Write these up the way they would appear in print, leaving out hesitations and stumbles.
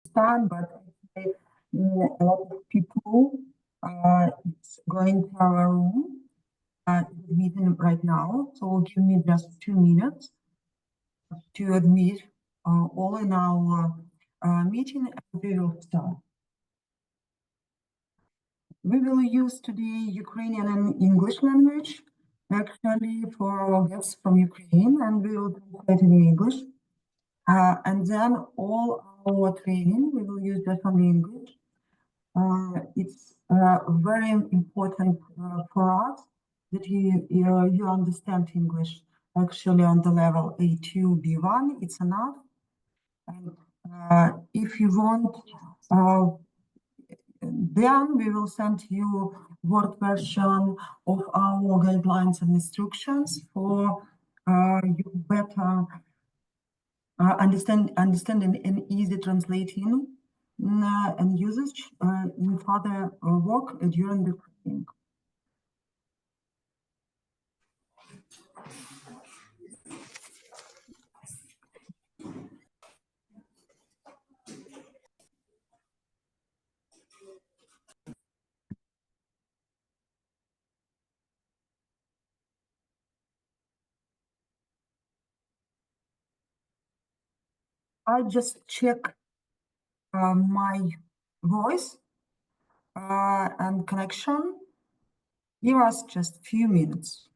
Pakistan, but a lot of people it's going to our room meeting right now. So give me just 2 minutes to admit all in our meeting, and we will start. We will use today Ukrainian and English language, actually, for our guests from Ukraine, and we will translate in English. And then all our training, we will use just only English. It's very important for us that you understand English. Actually, on the level A2, B1, it's enough. And if you want, then we will send you Word version of our guidelines and instructions for you better understanding and easy translating and usage in further work during the training. I just check my voice and connection. Give us just a few minutes.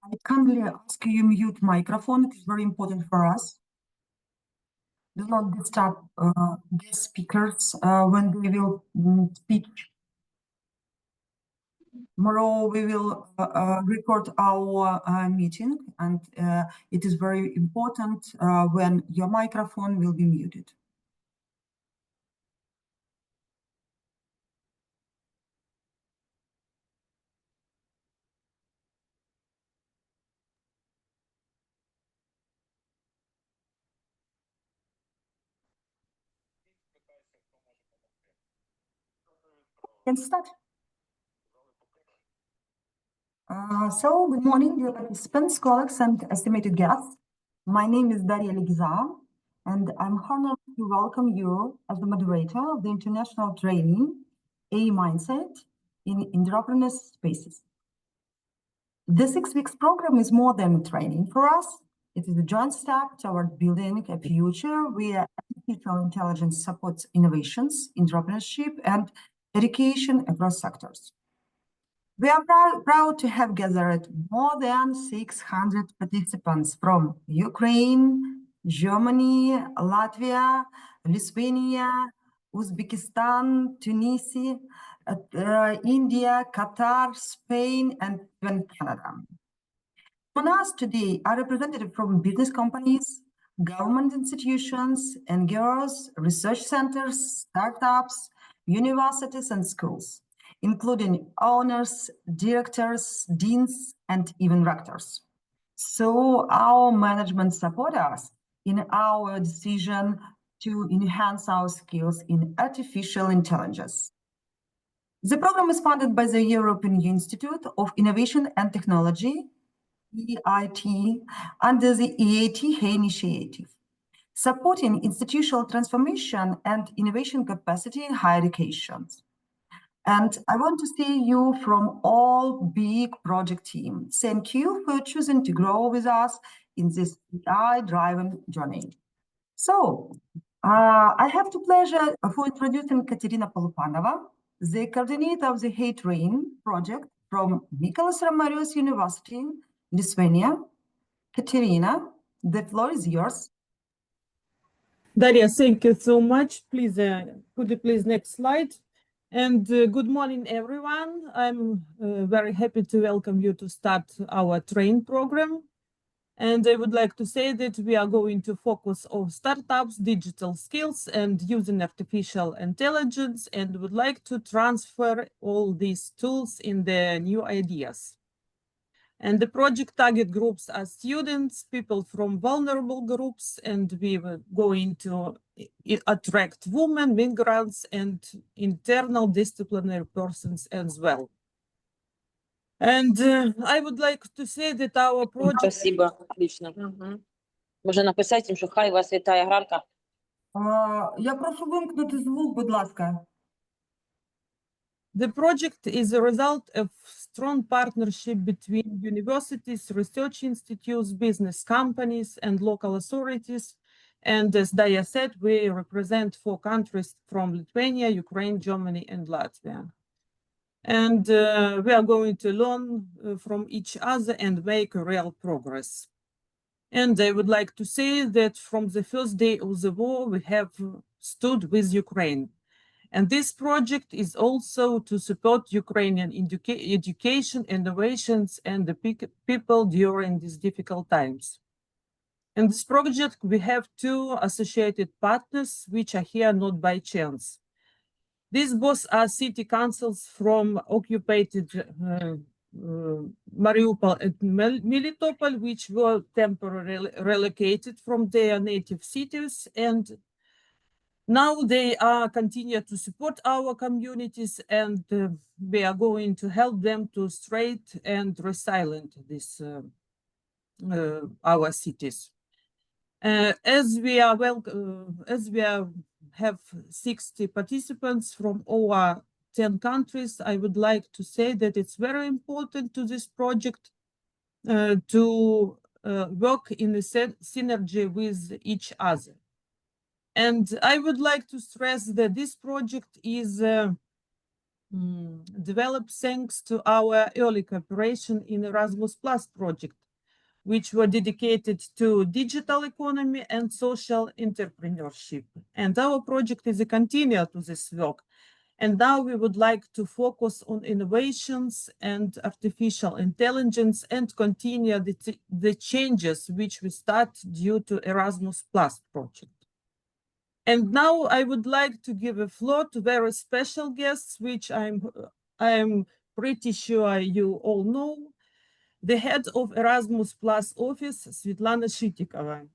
I kindly ask you mute microphone. It is very important for us. Do not disturb guest speakers when they will speak. Tomorrow we will record our meeting, and it is very important when your microphone will be muted. Can start. So, good morning, dear participants, colleagues, and estimated guests. My name is Daria Legiza, and I'm honored to welcome you as the moderator of the international training, A Mindset in Entrepreneurial Spaces. The 6 weeks program is more than training for us. It is a joint step toward building a future where artificial intelligence supports innovations, entrepreneurship, and education across sectors. We are proud to have gathered more than 600 participants from Ukraine, Germany, Latvia, Lithuania, Uzbekistan, Tunisia, India, Qatar, Spain, and even Canada. On us today are representatives from business companies, government institutions, NGOs, research centers, startups, universities, and schools, including owners, directors, deans, and even rectors. So our management support us in our decision to enhance our skills in artificial intelligence. The program is funded by the European Institute of Innovation and Technology, EIT, under the EAT initiative, supporting institutional transformation and innovation capacity in higher education. And I want to see you from all big project team. Thank you for choosing to grow with us in this AI-driven journey. So, I have the pleasure for introducing Katerina Polupanova, the coordinator of the HeyTrain project from Mykolas Romeris University, Lithuania. Katerina, the floor is yours. Daria, thank you so much. Please, could you please next slide? And good morning, everyone. I'm very happy to welcome you to start our train program. And I would like to say that we are going to focus on startups, digital skills, and using artificial intelligence, and would like to transfer all these tools in the new ideas. And the project target groups are students, people from vulnerable groups, and we were going to attract women, migrants, and internal disciplinary persons as well. And I would like to say that our project... Спасибо, отлично. Можна написати їм, що хай вас вітає аграрка. Я прошу вимкнути звук, будь ласка. The project is a result of strong partnership between universities, research institutes, business companies, and local authorities. And as Daria said, we represent 4 countries from Lithuania, Ukraine, Germany, and Latvia. And we are going to learn from each other and make real progress. And I would like to say that from the first day of the war, we have stood with Ukraine. And this project is also to support Ukrainian education, innovations, and the people during these difficult times. In this project, we have 2 associated partners, which are here not by chance. These both are city councils from occupied Mariupol and Melitopol, which were temporarily relocated from their native cities, and now they are continue to support our communities, and we are going to help them to straight and resilient this our cities. As we have 60 participants from over 10 countries, I would like to say that it's very important to this project to work in a synergy with each other. And I would like to stress that this project is developed thanks to our early cooperation in Erasmus Plus project, which were dedicated to digital economy and social entrepreneurship. And our project is a continuation to this work. And now we would like to focus on innovations and artificial intelligence and continue the changes which we start due to Erasmus Plus project. And now I would like to give a floor to very special guests, which I'm pretty sure you all know. The head of Erasmus Plus office, Svetlana Shitikova.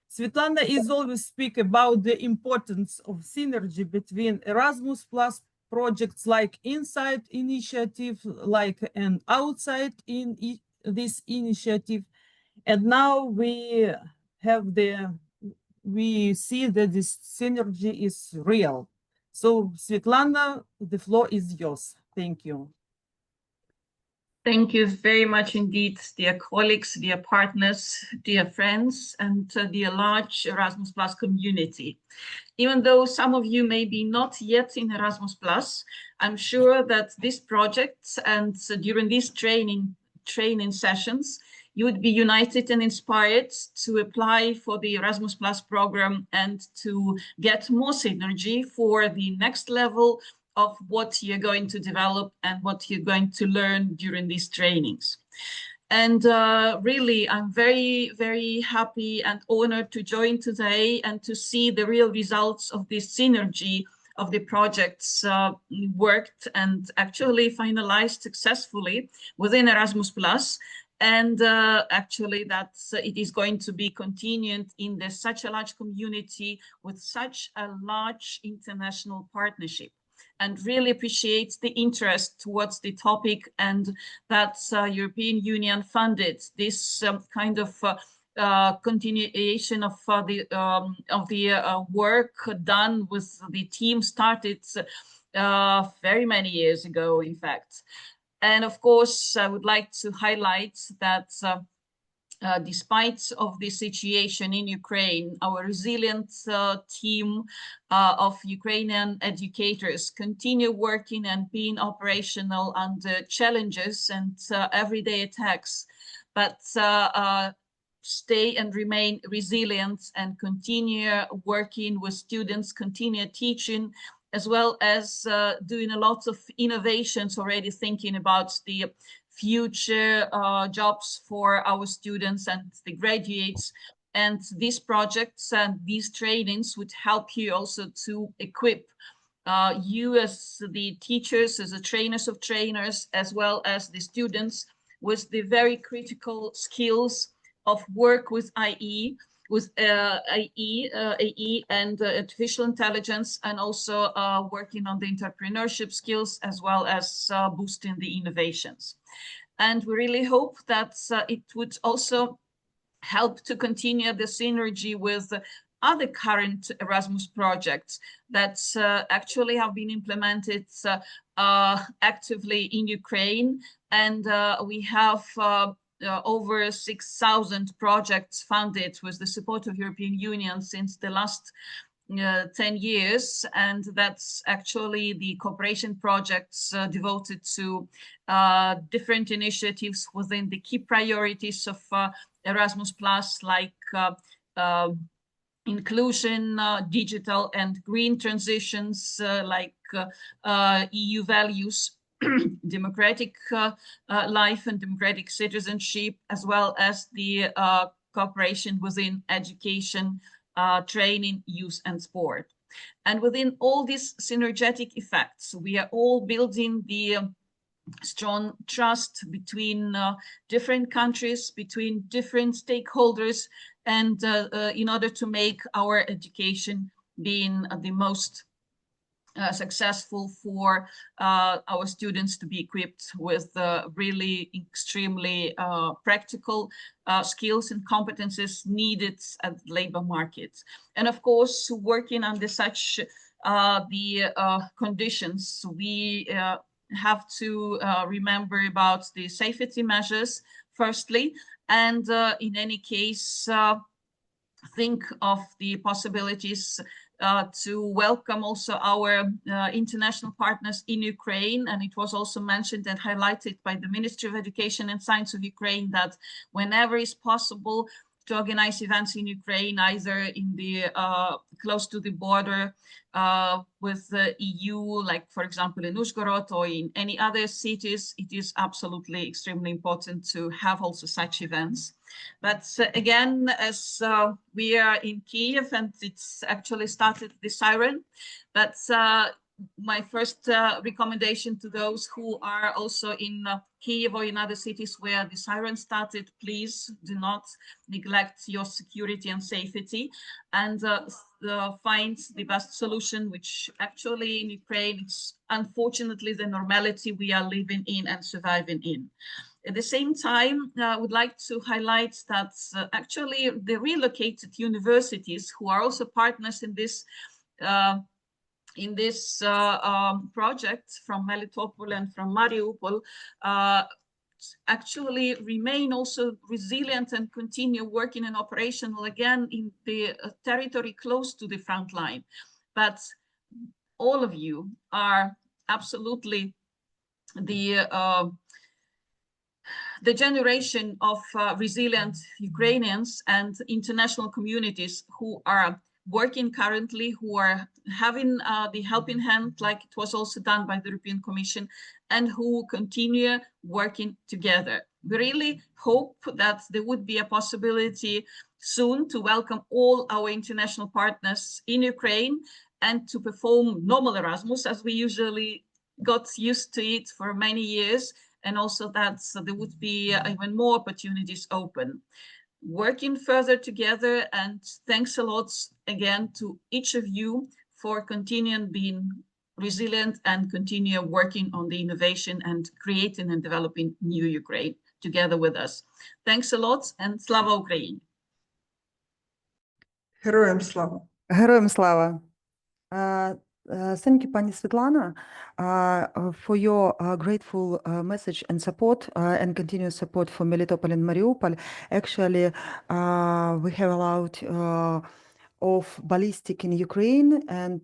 Svetlana is always speak about the importance of synergy between Erasmus Plus projects like inside initiative, like an outside in this initiative. And now we see that this synergy is real. So Svetlana, the floor is yours. Thank you. Thank you very much indeed, dear colleagues, dear partners, dear friends, and dear large Erasmus Plus community. Even though some of you may be not yet in Erasmus Plus, I'm sure that this project and during these training sessions, you would be united and inspired to apply for the Erasmus Plus program and to get more synergy for the next level of what you're going to develop and what you're going to learn during these trainings. And really, I'm very, very happy and honored to join today and to see the real results of this synergy of the projects worked and actually finalized successfully within Erasmus Plus. And actually that it is going to be continued in such a large community with such a large international partnership. And really appreciate the interest towards the topic, and that European Union funded this kind of continuation of the work done with the team started very many years ago, in fact. And of course, I would like to highlight that despite of the situation in Ukraine, our resilient team of Ukrainian educators continue working and being operational under challenges and everyday attacks, but stay and remain resilient and continue working with students, continue teaching, as well as doing a lot of innovations, already thinking about the future jobs for our students and the graduates. And these projects and these trainings would help you also to equip you as the teachers, as the trainers of trainers, as well as the students with the very critical skills of work with IE, with AE and artificial intelligence, and also working on the entrepreneurship skills, as well as boosting the innovations. And we really hope that it would also help to continue the synergy with other current Erasmus projects that actually have been implemented actively in Ukraine. And we have over 6,000 projects funded with the support of European Union since the last 10 years. And that's actually the cooperation projects devoted to different initiatives within the key priorities of Erasmus+, like inclusion, digital and green transitions, like EU values, democratic life and democratic citizenship, as well as the cooperation within education, training, youth and sport. And within all these synergetic effects, we are all building the strong trust between different countries, between different stakeholders, and in order to make our education being the most successful for our students to be equipped with really extremely practical skills and competences needed at the labor market. And of course, working under such the conditions, we have to remember about the safety measures, firstly, and in any case, think of the possibilities to welcome also our international partners in Ukraine. And it was also mentioned and highlighted by the Ministry of Education and Science of Ukraine that whenever is possible to organize events in Ukraine, either in the close to the border with the EU, like for example in Uzhhorod or in any other cities, it is absolutely extremely important to have also such events. But again, as we are in Kiev and it's actually started the siren, but my first recommendation to those who are also in Kiev or in other cities where the siren started, please do not neglect your security and safety, and find the best solution, which actually in Ukraine, it's unfortunately the normality we are living in and surviving in. At the same time, I would like to highlight that actually the relocated universities who are also partners in this project from Melitopol and from Mariupol actually remain also resilient and continue working and operational again in the territory close to the front line. But all of you are absolutely the generation of resilient Ukrainians and international communities who are working currently, who are having the helping hand, like it was also done by the European Commission, and who continue working together. We really hope that there would be a possibility soon to welcome all our international partners in Ukraine and to perform normal Erasmus as we usually got used to it for many years, and also that there would be even more opportunities open. Working further together, and thanks a lot again to each of you for continuing being resilient and continue working on the innovation and creating and developing new Ukraine together with us. Thanks a lot, and Slava Ukraini! Героям слава! Героям слава! Thank you, Pani Svetlana, for your grateful message and support and continuous support for Melitopol and Mariupol. Actually, we have a lot of ballistic in Ukraine, and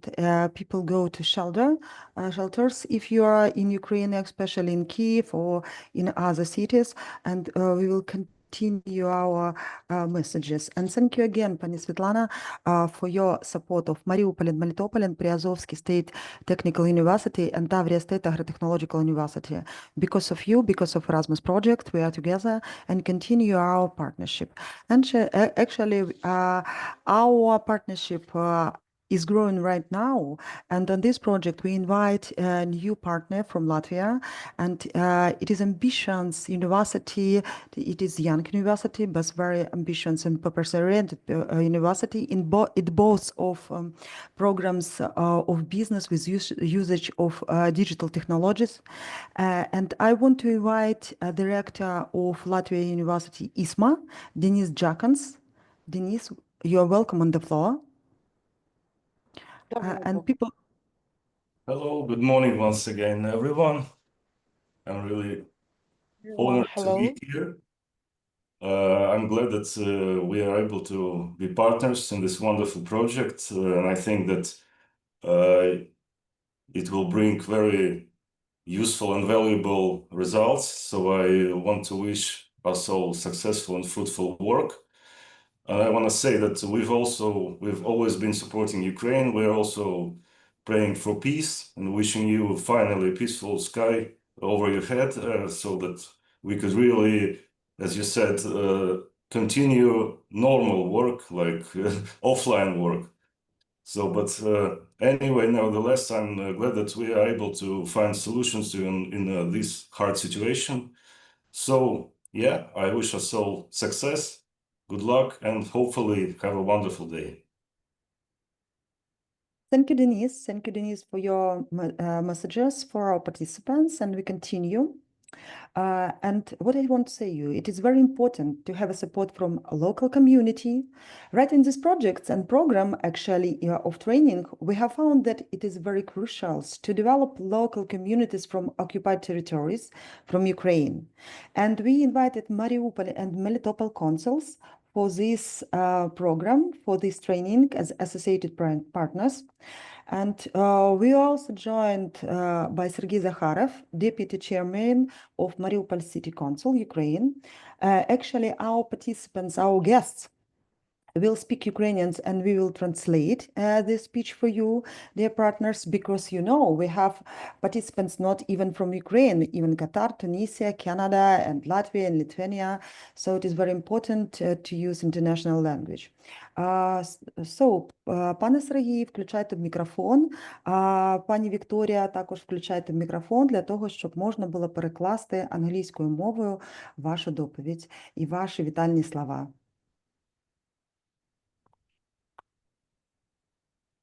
people go to shelters if you are in Ukraine, especially in Kiev or in other cities, and we will continue continue our messages. And thank you again, Pani Svetlana, for your support of Mariupol and Melitopol and Priazovsky State Technical University and Tavria State Agro-Technological University. Because of you, because of Erasmus project, we are together and continue our partnership. And actually, our partnership is growing right now. And on this project, we invite a new partner from Latvia, and it is Ambitions University. It is young university, but very ambitious and purpose-oriented university. It boasts of programs of business with usage of digital technologies. And I want to invite the rector of Latvia University, ISMA, Denis Jakans. Denis, you are welcome on the floor. And people. Hello, good morning once again, everyone. I'm really honored to be here. I'm glad that we are able to be partners in this wonderful project, and I think that it will bring very useful and valuable results. So I want to wish us all successful and fruitful work. And I want to say that we've always been supporting Ukraine. We're also praying for peace and wishing you finally a peaceful sky over your head, so that we could really, as you said, continue normal work, like offline work. So, but anyway, nevertheless, I'm glad that we are able to find solutions in this hard situation. So, yeah, I wish us all success, good luck, and hopefully have a wonderful day. Thank you, Denise. Thank you, Denise, for your messages for our participants, and we continue. And what I want to say you, it is very important to have a support from a local community. Right in these projects and program actually of training, we have found that it is very crucial to develop local communities from occupied territories from Ukraine. And we invited Mariupol and Melitopol consuls for this program, for this training as associated partners. And we also joined by Sergei Zakharov, Deputy Chairman of Mariupol City Council, Ukraine. Actually, our participants, our guests, will speak Ukrainians, and we will translate this speech for you, dear partners, because we have participants not even from Ukraine, even Qatar, Tunisia, Canada, and Latvia and Lithuania. So it is very important to use international language. Пане Сергій, включайте мікрофон. Пані Вікторія, також включайте мікрофон для того, щоб можна було перекласти англійською мовою вашу доповідь і ваші вітальні слова.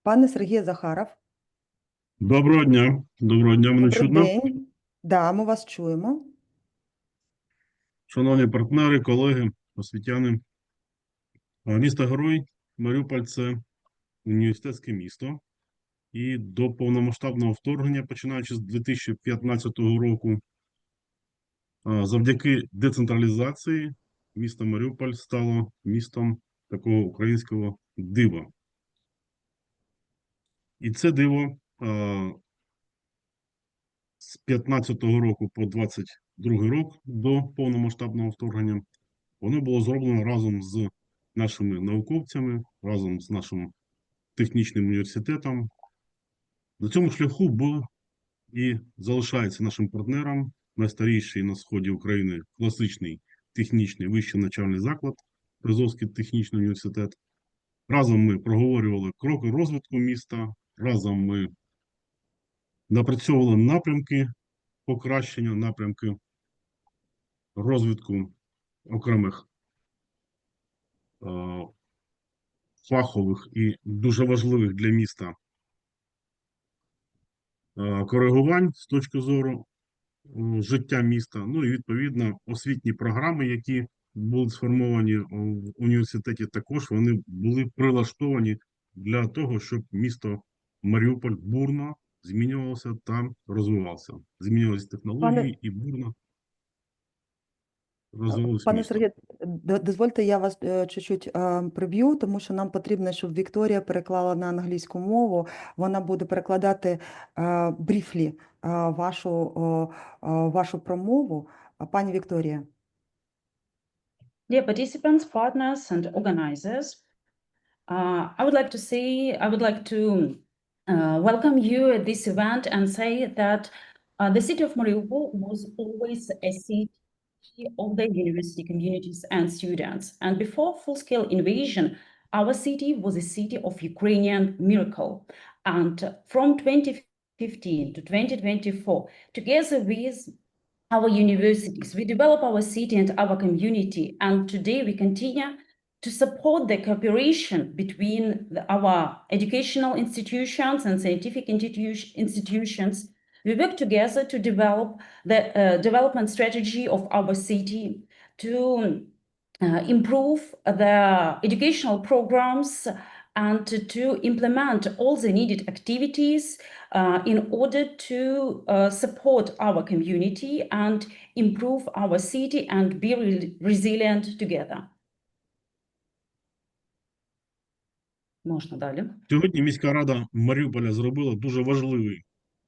Пане Сергій Захаров. Доброго дня. Доброго дня, мене чутно? Добрий день. Да, ми вас чуємо. Шановні партнери, колеги, освітяни. Місто Герой Маріуполь – це університетське місто. І до повномасштабного вторгнення, починаючи з 2015 року, завдяки децентралізації, місто Маріуполь стало містом такого українського дива. І це диво з 15-го року по 22-й рік до повномасштабного вторгнення, воно було зроблено разом з нашими науковцями, разом з нашим технічним університетом. На цьому шляху був і залишається нашим партнером найстаріший на сході України класичний технічний вищий навчальний заклад Приазовський технічний університет. Разом ми проговорювали кроки розвитку міста, разом ми напрацьовували напрямки покращення, напрямки розвитку окремих фахових і дуже важливих для міста коригувань з точки зору життя міста. Ну і відповідно освітні програми, які були сформовані в університеті, також вони були прилаштовані для того, щоб місто Маріуполь бурно змінювалося та розвивався. Змінювалися технології і бурно розвивалося Пане місто. Сергію, дозвольте, я вас чуть-чуть приб'ю, тому що нам потрібно, щоб Вікторія переклала на англійську мову. Вона буде перекладати бріфлі вашу промову. Пані Вікторія. Dear participants, partners, and organizers, I would like to welcome you at this event and say that the city of Mariupol was always a city of the university communities and students. And before full-scale invasion, our city was a city of Ukrainian miracle. And from 2015 to 2024, together with our universities, we develop our city and our community. And today we continue to support the cooperation between our educational institutions and scientific institutions. We work together to develop the development strategy of our city, to improve the educational programs and to implement all the needed activities in order to support our community and improve our city and be resilient together. Можна далі. Сьогодні міська рада Маріуполя зробила дуже важливий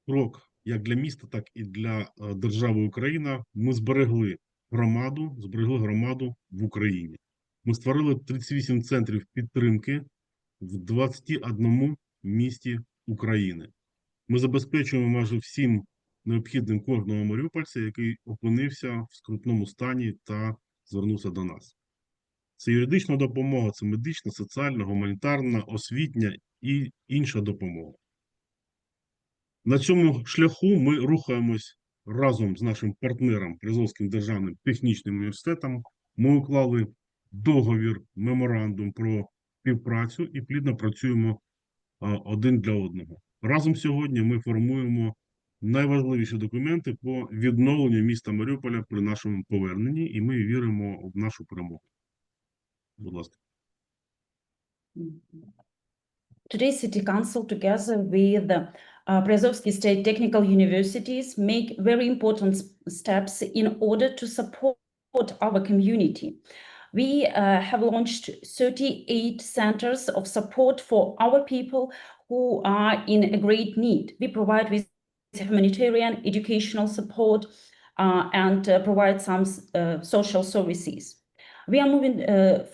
крок як для міста, так і для держави Україна. Ми зберегли громаду в Україні. Ми створили 38 центрів підтримки в 21 місті України. Ми забезпечуємо майже всім необхідним кожного маріупольця, який опинився в скрутному стані та звернувся до нас. Це юридична допомога, це медична, соціальна, гуманітарна, освітня і інша допомога. На цьому шляху ми рухаємось разом з нашим партнером Призовським державним технічним університетом. Ми уклали договір, меморандум про співпрацю і плідно працюємо один для одного. Разом сьогодні ми формуємо найважливіші документи по відновленню міста Маріуполя при нашому поверненні, і ми віримо в нашу перемогу. Будь ласка. Today, City Council, together with Prazovsky State Technical Universities, make very important steps in order to support our community. We have launched 38 centers of support for our people who are in a great need. We provide with humanitarian, educational support, and provide some social services. We are moving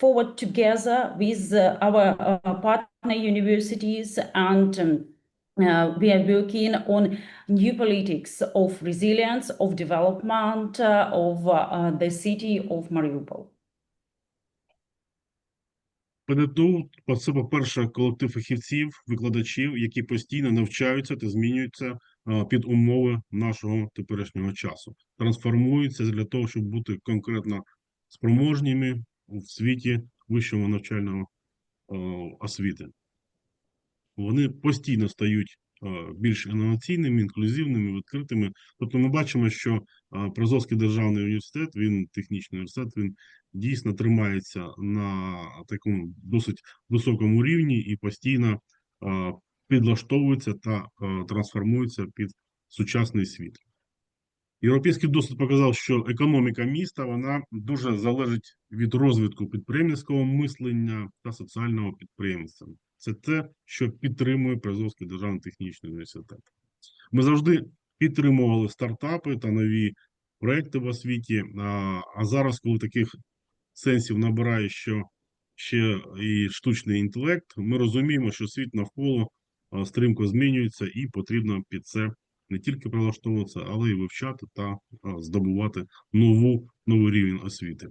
forward together with our partner universities, and we are working on new politics of resilience, of development of the city of Mariupol. ПНТУ – це, по-перше, колектив фахівців, викладачів, які постійно навчаються та змінюються під умови нашого теперішнього часу. Трансформуються для того, щоб бути конкретно спроможніми в світі вищого навчального освіти. Вони постійно стають більш інноваційними, інклюзивними, відкритими. Тобто ми бачимо, що Призовський державний університет, він технічний університет, він дійсно тримається на такому досить високому рівні і постійно підлаштовується та трансформується під сучасний світ. Європейський досвід показав, що економіка міста, вона дуже залежить від розвитку підприємницького мислення та соціального підприємства. Це те, що підтримує Призовський державний технічний університет. Ми завжди підтримували стартапи та нові проекти в освіті, а зараз, коли таких сенсів набирає ще і штучний інтелект, ми розуміємо, що світ навколо стрімко змінюється і потрібно під це не тільки прилаштовуватися, але й вивчати та здобувати новий рівень освіти.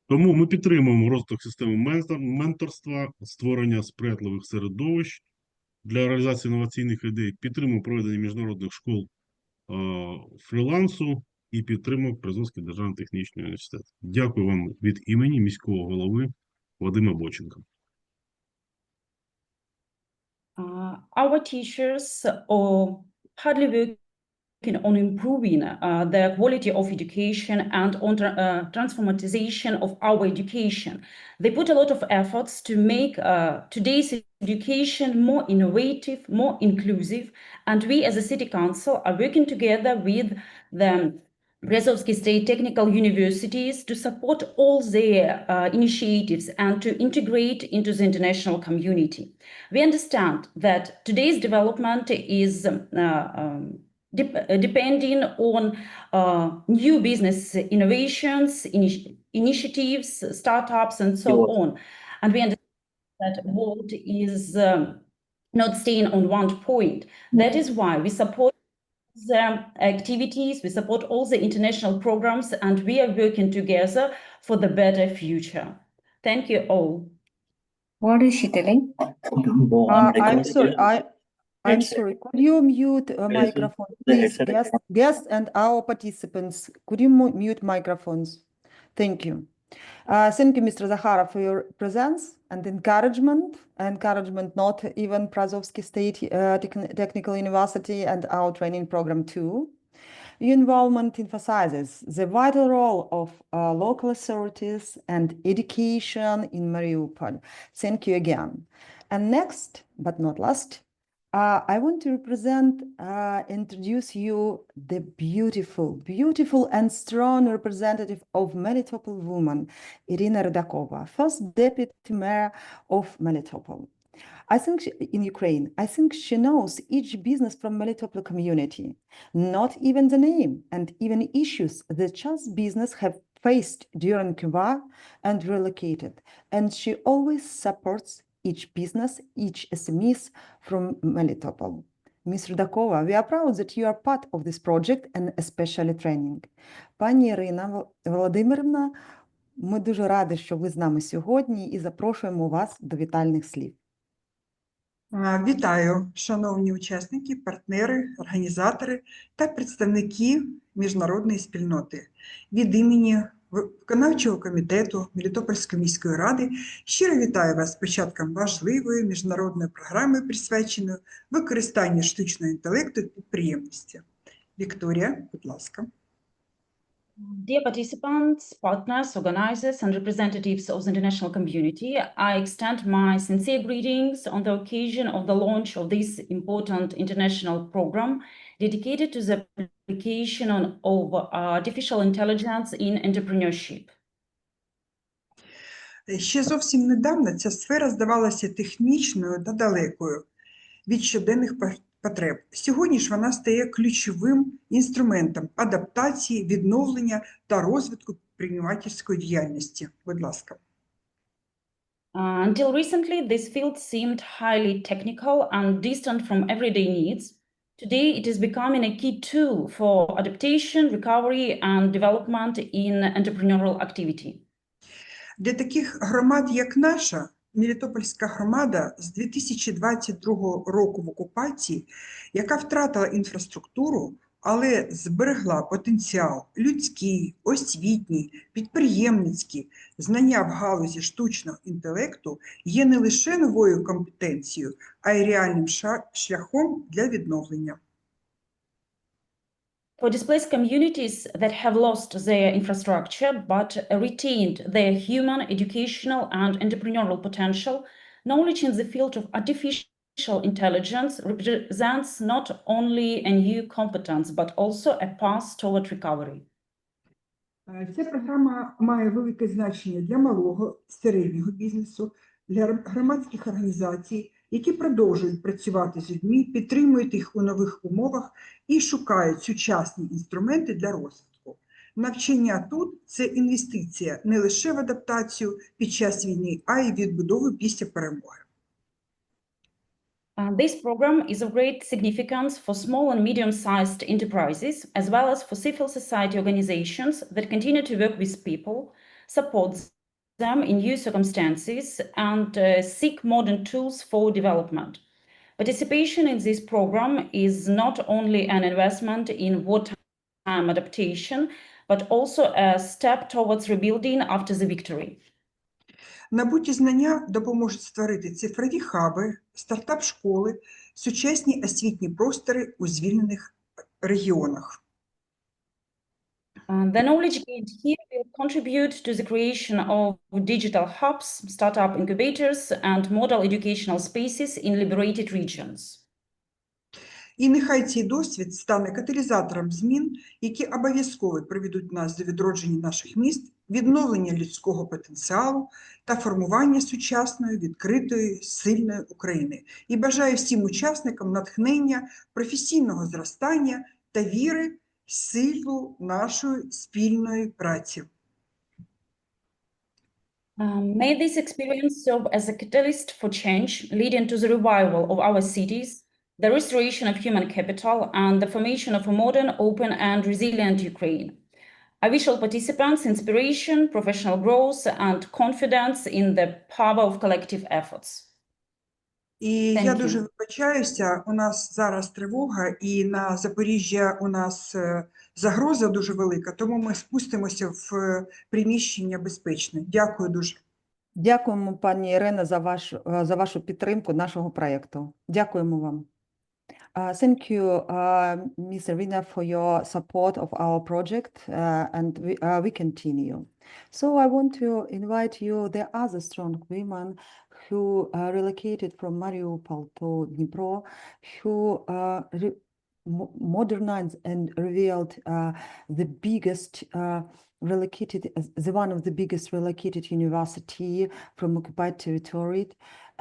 Тому ми підтримуємо розвиток системи менторства, створення сприятливих середовищ для реалізації інноваційних ідей, підтримуємо проведення міжнародних школ фрілансу і підтримуємо Призовський державний технічний університет. Дякую вам від імені міського голови Вадима Боченка. Our teachers are hardly working on improving the quality of education and on transformatization of our education. They put a lot of efforts to make today's education more innovative, more inclusive, and we as a city council are working together with the Prazovsky State Technical Universities to support all their initiatives and to integrate into the international community. We understand that today's development is depending on new business innovations, initiatives, startups, and so on. And we understand that world is not staying on one point. That is why we support the activities, we support all the international programs, and we are working together for the better future. Thank you all. I'm sorry, could you mute a microphone, please, guests and our participants? Could you mute microphones? Thank you. Thank you, Mr. Zakharov, for your presence and encouragement not even Prazovsky State Technical University and our training program too. Your involvement emphasizes the vital role of local authorities and education in Mariupol. Thank you again. And next, but not last, I want to introduce you the beautiful and strong representative of Melitopol woman, Irina Rudakova, first deputy mayor of Melitopol. In Ukraine, I think she knows each business from Melitopol community, not even the name and even issues the just business have faced during war and relocated, and she always supports each business, each SMEs from Melitopol. Ms. Rudakova, we are proud that you are part of this project and especially training. Пані Ірина Володимирівна, ми дуже раді, що ви з нами сьогодні і запрошуємо вас до вітальних слів. Вітаю, шановні учасники, партнери, організатори та представники міжнародної спільноти. Від імені виконавчого комітету Мелітопольської міської ради щиро вітаю вас з початком важливої міжнародної програми, присвяченої використанню штучного інтелекту в підприємності. Вікторія, будь ласка. Dear participants, partners, organizers, and representatives of the international community, I extend my sincere greetings on the occasion of the launch of this important international program dedicated to the application of artificial intelligence in entrepreneurship. Ще зовсім недавно ця сфера здавалася технічною та далекою від щоденних потреб. Сьогодні ж вона стає ключовим інструментом адаптації, відновлення та розвитку підприємницької діяльності. Будь ласка. Until recently, this field seemed highly technical and distant from everyday needs. Today, it is becoming a key tool for adaptation, recovery, and development in entrepreneurial activity. Для таких громад, як наша, Мелітопольська громада з 2022 року в окупації, яка втратила інфраструктуру, але зберегла потенціал людський, освітній, підприємницький, знання в галузі штучного інтелекту є не лише новою компетенцією, а й реальним шляхом для відновлення. For displaced communities that have lost their infrastructure but retained their human, educational, and entrepreneurial potential, knowledge in the field of artificial intelligence represents not only a new competence but also a path toward recovery. Ця програма має велике значення для малого, середнього бізнесу, для громадських організацій, які продовжують працювати з людьми, підтримують їх у нових умовах і шукають сучасні інструменти для розвитку. Навчання тут – це інвестиція не лише в адаптацію під час війни, а й відбудову після перемоги. This program is of great significance for small and medium-sized enterprises, as well as for civil society organizations that continue to work with people, support them in new circumstances, and seek modern tools for development. Participation in this program is not only an investment in wartime adaptation, but also a step towards rebuilding after the victory. Набуті знання допоможуть створити цифрові хаби, стартап-школи, сучасні освітні простори у звільнених регіонах. The knowledge gained here will contribute to the creation of digital hubs, startup incubators, and model educational spaces in liberated regions. І нехай цей досвід стане каталізатором змін, які обов'язково приведуть нас до відродження наших міст, відновлення людського потенціалу та формування сучасної, відкритої, сильної України. І бажаю всім учасникам натхнення, професійного зростання та віри в силу нашої спільної праці. May this experience serve as a catalyst for change, leading to the revival of our cities, the restoration of human capital, and the formation of a modern, open, and resilient Ukraine. I wish all participants inspiration, professional growth, and confidence in the power of collective efforts. І Thank я you. дуже вибачаюся, у нас зараз тривога, і на Запоріжжя у нас загроза дуже велика, тому ми спустимося в приміщення безпечне. Дякую дуже. Дякуємо, пані Ірина, за вашу підтримку нашого проєкту. Дякуємо вам. Thank you, Ms. Irina, for your support of our project, and we continue. So I want to invite you, the other strong women who relocated from Mariupol to Dnipro, who modernized and revealed the biggest one of the biggest relocated university from occupied territory,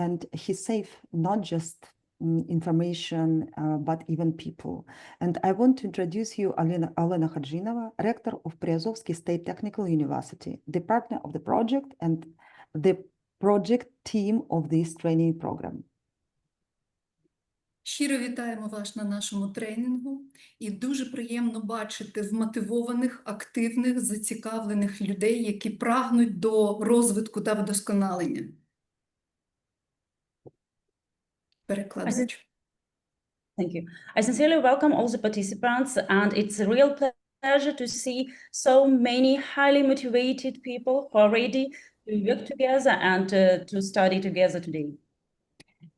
and he saved not just information, but even people. And I want to introduce you Alena Khadjinova, rector of Priazovsky State Technical University, the partner of the project and the project team of this training program. Щиро вітаємо вас на нашому тренінгу, і дуже приємно бачити вмотивованих, активних, зацікавлених людей, які прагнуть до розвитку та вдосконалення. Перекладач. Thank you. I sincerely welcome all the participants, and it's a real pleasure to see so many highly motivated people who are ready to work together and to study together today.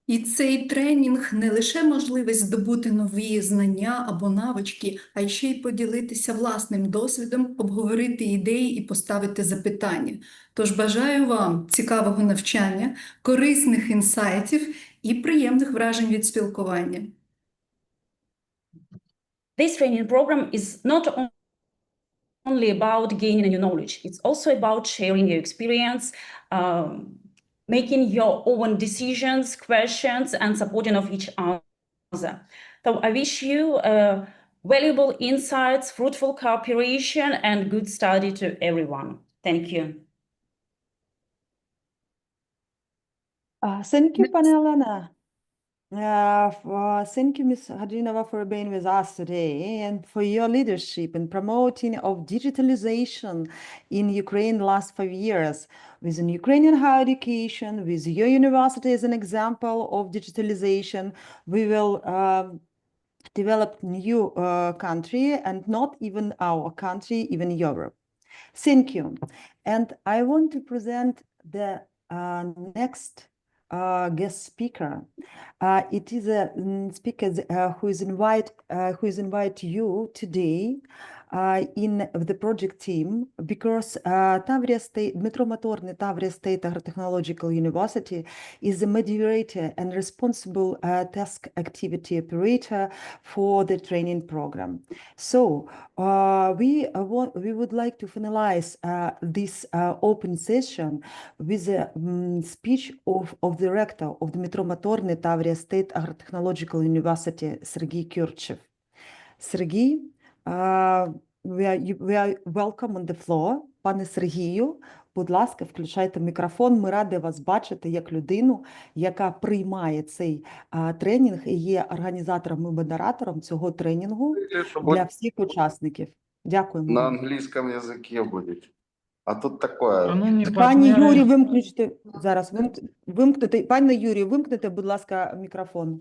І цей тренінг не лише можливість здобути нові знання або навички, а й ще й поділитися власним досвідом, обговорити ідеї і поставити запитання. Тож бажаю вам цікавого навчання, корисних інсайтів і приємних вражень від спілкування. This training program is not only about gaining new knowledge, it's also about sharing your experience, making your own decisions, questions, and supporting of each other. So I wish you valuable insights, fruitful cooperation, and good study to everyone. Thank you. Thank you, Pani Elena. Thank you, Ms. Khadjinova, for being with us today and for your leadership in promoting of digitalization in Ukraine last 5 years. With an Ukrainian higher education, with your university as an example of digitalization, we will develop new country, and not even our country, even Europe. Thank you. And I want to present the next guest speaker. It is a speaker who is invite you today in the project team, because Dmytro Motorny Tavria State Agro-Technological University is a moderator and responsible task activity operator for the training program. So we would like to finalize this open session with a speech of the rector of the Dmytro Motorny Tavria State Agro-Technological University, Sergei Kurchev. Sergei, we are welcome on the floor. Пане Сергію, будь ласка, включайте мікрофон. Ми раді вас бачити як людину, яка приймає цей тренінг і є організатором і модератором цього тренінгу для всіх учасників. Дякуємо. На вам. английском языке будет. А тут такое. Шановні Пані партнери, Юрію, вимкніть зараз. Вимкнути, пане Юрію, вимкнете, будь ласка, мікрофон.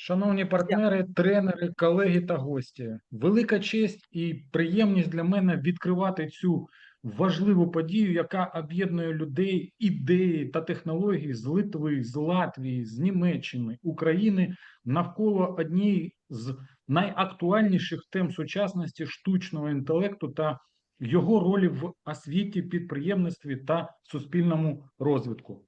шановні партнери, тренери, колеги та гості, велика честь і приємність для мене відкривати цю важливу подію, яка об'єднує людей, ідеї та технології з Литви, з Латвії, з Німеччини, України навколо однієї з найактуальніших тем сучасності штучного інтелекту та його ролі в освіті, підприємництві та суспільному розвитку.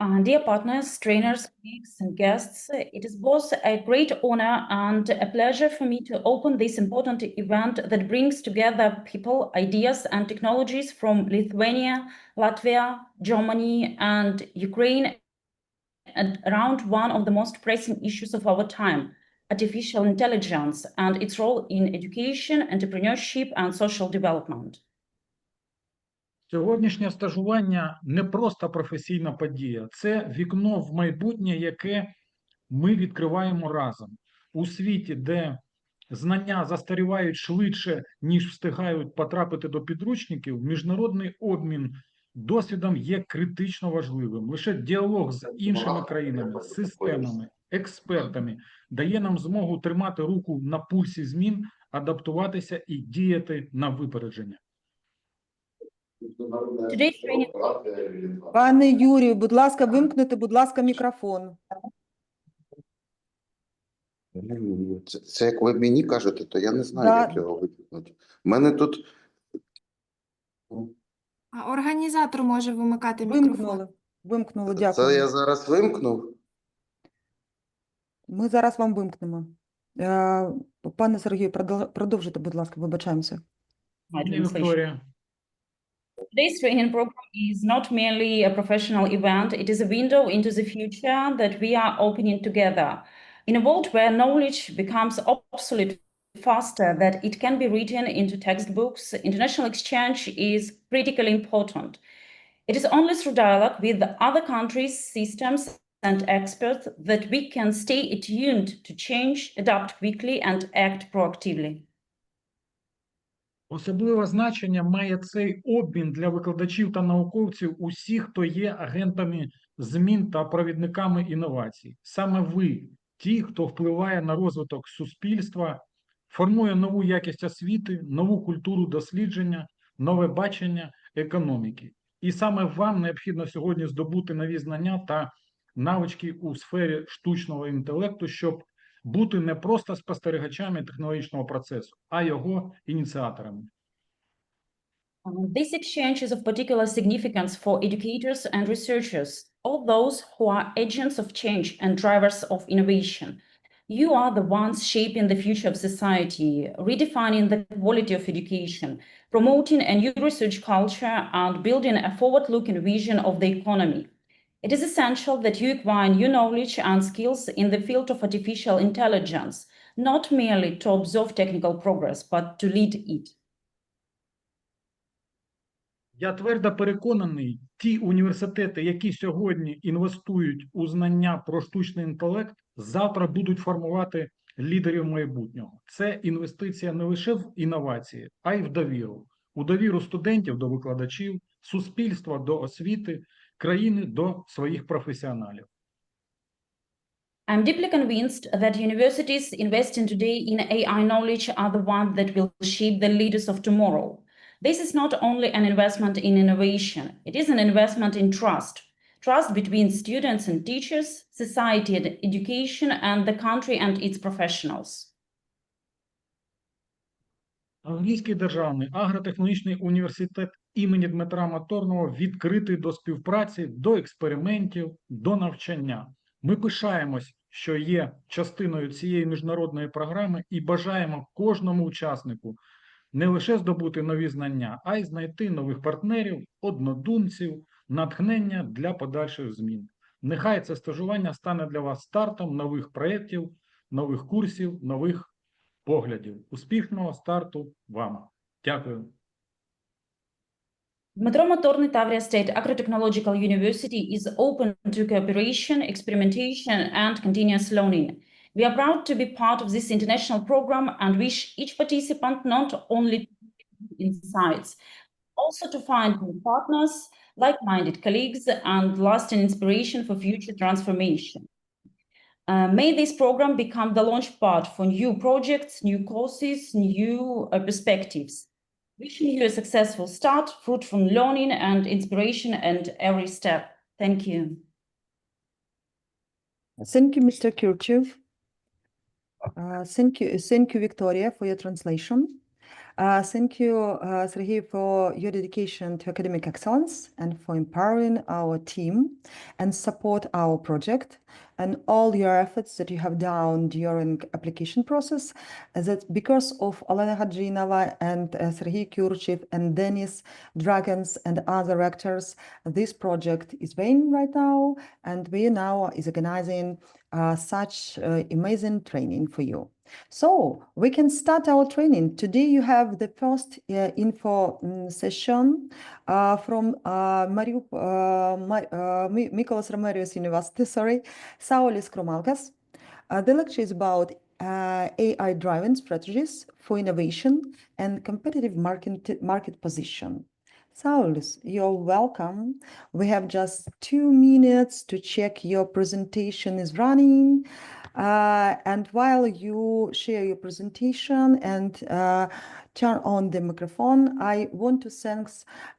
Dear partners, trainers, colleagues, and guests, it is both a great honor and a pleasure for me to open this important event that brings together people, ideas, and technologies from Lithuania, Latvia, Germany, and Ukraine, around one of the most pressing issues of our time, artificial intelligence and its role in education, entrepreneurship and social development. Сьогоднішнє стажування не просто професійна подія, це вікно в майбутнє, яке ми відкриваємо разом. У світі, де знання застарівають швидше, ніж встигають потрапити до підручників, міжнародний обмін досвідом є критично важливим. Лише діалог з іншими країнами, системами, експертами дає нам змогу тримати руку на пульсі змін, адаптуватися і діяти на випередження. Today's training Пане Юрію, будь ласка, вимкнете, будь ласка, мікрофон. Це як ви мені кажете, то я не знаю, Да. як його вимкнути. У мене тут А організатор може вимикати мікрофон. Вимкнули, це дякую. я зараз вимкнув. Ми зараз вам вимкнемо. Пане Сергію, продовжуйте, будь ласка, вибачаємося. Пані Вікторія. Today's training program is not merely a professional event, it is a window into the future that we are opening together. In a world where knowledge becomes obsolete faster than it can be written into textbooks, international exchange is critically important. It is only through dialogue with other countries, systems, and experts that we can stay attuned to change, adapt quickly, and act proactively. Особливе значення має цей обмін для викладачів та науковців усіх, хто є агентами змін та провідниками інновацій. Саме ви, ті, хто впливає на розвиток суспільства, формує нову якість освіти, нову культуру дослідження, нове бачення економіки. І саме вам необхідно сьогодні здобути нові знання та навички у сфері штучного інтелекту, щоб бути не просто спостерігачами технологічного процесу, а його ініціаторами. This exchange is of particular significance for educators and researchers, all those who are agents of change and drivers of innovation. You are the ones shaping the future of society, redefining the quality of education, promoting a new research culture, and building a forward-looking vision of the economy. It is essential that you acquire new knowledge and skills in the field of artificial intelligence, not merely to observe technical progress, but to lead it. Я твердо переконаний, ті університети, які сьогодні інвестують у знання про штучний інтелект, завтра будуть формувати лідерів майбутнього. Це інвестиція не лише в інновації, а й в довіру. У довіру студентів до викладачів, суспільства до освіти, країни до своїх професіоналів. I'm deeply convinced that universities investing today in AI knowledge are the ones that will shape the leaders of tomorrow. This is not only an investment in innovation, it is an investment in trust. Trust between students and teachers, society and education, and the country and its professionals. Англійський державний агротехнологічний університет імені Дмитра Моторного відкритий до співпраці, до експериментів, до навчання. Ми пишаємось, що є частиною цієї міжнародної програми і бажаємо кожному учаснику не лише здобути нові знання, а й знайти нових партнерів, однодумців, натхнення для подальших змін. Нехай це стажування стане для вас стартом нових проєктів, нових курсів, нових поглядів. Успішного старту вам. Дякую. Dmytro Motorny Tavria State Agro-Technological University is open to cooperation, experimentation, and continuous learning. We are proud to be part of this international program and wish each participant not only insights, also to find new partners, like-minded colleagues, and lasting inspiration for future transformation. May this program become the launchpad for new projects, new courses, new perspectives. Wishing you a successful start, fruitful learning, and inspiration and every step. Thank you. Thank you, Mr. Kirchev. Thank you, Victoria, for your translation. Thank you, Sergey, for your dedication to academic excellence and for empowering our team and support our project and all your efforts that you have done during application process. That because of Olena Hadjinova and Sergey Kurchev and Denis Dragons and other rectors, this project is running right now, and we now is organizing such amazing training for you. So we can start our training. Today you have the first info session from Mykolas Romerio's University, Saulis Kromalkas. The lecture is about AI-driven strategies for innovation and competitive market position. Saulis, you're welcome. We have just 2 minutes to check your presentation is running. And while you share your presentation and turn on the microphone, I want to thank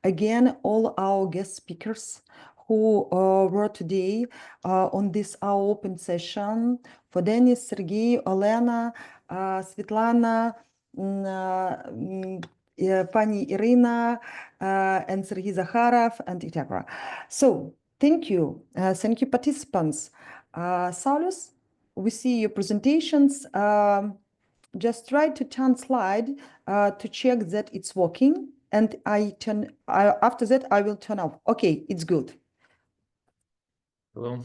again all our guest speakers who were today on this our open session. For Denis, Sergey, Olena, Svetlana, Pani Irina, and Sergey Zakharov, and etc. So thank you participants. Saulis, we see your presentations. Just try to turn slide to check that it's working, and after that I will turn off. Okay, it's good. Hello,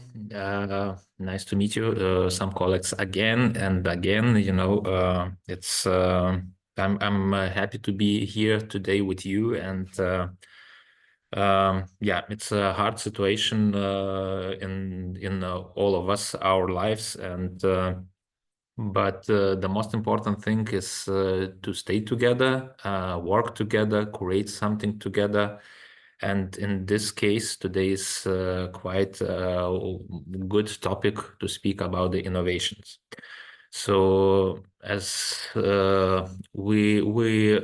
nice to meet you, some colleagues again and again. You know, it's I'm happy to be here today with you, and yeah, it's a hard situation in all of us, our lives, and but the most important thing is to stay together, work together, create something together. And in this case, today is quite a good topic to speak about the innovations. So as we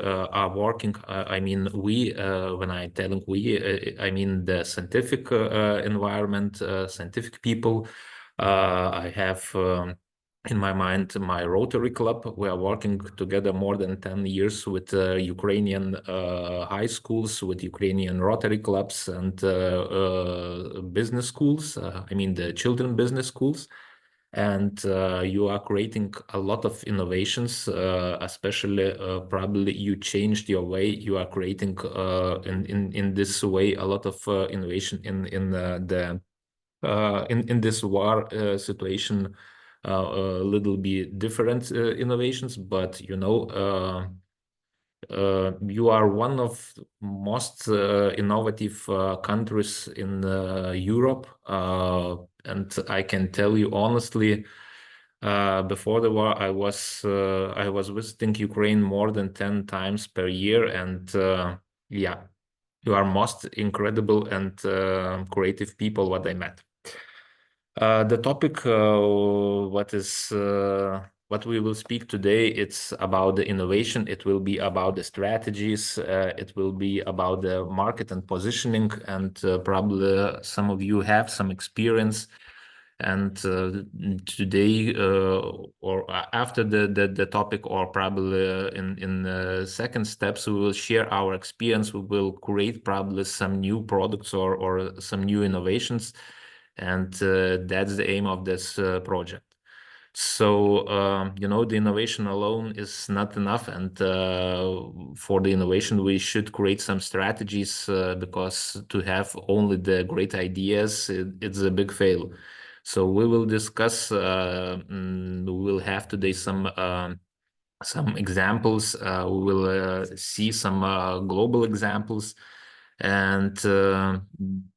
are working, I mean we, when I tell we, I mean the scientific environment, scientific people. I have in my mind my Rotary Club. We are working together more than 10 years with Ukrainian high schools, with Ukrainian Rotary clubs and business schools. I mean the children business schools. And you are creating a lot of innovations, especially probably you changed your way. You are creating in this way a lot of innovation in this war situation. A little bit different innovations, but you know, you are one of most innovative countries in Europe, and I can tell you honestly, before the war, I was visiting Ukraine more than 10 times per year, and yeah, you are most incredible and creative people what I met. The topic what we will speak today, it's about the innovation. It will be about the strategies. It will be about the market and positioning. And probably some of you have some experience. And today or after the topic, or probably in second steps, we will share our experience. We will create probably some new products or some new innovations. And that's the aim of this project. So, you know, the innovation alone is not enough. And for the innovation, we should create some strategies because to have only the great ideas, it's a big fail. So we will discuss, we will have today some examples. We will see some global examples. And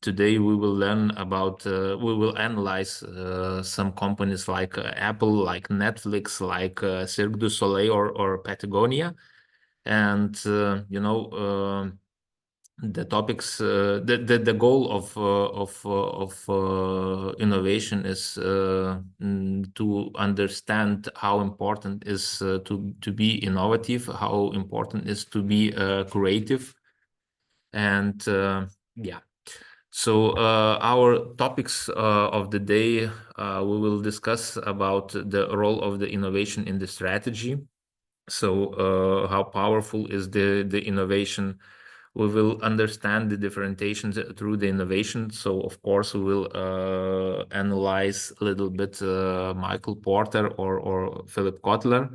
today we will learn about, we will analyze some companies like Apple, like Netflix, like Cirque du Soleil or Patagonia. And, you know, the topics, the goal of innovation is to understand how important is to be innovative, how important is to be creative. And yeah, so our topics of the day, we will discuss about the role of the innovation in the strategy. So how powerful is the innovation? We will understand the differentiations through the innovation. So of course we will analyze a little bit Michael Porter or Philip Kotler.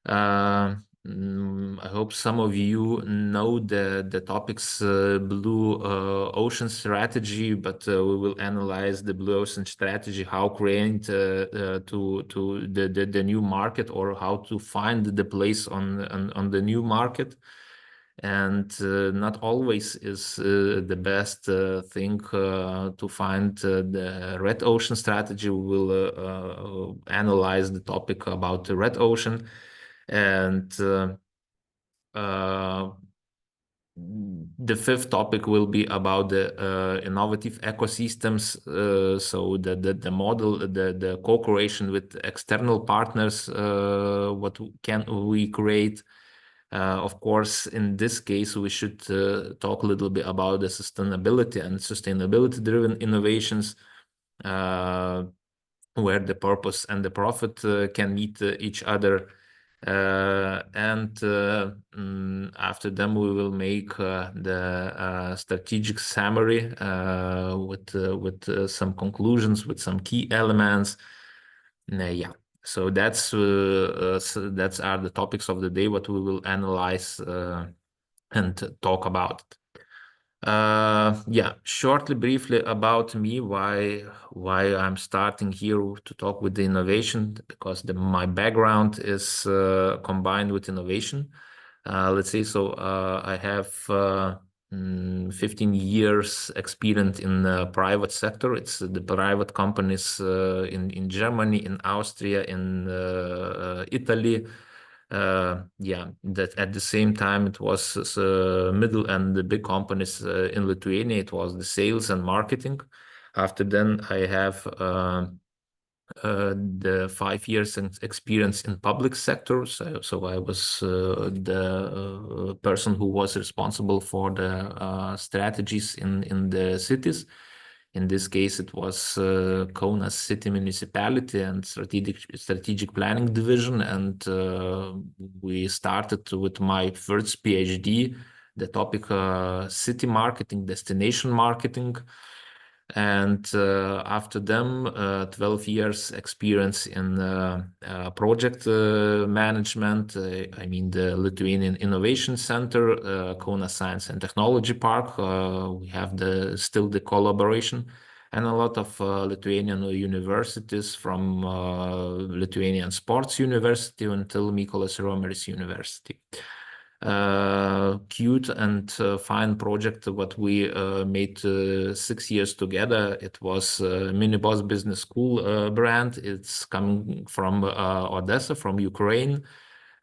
I hope some of you know the topics Blue Ocean Strategy, but we will analyze the Blue Ocean Strategy, how create to the new market, or how to find the place on the new market. And not always is the best thing to find the Red Ocean Strategy. We will analyze the topic about the Red Ocean. And the fifth topic will be about the innovative ecosystems. So the model, the co-creation with external partners, what can we create? Of course, in this case, we should talk a little bit about the sustainability and sustainability-driven innovations, where the purpose and the profit can meet each other. After them, we will make the strategic summary with some conclusions, with some key elements. Yeah. So that's are the topics of the day, what we will analyze and talk about. Yeah, shortly, briefly about me, why I'm starting here to talk with the innovation, because my background is combined with innovation. Let's say so. I have 15 years experience in the private sector. It's the private companies in Germany, in Austria, in Italy. Yeah, that at the same time it was middle and the big companies in Lithuania. It was the sales and marketing. After then, I have the 5 years experience in public sector. So I was the person who was responsible for the strategies in the cities. In this case, it was Kaunas City Municipality and Strategic Planning Division. And we started with my first PhD, the topic city marketing, destination marketing. And after them, 12 years experience in project management. I mean, the Lithuanian Innovation Center, Kaunas Science and Technology Park. We have still the collaboration, and a lot of Lithuanian universities, from Lithuanian Sports University until Mykolas Romeris University. Cute and fine project what we made 6 years together. It was Minibus Business School brand. It's coming from Odessa, from Ukraine,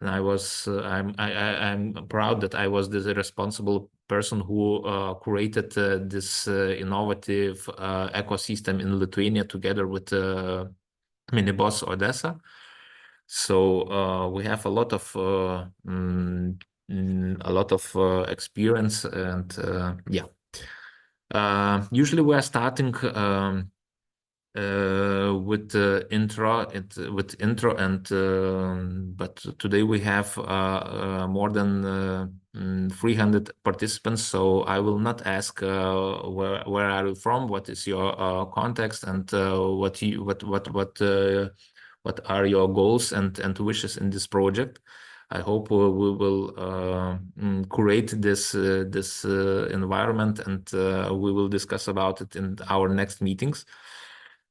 and I'm proud that I was the responsible person who created this innovative ecosystem in Lithuania together with Minibus Odessa. So we have a lot of experience, and yeah. Usually we are starting with intro, and but today we have more than 300 participants. So I will not ask where are you from, what is your context, and what are your goals and wishes in this project. I hope we will create this environment, and we will discuss about it in our next meetings.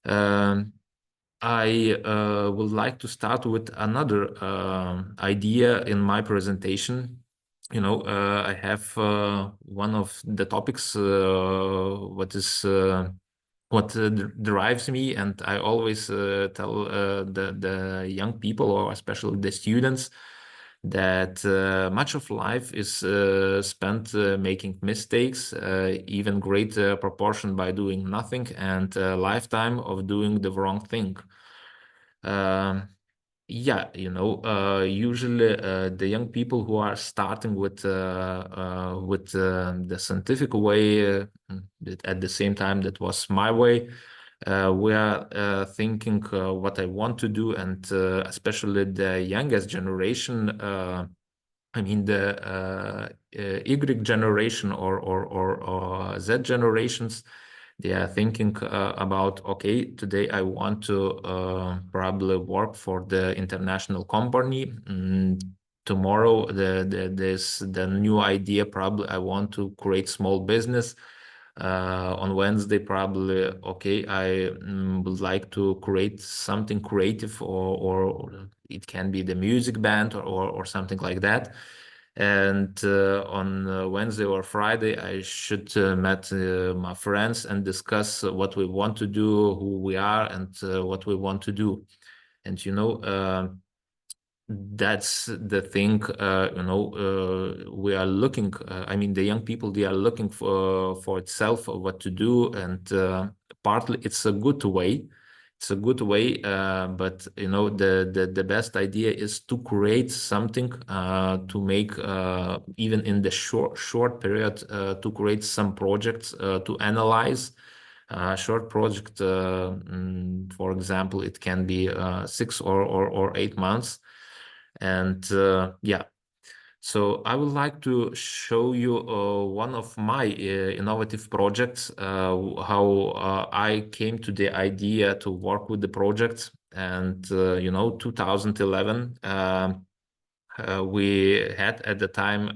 I would like to start with another idea in my presentation. You know, I have one of the topics what drives me, and I always tell the young people, or especially the students, that much of life is spent making mistakes, even great proportion by doing nothing, and a lifetime of doing the wrong thing. Yeah, you know, usually the young people who are starting with the scientific way, at the same time that was my way, We are thinking what I want to do, and especially the youngest generation. I mean the Y generation or Z generations. They are thinking about, okay, today I want to probably work for the international company. Tomorrow there's the new idea, probably I want to create small business. On Wednesday, probably, okay, I would like to create something creative, or it can be the music band or something like that. And on Wednesday or Friday, I should meet my friends and discuss what we want to do, who we are, and what we want to do. And, you know, that's the thing, you know, we are looking, I mean, the young people, they are looking for itself, what to do. And partly it's a good way. It's a good way, but you know, the best idea is to create something, to make even in the short period, to create some projects, to analyze. Short project, for example, it can be 6 or 8 months, and yeah. So I would like to show you one of my innovative projects, how I came to the idea to work with the project. And you know, 2011, we had at the time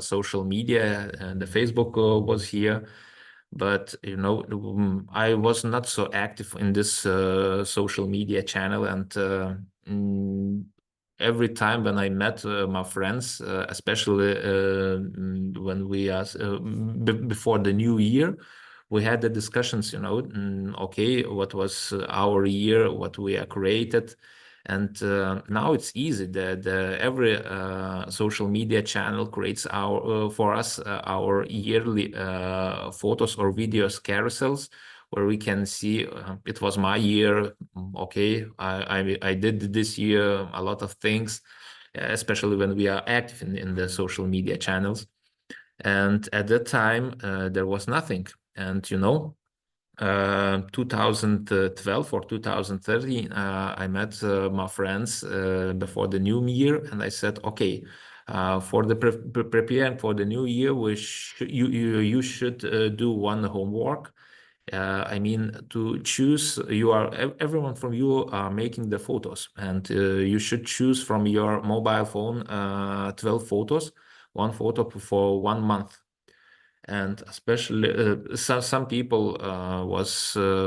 social media, and the Facebook was here. But you know, I was not so active in this social media channel, and every time when I met my friends, especially when we before the new year, we had the discussions, you know, okay, what was our year, what we are created. And now it's easy. Every social media channel creates for us our yearly photos or videos carousels, where we can see it was my year. Okay, I did this year a lot of things, especially when we are active in the social media channels. And at that time, there was nothing. And you know, 2012 or 2013, I met my friends before the new year, and I said, okay, for the preparing for the new year, you should do one homework. I mean, to choose, everyone from you are making the photos, and you should choose from your mobile phone 12 photos, one photo for 1 month. And especially some people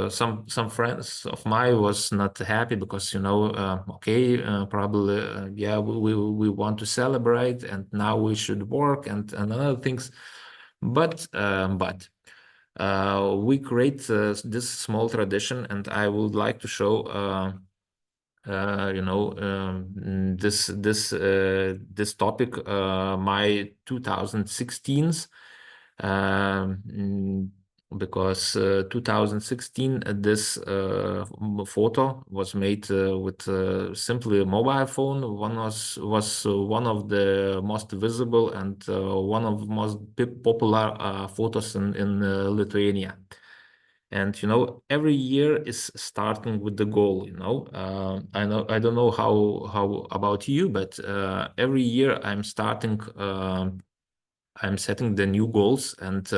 some friends of mine was not happy, because you know, okay, probably yeah, we want to celebrate, and now we should work and other things. But we create this small tradition, and I would like to show you know, this topic, my 2016s, because 2016 this photo was made with simply a mobile phone. One was one of the most visible and one of the most popular photos in Lithuania. And you know, every year is starting with the goal, you know. I don't know how about you, but every year I'm starting, I'm setting the new goals and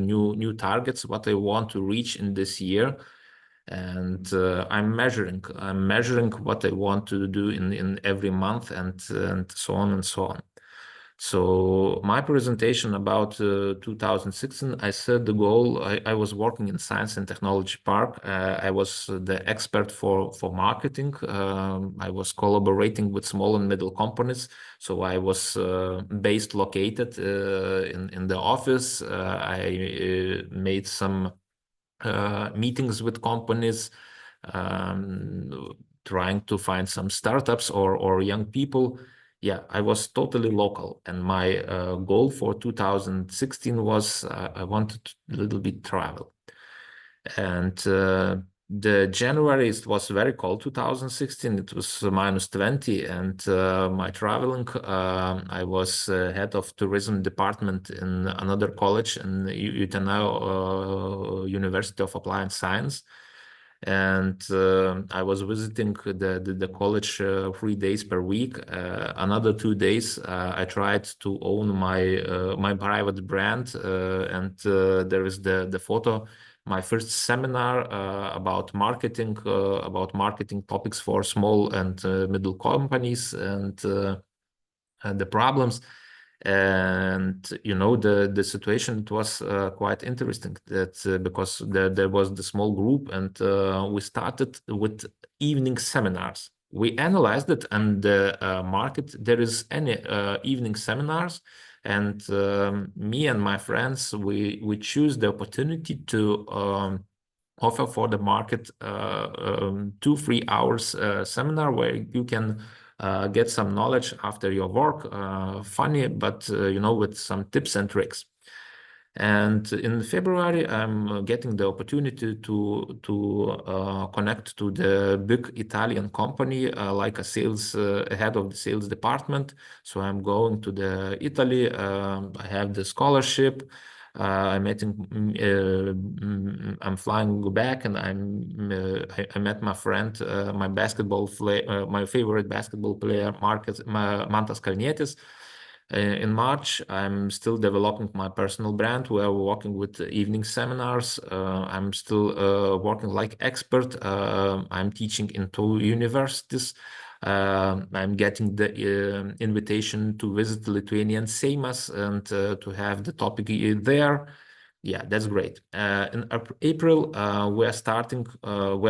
new targets, what I want to reach in this year. And I'm measuring what I want to do in every month, and so on and so on. So my presentation about 2016, I set the goal. I was working in Science and Technology Park. I was the expert for marketing. I was collaborating with small and middle companies. So I was located in the office. I made some meetings with companies, trying to find some startups or young people. Yeah, I was totally local, and my goal for 2016 was I wanted a little bit travel. And the January, it was very cold, 2016, it was -20, and my traveling, I was head of tourism department in another college in Utenau University of Applied Science. And I was visiting the college 3 days per week. Another 2 days, I tried to own my private brand, and there is the photo. My first seminar about marketing topics for small and middle companies and the problems. And you know, the situation, it was quite interesting that because there was the small group, and we started with evening seminars. We analyzed it, and the market, there is any evening seminars, and me and my friends, we choose the opportunity to offer for the market 2-3 hours seminar where you can get some knowledge after your work, funny, but you know, with some tips and tricks. And in February, I'm getting the opportunity to connect to the big Italian company, like a sales head of the sales department. So I'm going to the Italy. I have the scholarship. I'm flying back, and I met my friend, my favorite basketball player, Mantas Kalnietis. In March, I'm still developing my personal brand. We are working with evening seminars. I'm still working like expert. I'm teaching in 2 universities. I'm getting the invitation to visit Lithuanian Seimas and to have the topic there. Yeah, that's great. In April, we're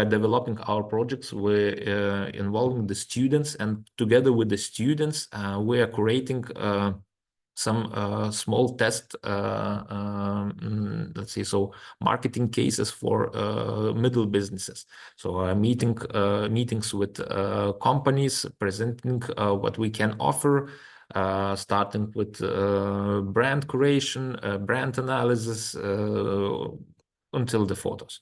developing our projects. We're involving the students, and together with the students, we are creating some small test, let's say, so marketing cases for middle businesses. So meetings with companies, presenting what we can offer, starting with brand creation, brand analysis, until the photos.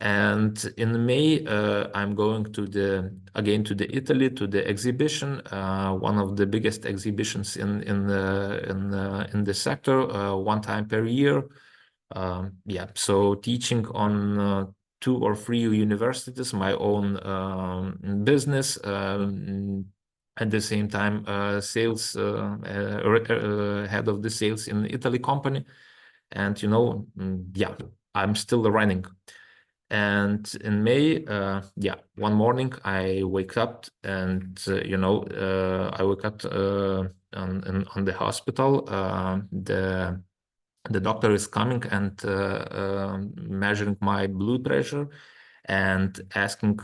And in May, I'm going to again to Italy, to the exhibition, one of the biggest exhibitions in the sector, 1 time per year. Yeah, so teaching on 2 or 3 universities, my own business. At the same time, sales head of the sales in Italy company, and you know, yeah, I'm still running. And in May, yeah, one morning I wake up, and you know, I wake up on the hospital. The doctor is coming and measuring my blood pressure and asking,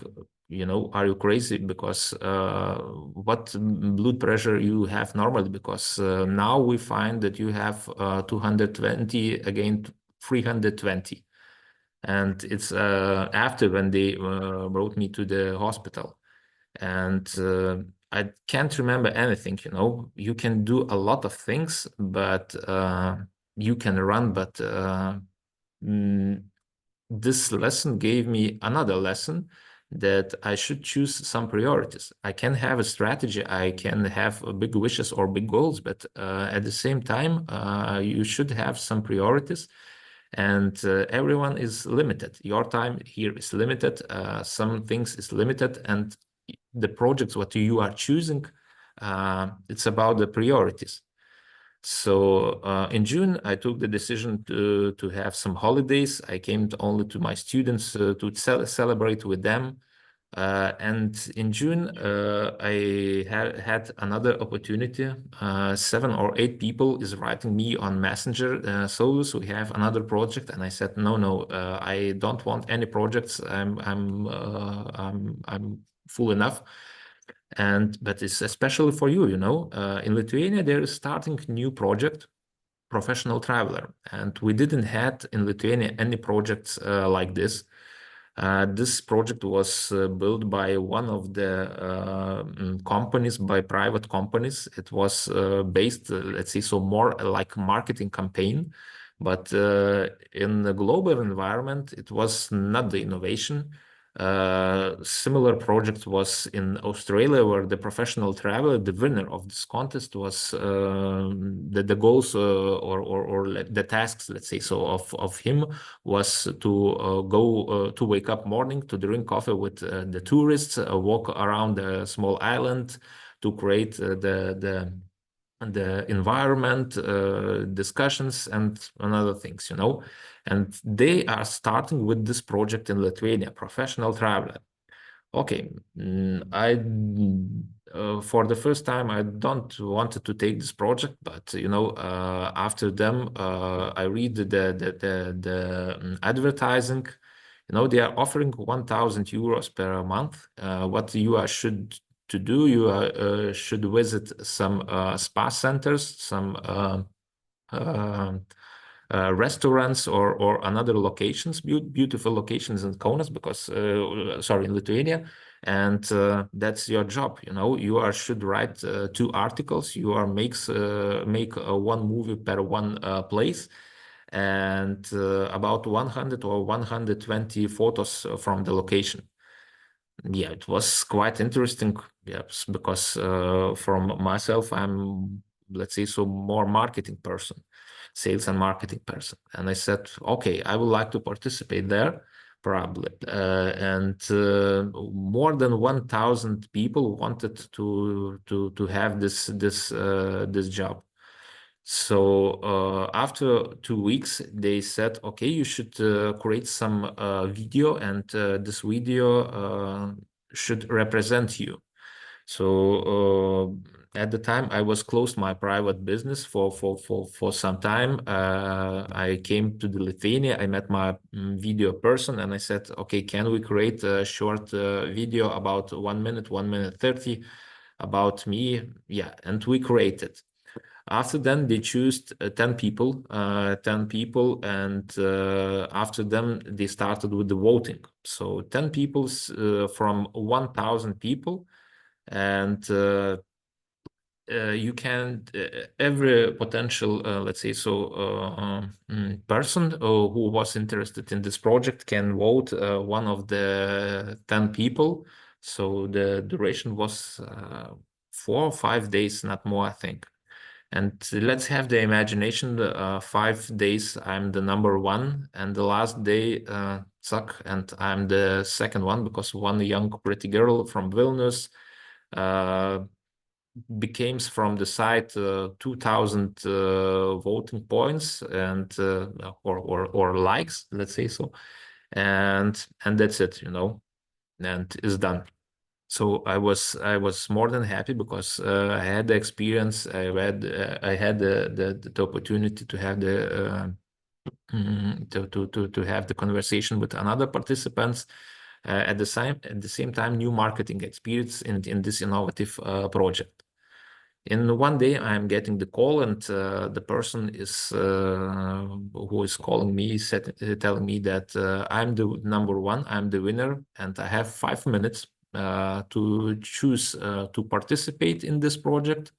you know, are you crazy? Because what blood pressure you have normally? Because now we find that you have 220 again 320. And it's after when they brought me to the hospital, and I can't remember anything. You know, you can do a lot of things, but you can run. But this lesson gave me another lesson, that I should choose some priorities. I can have a strategy, I can have big wishes or big goals, but at the same time, you should have some priorities. And everyone is limited. Your time here is limited. Some things is limited, and the projects what you are choosing, it's about the priorities. So in June, I took the decision to have some holidays. I came only to my students to celebrate with them. And in June, I had another opportunity. 7 or 8 people is writing me on Messenger. So we have another project, and I said, no, I don't want any projects. I'm full enough. But it's especially for you, you know. In Lithuania, there is starting new project, Professional Traveler, and we didn't had in Lithuania any projects like this. This project was built by one of the companies, by private companies. It was based, let's say, so more like a marketing campaign. But in the global environment, it was not the innovation. Similar project was in Australia, where the professional traveler, the winner of this contest, was the goals or the tasks, let's say so, of him was to go to wake up morning, to drink coffee with the tourists, walk around a small island, to create the environment, discussions, and other things, you know. And they are starting with this project in Lithuania, professional traveler. Okay, for the first time, I don't wanted to take this project, but you know, after them, I read the advertising. You know, they are offering 1,000 euros per month. What you should to do, you should visit some spa centers, some restaurants or another locations, beautiful locations in Kaunas, because sorry, in Lithuania, and that's your job. You know, you should write 2 articles. You make one movie per one place, and about 100 or 120 photos from the location. Yeah, it was quite interesting. Yes, because from myself, I'm, let's say so, more marketing person, sales and marketing person. And I said, okay, I would like to participate there, probably. And more than 1,000 people wanted to have this job. So after 2 weeks, they said, okay, you should create some video, and this video should represent you. So at the time, I was closed my private business for some time. I came to the Lithuania. I met my video person, and I said, okay, can we create a short video about 1 minute, 1 minute 30 about me? Yeah, and we created. After then, they chose 10 people, and after them, they started with the voting. So 10 people from 1,000 people, and you can, every potential, let's say so, person who was interested in this project can vote one of the 10 people. So the duration was 4 or 5 days, not more, I think. And let's have the imagination, 5 days I'm the number 1, and the last day suck, and I'm the second one, because one young pretty girl from Vilnius became from the site 2,000 voting points and or likes, let's say so, and that's it, you know, and it's done. So I was more than happy, because I had the experience. I had the opportunity to have the to have the conversation with another participants. At the same time, new marketing experience in this innovative project. In one day, I'm getting the call, and the person is who is calling me telling me that I'm the number 1, I'm the winner, and I have 5 minutes to choose to participate in this project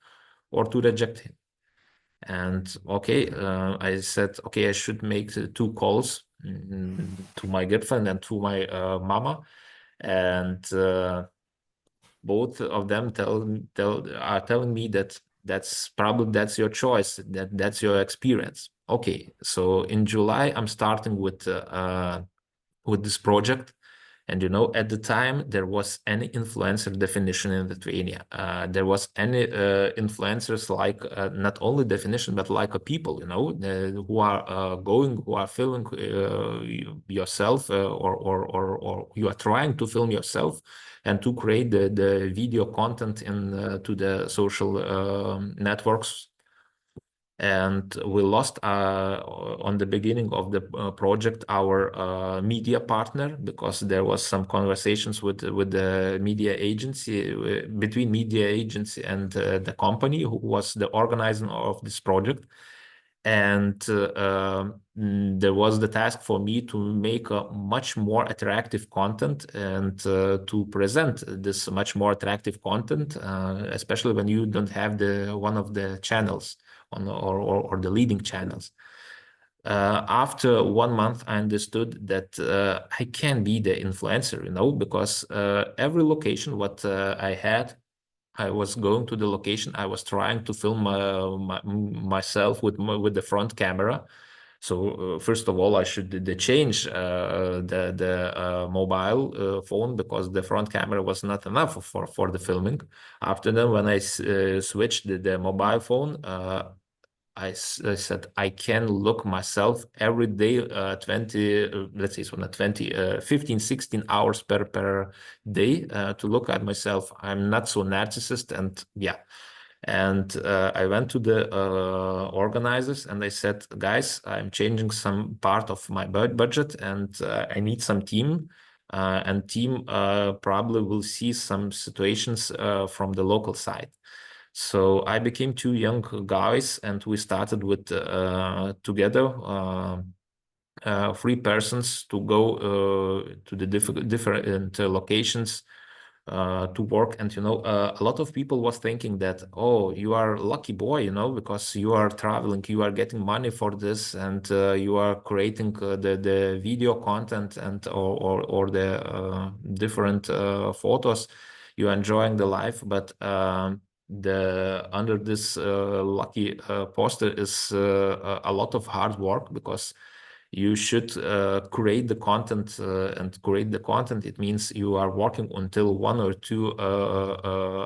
or to reject him. And okay, I said, okay, I should make 2 calls to my girlfriend and to my mama, and both of them are telling me that that's your choice, that's your experience. Okay, so in July, I'm starting with this project. And you know, at the time, there was any influencer definition in Lithuania. There was any influencers like not only definition, but like a people, you know, who are who are filming yourself, or you are trying to film yourself and to create the video content in to the social networks. And we lost on the beginning of the project our media partner, because there was some conversations with the media agency, between media agency and the company who was the organizer of this project. And there was the task for me to make a much more attractive content, and to present this much more attractive content, especially when you don't have one of the channels or the leading channels. After 1 month, I understood that I can be the influencer, you know, because every location what I had, I was going to the location. I was trying to film myself with the front camera. So first of all, I should change the mobile phone because the front camera was not enough for the filming. After that, when I switched the mobile phone, I said I can look myself every day 15 16 hours per day to look at myself. I'm not so narcissist, and yeah. And I went to the organizers and I said, guys, I'm changing some part of my budget, and I need some team, and team probably will see some situations from the local side. So I became 2 young guys, and we started with together 3 persons to go to the different locations to work. And you know, a lot of people was thinking that, oh, you are a lucky boy, you know, because you are traveling, you are getting money for this, and you are creating the video content and or the different photos. You are enjoying the life, but under this lucky poster is a lot of hard work, because you should create the content, and create the content, it means you are working until 1 or 2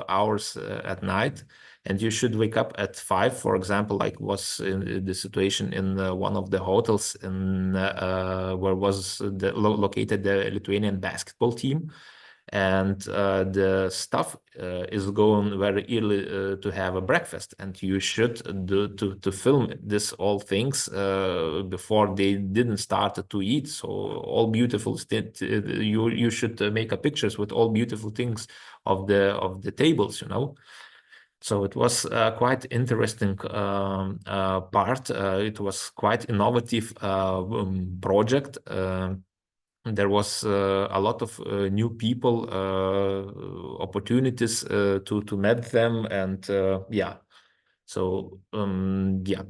hours at night, and you should wake up at 5, for example, like was in the situation in one of the hotels in where was located the Lithuanian basketball team. And the staff is going very early to have a breakfast, and you should to film this all things before they didn't start to eat. So all beautiful you should make a pictures with all beautiful things of the tables, you know. So it was quite interesting part. It was quite innovative project. There was a lot of new people, opportunities to meet them, and yeah. So yeah,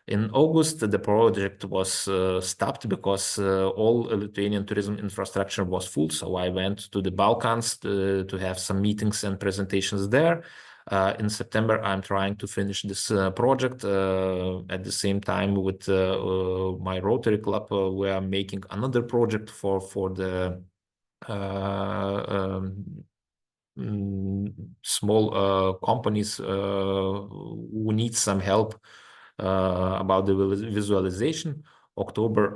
in August the project was stopped because all Lithuanian tourism infrastructure was full. So I went to the Balkans to have some meetings and presentations there. In September, I'm trying to finish this project at the same time with my Rotary Club. We are making another project for the small companies who need some help about the visualization. October,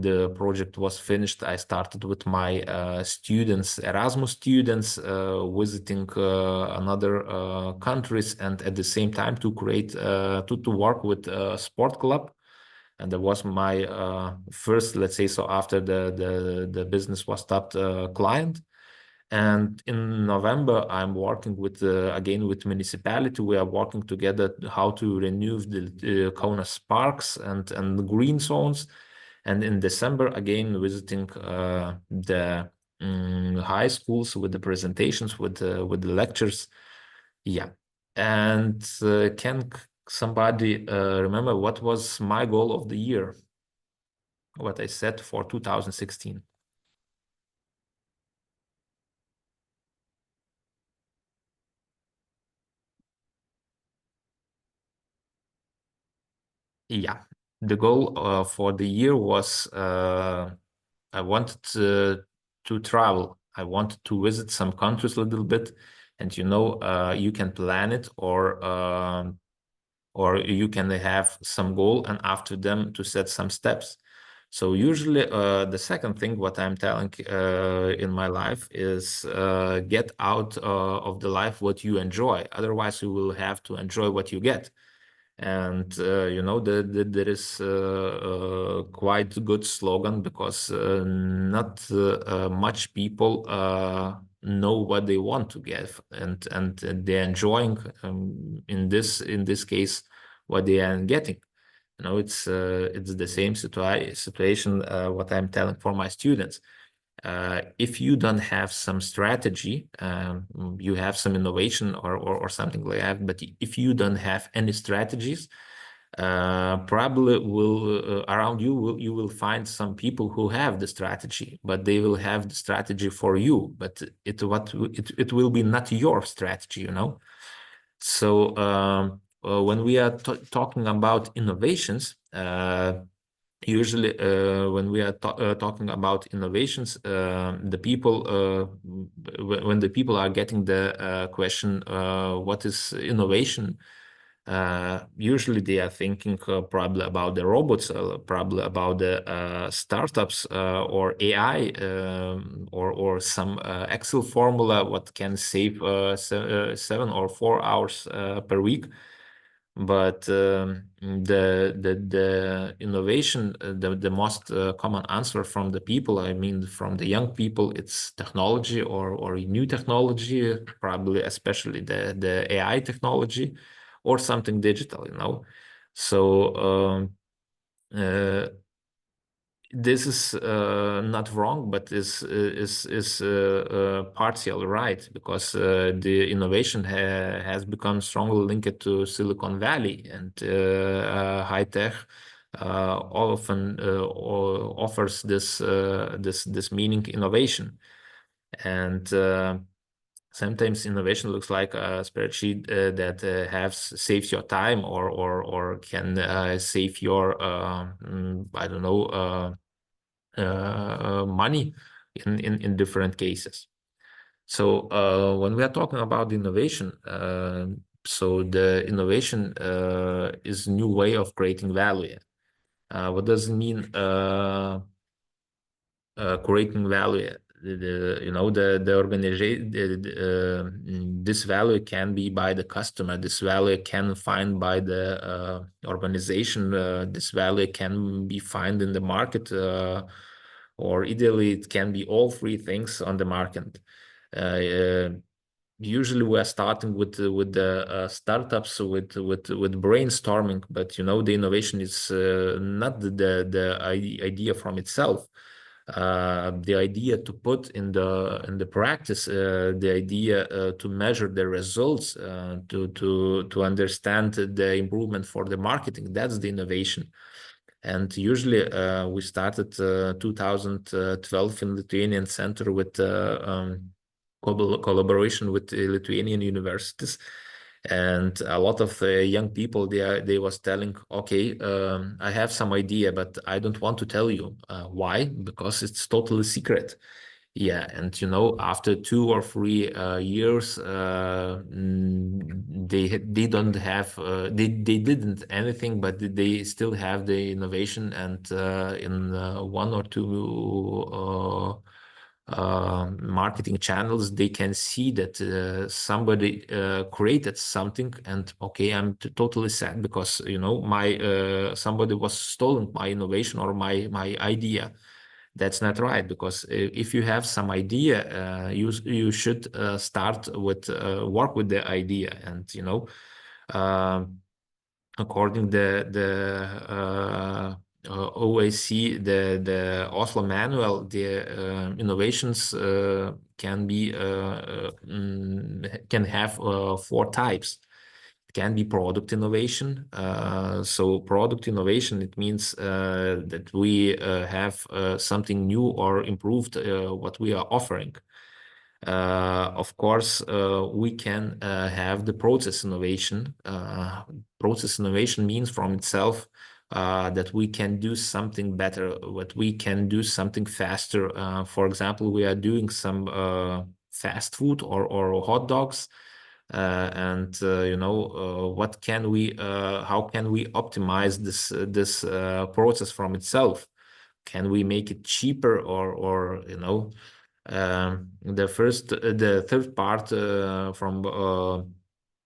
the project was finished. I started with my students, Erasmus students, visiting another countries, and at the same time to create to work with a sport club. And that was my first, let's say, so after the business was stopped, client. And in November, I'm working with again with municipality. We are working together how to renew the Kaunas parks and the green zones. And in December, again visiting the high schools with the presentations, with the lectures. Yeah. And can somebody remember what was my goal of the year? What I set for 2016? Yeah, the goal for the year was I wanted to travel. I wanted to visit some countries a little bit, and you know, you can plan it, or you can have some goal, and after them to set some steps. So usually the second thing what I'm telling in my life is get out of the life what you enjoy. Otherwise, you will have to enjoy what you get. And you know, there is quite good slogan, because not much people know what they want to get, and they're enjoying in this case what they are getting. You know, it's the same situation what I'm telling for my students. If you don't have some strategy, you have some innovation or something like that, but if you don't have any strategies, probably will around you you will find some people who have the strategy, but they will have the strategy for you, but it will be not your strategy, you know. So when we are talking about innovations, usually when we are talking about innovations, the people when the people are getting the question what is innovation, usually they are thinking probably about the robots, probably about the startups or AI, or some Excel formula what can save 7 or 4 hours per week. But the innovation, the most common answer from the people, I mean from the young people, it's technology or new technology, probably especially the AI technology, or something digital, you know. So this is not wrong, but is partially right, because the innovation has become strongly linked to Silicon Valley, and high tech often offers this meaning innovation, and sometimes innovation looks like a spreadsheet that saves your time or can save your I don't know money in different cases. So when we are talking about innovation, so the innovation is new way of creating value. What does it mean creating value? You know, the organization, this value can be by the customer, this value can find by the organization, this value can be found in the market, or ideally it can be all three things on the market. Usually we are starting with the startups with brainstorming, but you know, the innovation is not the idea from itself. The idea to put in the practice, the idea to measure the results, to understand the improvement for the marketing, that's the innovation. And usually we started 2012 in Lithuanian Center with collaboration with Lithuanian universities. And a lot of young people, they was telling, okay, I have some idea, but I don't want to tell you. Why? Because it's totally secret. Yeah, and you know, after 2 or 3 years, they don't have they didn't anything, but they still have the innovation, and in 1 or 2 marketing channels, they can see that somebody created something, and okay, I'm totally sad because you know, my somebody was stolen my innovation or my idea. That's not right, because if you have some idea, you should start with work with the idea, and you know, according the OAC, the Oslo manual, the innovations can have 4 types. It can be product innovation. So product innovation, it means that we have something new or improved what we are offering. Of course, we can have the process innovation. Process innovation means from itself that we can do something better, that we can do something faster. For example, we are doing some fast food or hot dogs, and you know, what can we how can we optimize this process from itself? Can we make it cheaper, or you know, the third part from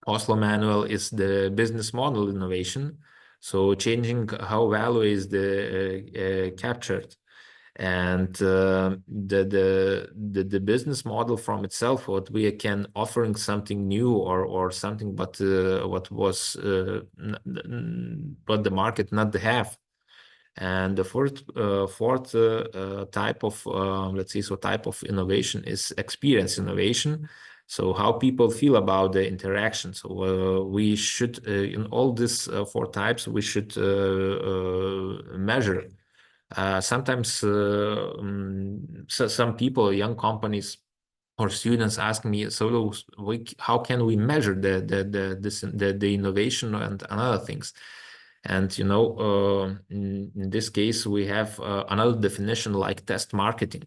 Oslo manual is the business model innovation. So changing how value is captured, and the business model from itself, what we can offering something new or something, but what was what the market not have. And the fourth type of let's say, so type of innovation is experience innovation. So how people feel about the interaction. So we should, in all these 4 types, we should measure. Sometimes some people, young companies or students ask me, so how can we measure the innovation and other things? And in this case, we have another definition like test marketing.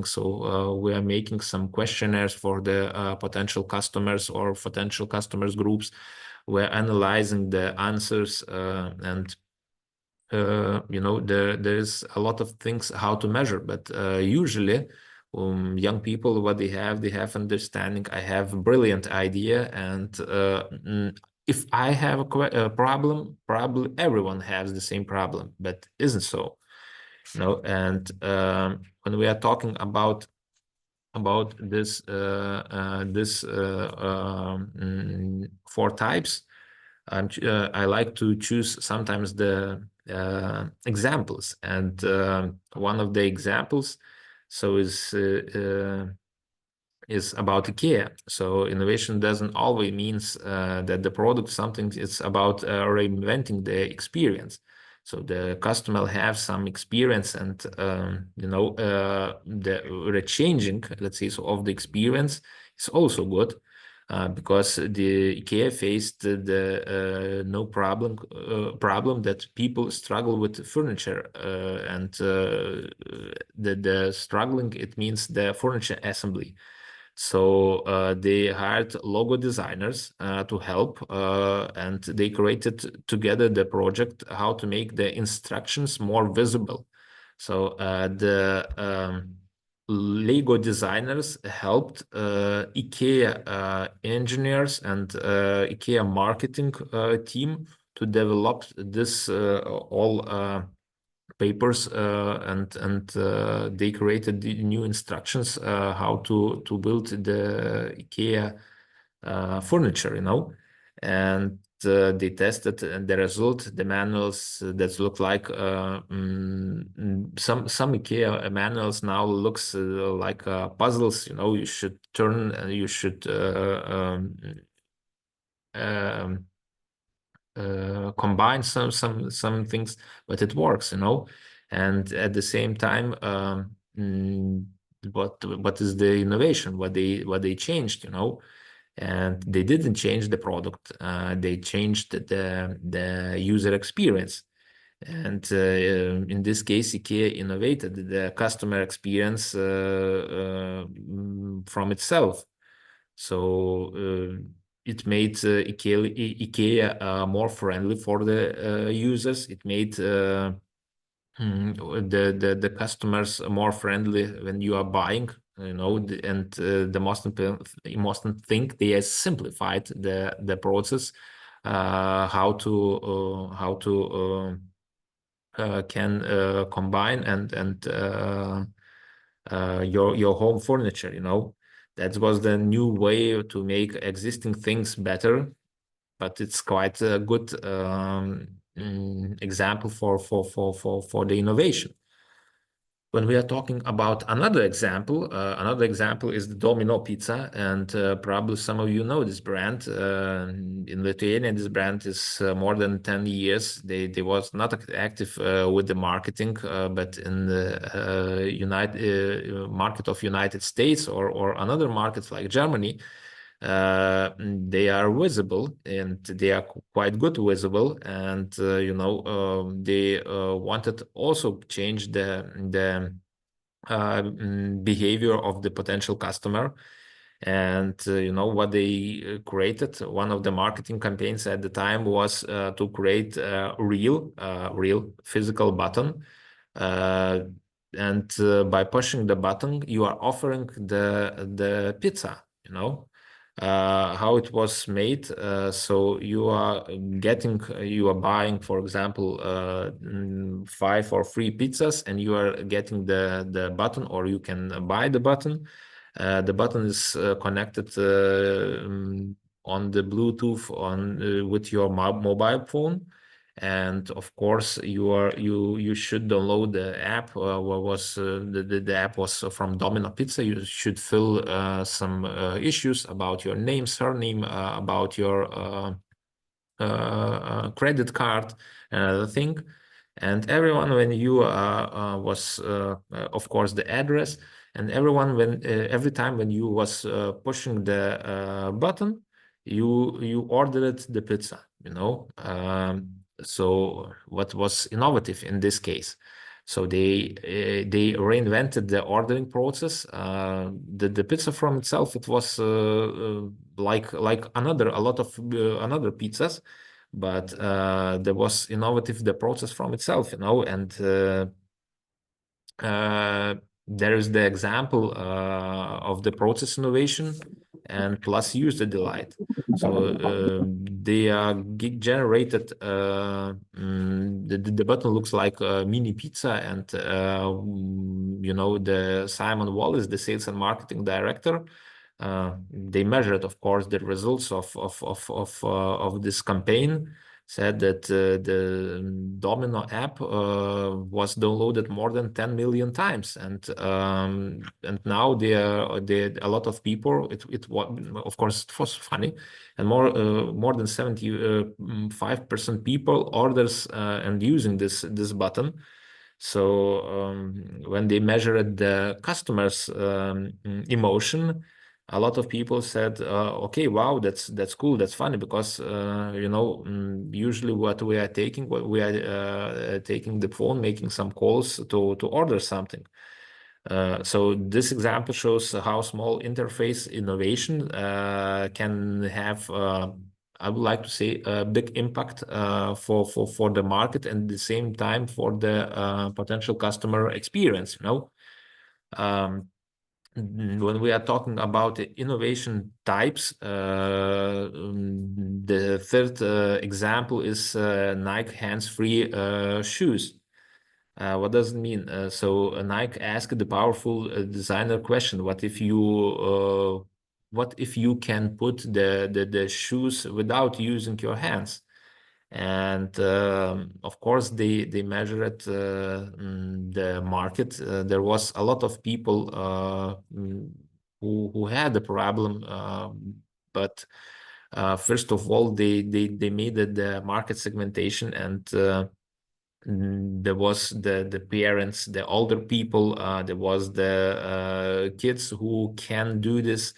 So we are making some questionnaires for the potential customers or potential customers groups. We're analyzing the answers and there's a lot of things how to measure, but usually young people, what they have understanding. I have a brilliant idea, and if I have a problem, probably everyone has the same problem, but isn't so. And when we are talking about this 4 types, I like to choose sometimes the examples, and one of the examples is about IKEA. So innovation doesn't always means that the product something. It's about reinventing the experience. So the customer have some experience, and the changing, let's say, so of the experience is also good. Because the IKEA faced the no problem that people struggle with furniture, and the struggling, it means the furniture assembly. So they hired logo designers to help, and they created together the project how to make the instructions more visible. So the Lego designers helped IKEA engineers and IKEA marketing team to develop this all papers, and they created the new instructions how to build the IKEA furniture, and they tested, and the result, the manuals that look like some IKEA manuals now looks like puzzles. You should turn, you should combine some things, but it works, and at the same time, what is the innovation, what they changed, and they didn't change the product, they changed the user experience. And in this case, IKEA innovated the customer experience from itself. So it made IKEA more friendly for the users. It made the customers more friendly when you are buying, and the most important thing, they have simplified the process, how to can combine and your home furniture. That was the new way to make existing things better, but it's quite a good example for the innovation. When we are talking about another example is the Domino Pizza, and probably some of you know this brand. In Lithuania, this brand is more than 10 years. They was not active with the marketing, but in the market of United States or another markets like Germany, they are visible, and they are quite good visible, and they wanted also change the behavior of the potential customer. And what they created, one of the marketing campaigns at the time was to create a real physical button, and by pushing the button you are offering the pizza. How it was made, so you are buying, for example, 5 or 3 pizzas, and you are getting the button, or you can buy the button. The button is connected on the Bluetooth with your mobile phone, And of course, you should download the app. The app was from Domino Pizza. You should fill some issues about your name, surname, about your credit card, and other thing. And everyone, when you was of course the address, and everyone when every time when you was pushing the button, you ordered the pizza, you know. So what was innovative in this case? So they reinvented the ordering process. The pizza from itself, it was like a lot of another pizzas, but there was innovative the process from itself, you know. And there is the example of the process innovation and plus user delight. So they generated the button looks like a mini pizza, and you know, the Simon Wallace, the sales and marketing director, they measured, of course, the results of this campaign. Said that the Domino app was downloaded more than 10 million times, and now a lot of people. It was, of course, it was funny, and more than 75% people orders and using this button. So when they measured the customers' emotion, a lot of people said, okay, wow, that's cool, that's funny, because you know, usually what we are taking the phone, making some calls to order something. So this example shows how small interface innovation can have, I would like to say, a big impact for the market, and at the same time for the potential customer experience, you know. When we are talking about the innovation types, the third example is Nike hands-free shoes. What does it mean? So Nike asked the powerful designer question: what if you can put the shoes without using your hands? And of course, they measured the market. There was a lot of people who had the problem, but first of all, they made the market segmentation, and there was the parents, the older people, there was the kids who can do this.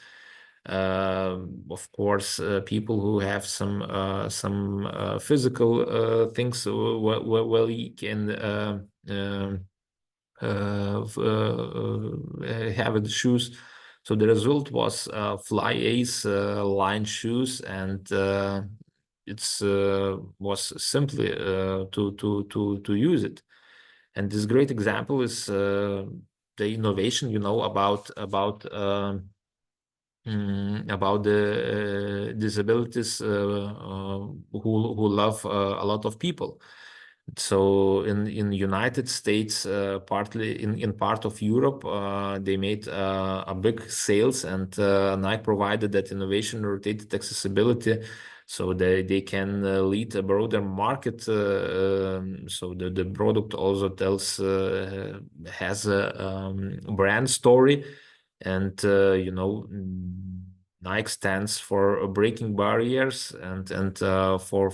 Of course, people who have some physical things, well, you can have the shoes. So the result was Fly Ace line shoes, and it's was simply to use it. And this great example is the innovation, you know, about the disabilities who love a lot of people. So in United States, partly in part of Europe, they made a big sales, and Nike provided that innovation rotated accessibility, so they can lead a broader market. So the product also tells has a brand story, and you know, Nike stands for breaking barriers and for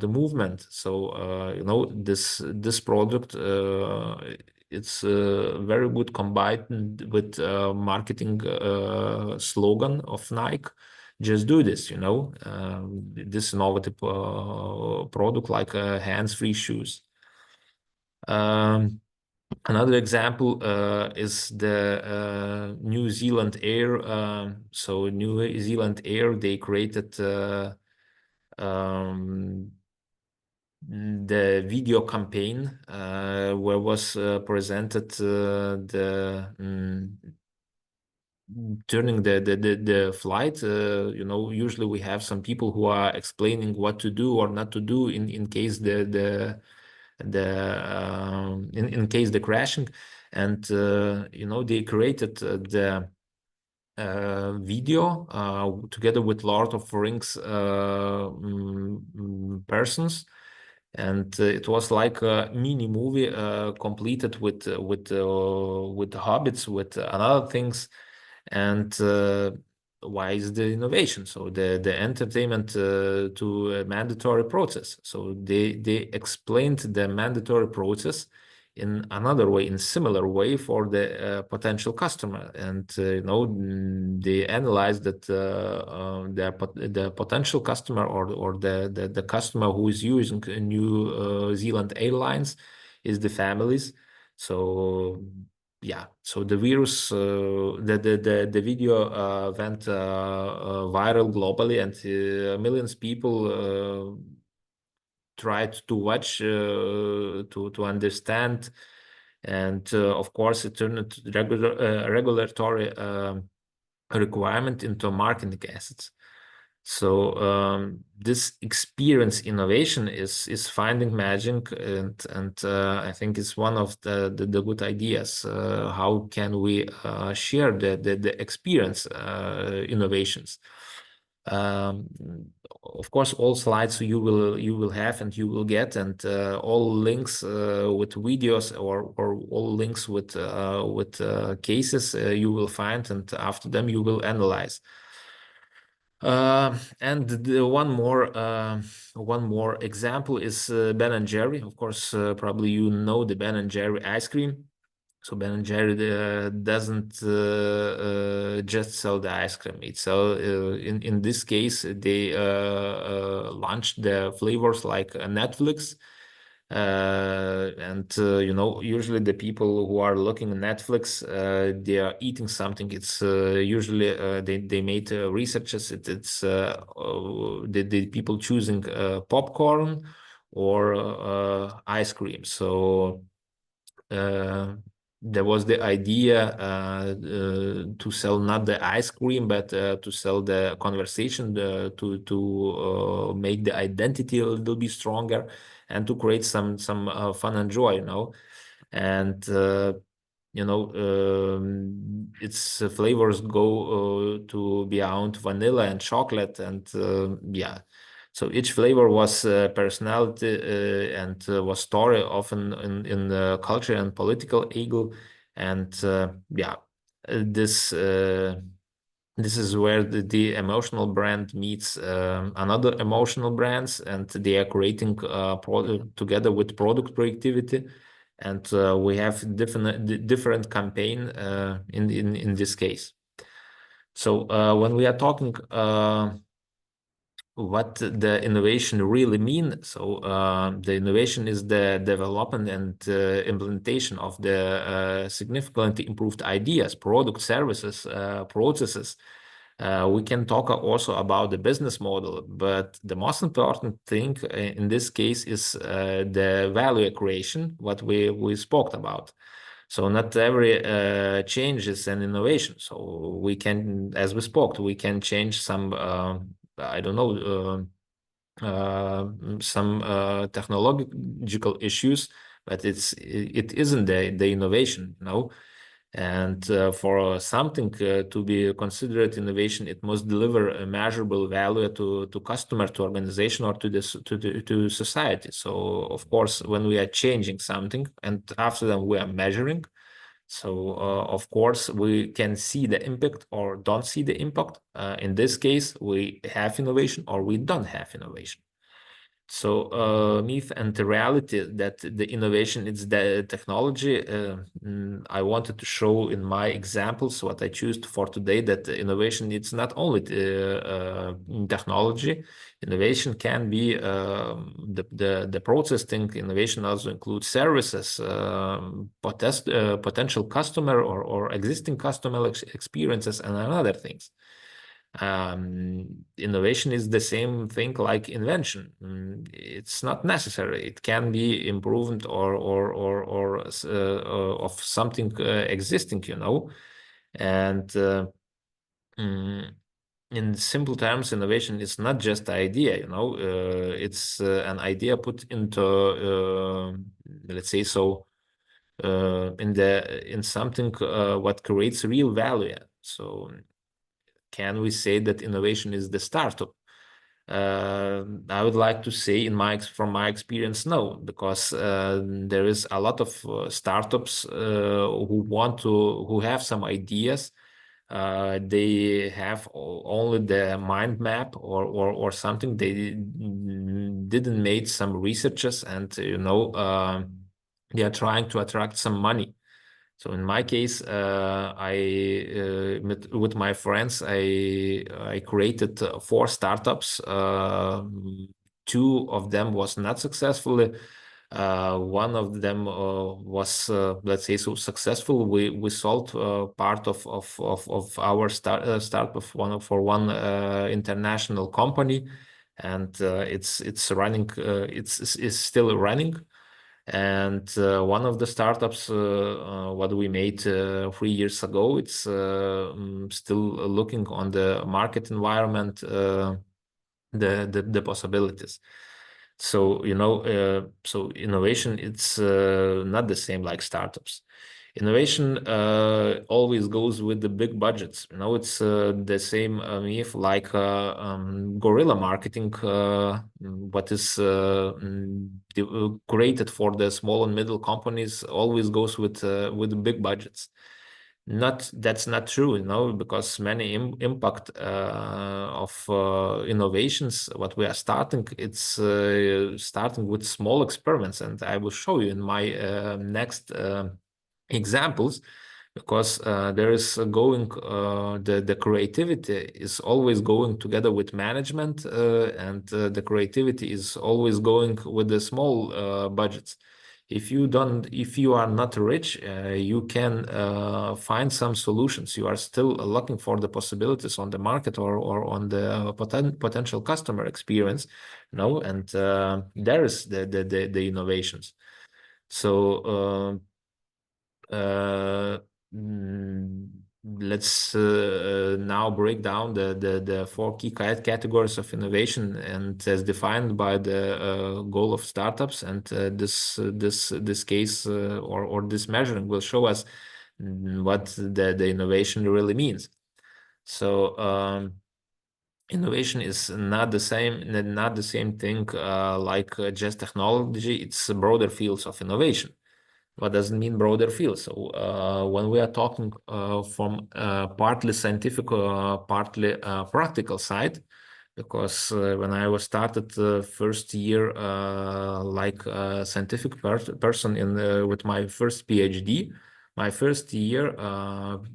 the movement. So you know, this product it's very good combined with marketing slogan of Nike: just do this, you know. This innovative product like hands-free shoes. Another example is the New Zealand Air. So New Zealand Air, they created the video campaign where was presented during the flight. You know, usually we have some people who are explaining what to do or not to do in case in case the crashing, and you know, they created the video together with Lord of the Rings persons, And it was like a mini movie completed with hobbits, with other things. And why is the innovation? So the entertainment to a mandatory process. So they explained the mandatory process in another way, in similar way for the potential customer, and they analyzed that the potential customer or the customer who is using New Zealand Airlines is the families. So yeah, so the virus, the video went viral globally, and millions of people tried to watch to understand, and of course it turned into regulatory requirement into marketing assets. So this experience innovation is finding magic, and I think it's one of the good ideas. How can we share the experience innovations? Of course, all slides you will have and you will get, and all links with videos or all links with cases you will find, and after them you will analyze. And one more example is Ben & Jerry. Of course, probably you know the Ben & Jerry ice cream. So Ben & Jerry doesn't just sell the ice cream. It's in this case they launched the flavors like Netflix. And usually the people who are looking at Netflix, they are eating something. It's usually they made researches. It's the people choosing popcorn or ice cream. So there was the idea to sell not the ice cream, but to sell the conversation, to make the identity a little bit stronger, and to create some fun and joy, and its flavors go to beyond vanilla and chocolate, and yeah. So each flavor was personality and was story, often in the culture and political angle, and yeah, this is where the emotional brand meets another emotional brands, and they are creating product together with product creativity, and we have different campaign in this case. So when we are talking what the innovation really mean, so the innovation is the development and implementation of the significantly improved ideas, product, services, processes. We can talk also about the business model, but the most important thing in this case is the value creation, what we spoke about. So not every change is an innovation. So we can, as we spoke, we can change some I don't know, some technological issues, but it isn't the innovation, And for something to be considered innovation, it must deliver a measurable value to customer, to organization, or to society. So of course, when we are changing something, and after that we are measuring. So of course, we can see the impact or don't see the impact. In this case, we have innovation or we don't have innovation. So myth and the reality that the innovation is the technology. I wanted to show in my examples what I choose for today, that the innovation, it's not only in technology. Innovation can be the process thing. Innovation also includes services, potential customer or existing customer experiences, and other things. Innovation is the same thing like invention. It's not necessary. It can be improvement or of something existing, and in simple terms, innovation is not just the idea, it's an idea put into let's say so in something what creates real value. So can we say that innovation is the startup? I would like to say from my experience, no, because there is a lot of startups who have some ideas. They have only the mind map or something. They didn't make some researches, and they are trying to attract some money. So in my case, with my friends, I created 4 startups. 2 of them was not successful. One of them was, let's say, so successful. We sold part of our startup for one international company, and it's running. It's still running. And one of the startups, what we made 3 years ago, it's still looking on the market environment, the possibilities. So so innovation, it's not the same like startups. Innovation always goes with the big budgets. It's the same if like guerrilla marketing, what is created for the small and middle companies always goes with big budgets. That's not true, because many impact of innovations, what we are starting, it's starting with small experiments, and I will show you in my next examples, because there is the creativity is always going together with management, and the creativity is always going with the small budgets. If you are not rich, you can find some solutions. You are still looking for the possibilities on the market or on the potential customer experience, and there is the innovations. So let's now break down the 4 key categories of innovation, and as defined by the goal of startups. And this case or this measuring will show us what the innovation really means. So innovation is not the same thing like just technology. It's broader fields of innovation. What does it mean, broader field? So when we are talking from partly scientific, partly practical side, because when I was started first year like a scientific person with my first PhD, my first year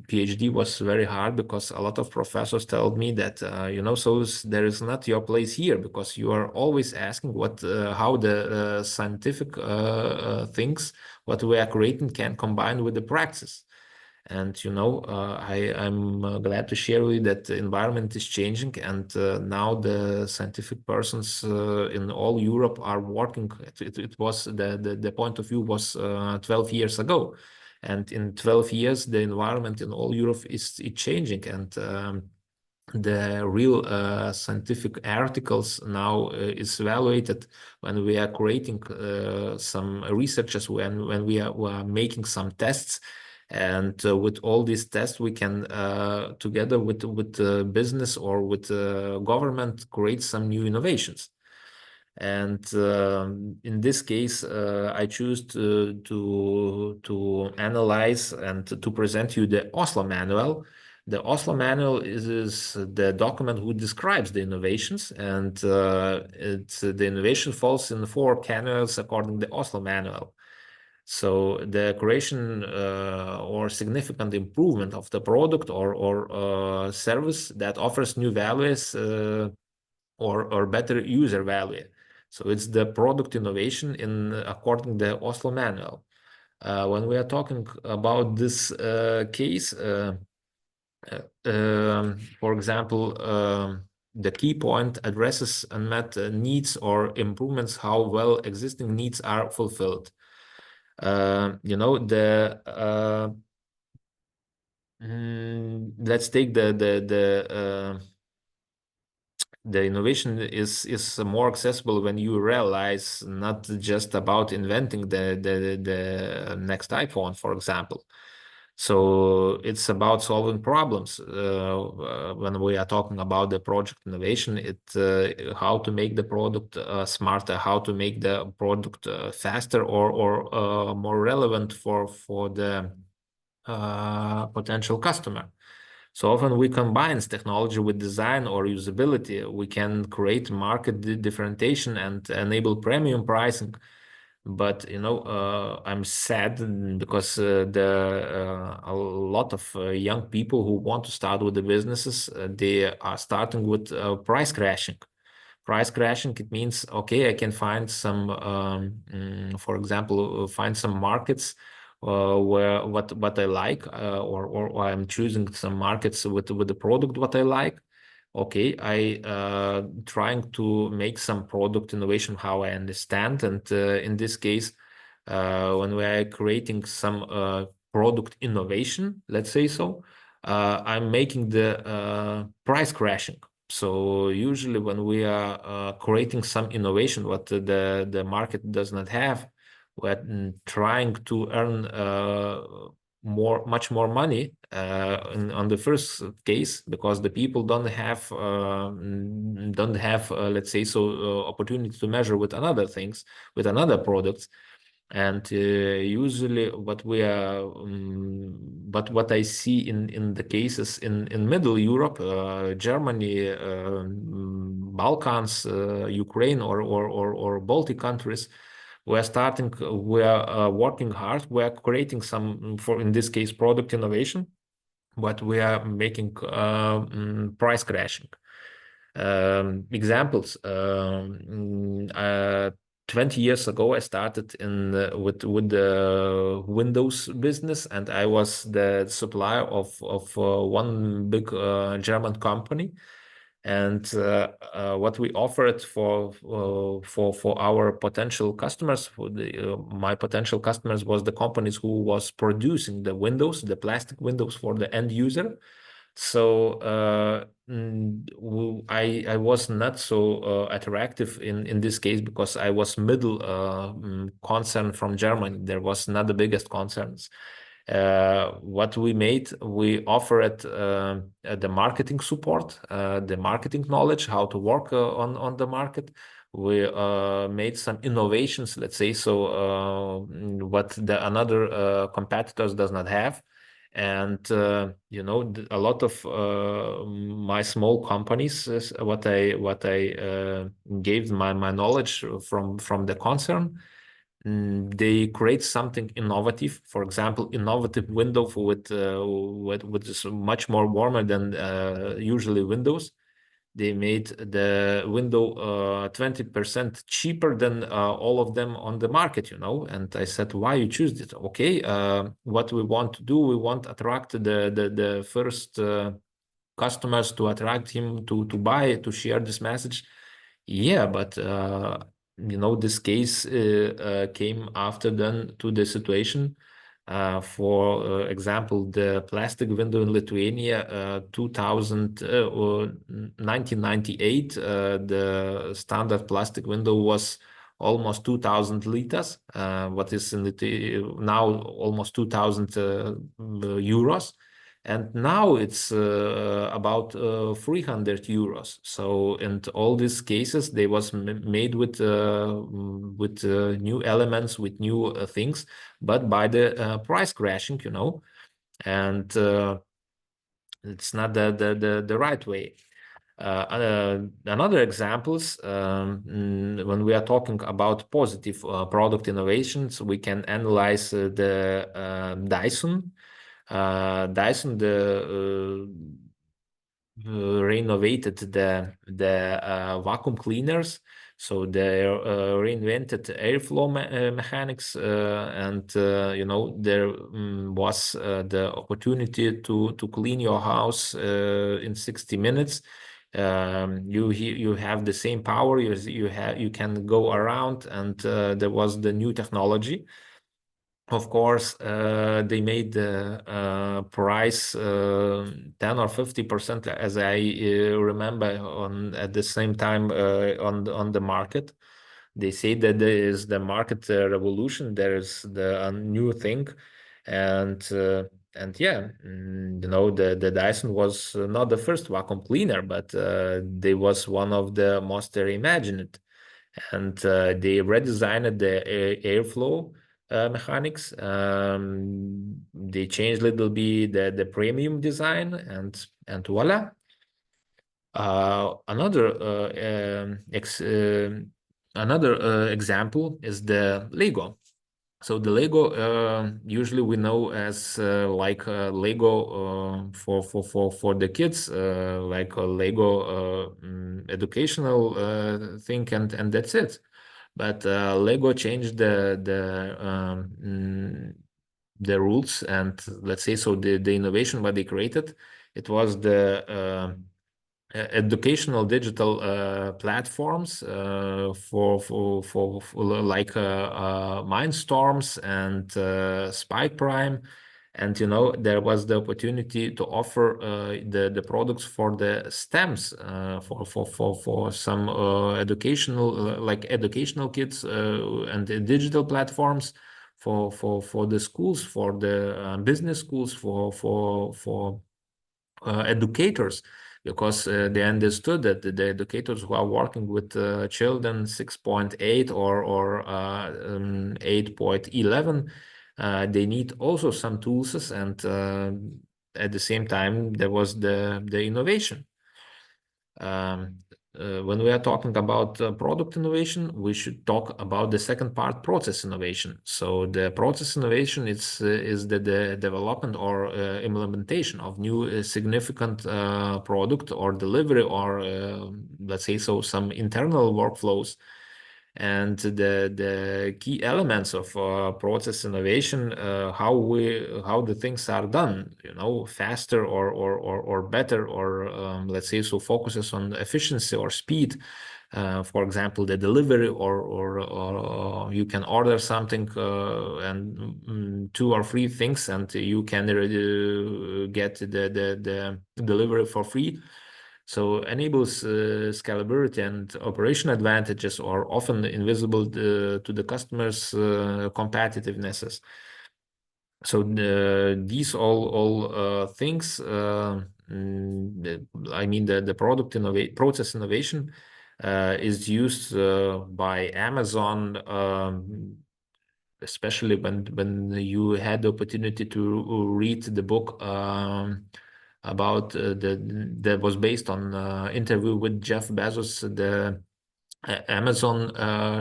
PhD was very hard, because a lot of professors told me that so there is not your place here, because you are always asking how the scientific things what we are creating can combine with the practice. And I'm glad to share with you that the environment is changing, and now the scientific persons in all Europe are working. It was the point of view was 12 years ago, and in 12 years the environment in all Europe is changing, and the real scientific articles now is evaluated when we are creating some researches, when we are making some tests. And with all these tests, we can, together with business or with government, create some new innovations. And in this case, I choose to analyze and to present you the Oslo Manual. The Oslo Manual is the document who describes the innovations, and the innovation falls in 4 canons according to the Oslo Manual. So the creation or significant improvement of the product or service that offers new values or better user value. So it's the product innovation according to the Oslo Manual. When we are talking about this case, for example, the key point addresses unmet needs or improvements how well existing needs are fulfilled. Let's take the innovation is more accessible when you realize not just about inventing the next iPhone, for example. So it's about solving problems. When we are talking about the project innovation, how to make the product smarter, how to make the product faster or more relevant for the potential customer. So often we combine technology with design or usability. We can create market differentiation and enable premium pricing. But I'm sad because a lot of young people who want to start with the businesses, they are starting with price crashing. Price crashing, it means, okay, I can find some, for example, find some markets where what I like, or I'm choosing some markets with the product what I like. Okay, I trying to make some product innovation how I understand, and in this case, when we are creating some product innovation, let's say so, I'm making the price crashing. So usually when we are creating some innovation what the market does not have, we're trying to earn much more money on the first case, because the people don't have let's say so opportunity to measure with another things, with another products. And usually what we are but what I see in the cases in Middle Europe, Germany, Balkans, Ukraine or Baltic countries, we are working hard. We are creating some, in this case, product innovation, but we are making price crashing. Examples. 20 years ago, I started with the Windows business, and I was the supplier of one big German company. And what we offered for our potential customers, my potential customers was the companies who was producing the Windows, the plastic Windows for the end user. So I was not so attractive in this case, because I was middle concern from Germany. There was not the biggest concerns. What we made, we offered the marketing support, the marketing knowledge, how to work on the market. We made some innovations, let's say so, what the another competitors does not have. And a lot of my small companies, what I gave my knowledge from the concern, they create something innovative. For example, innovative window with is much more warmer than usually windows. They made the window 20% cheaper than all of them on the market, And I said, why you choose it? Okay, what we want to do, we want to attract the first customers, to attract him to buy, to share this message. Yeah, but this case came after then to the situation. For example, the plastic window in Lithuania, 1998, the standard plastic window was almost 2,000 liters, what is in now almost 2,000 euros. And now it's about 300 euros. So in all these cases, they was made with new elements, with new things, but by the price crashing, and it's not the right way. Another examples, when we are talking about positive product innovations, we can analyze the Dyson. Dyson renovated the vacuum cleaners, so they reinvented airflow mechanics, and there was the opportunity to clean your house in 60 minutes. You have the same power. You can go around, and there was the new technology. Of course, they made the price 10 or 50%, as I remember, at the same time on the market. They say that there is the market revolution. There is the new thing, and yeah, you know, the Dyson was not the first vacuum cleaner, but they was one of the most reimagined, and they redesigned the airflow mechanics. They changed a little bit the premium design, and voila. Another example is the Lego. So the Lego usually we know as like Lego for the kids, like a Lego educational thing, and that's it. But Lego changed the rules, and let's say so the innovation what they created, it was the educational digital platforms for like Mindstorms and Spike Prime, and you know there was the opportunity to offer the products for the STEMs for some educational like educational kids and the digital platforms for the schools, for the business schools, for educators, because they understood that the educators who are working with children 6.8 or 8.11, they need also some tools, and at the same time there was the innovation. When we are talking about product innovation, we should talk about the second part, process innovation. So the process innovation is the development or implementation of new significant product or delivery, or let's say so some internal workflows. And the key elements of process innovation, how the things are done, you know, faster or better, or let's say so focuses on efficiency or speed. For example, the delivery, or you can order something and 2 or 3 things, and you can get the delivery for free. So enables scalability, and operation advantages are often invisible to the customers' competitiveness. So these all things, I mean the product process innovation is used by Amazon, especially when you had the opportunity to read the book about that was based on interview with Jeff Bezos, the Amazon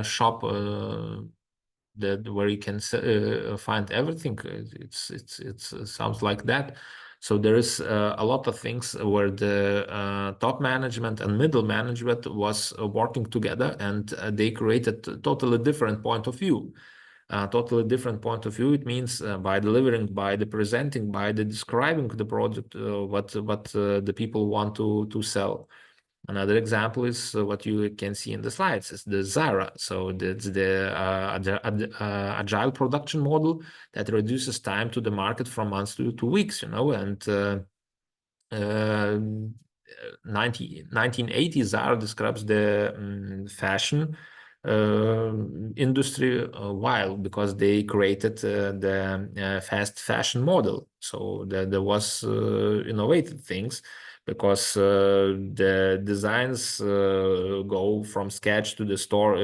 shop where you can find everything. It sounds like that. So there is a lot of things where the top management and middle management was working together, and they created a totally different point of view. Totally different point of view. It means by delivering, by the presenting, by the describing the product, what the people want to sell. Another example is what you can see in the slides, is the Zara. So that's the agile production model that reduces time to the market from months to 2 weeks, you know, and 1980 Zara describes the fashion industry while, because they created the fast fashion model. So there was innovative things, because the designs go from sketch to the store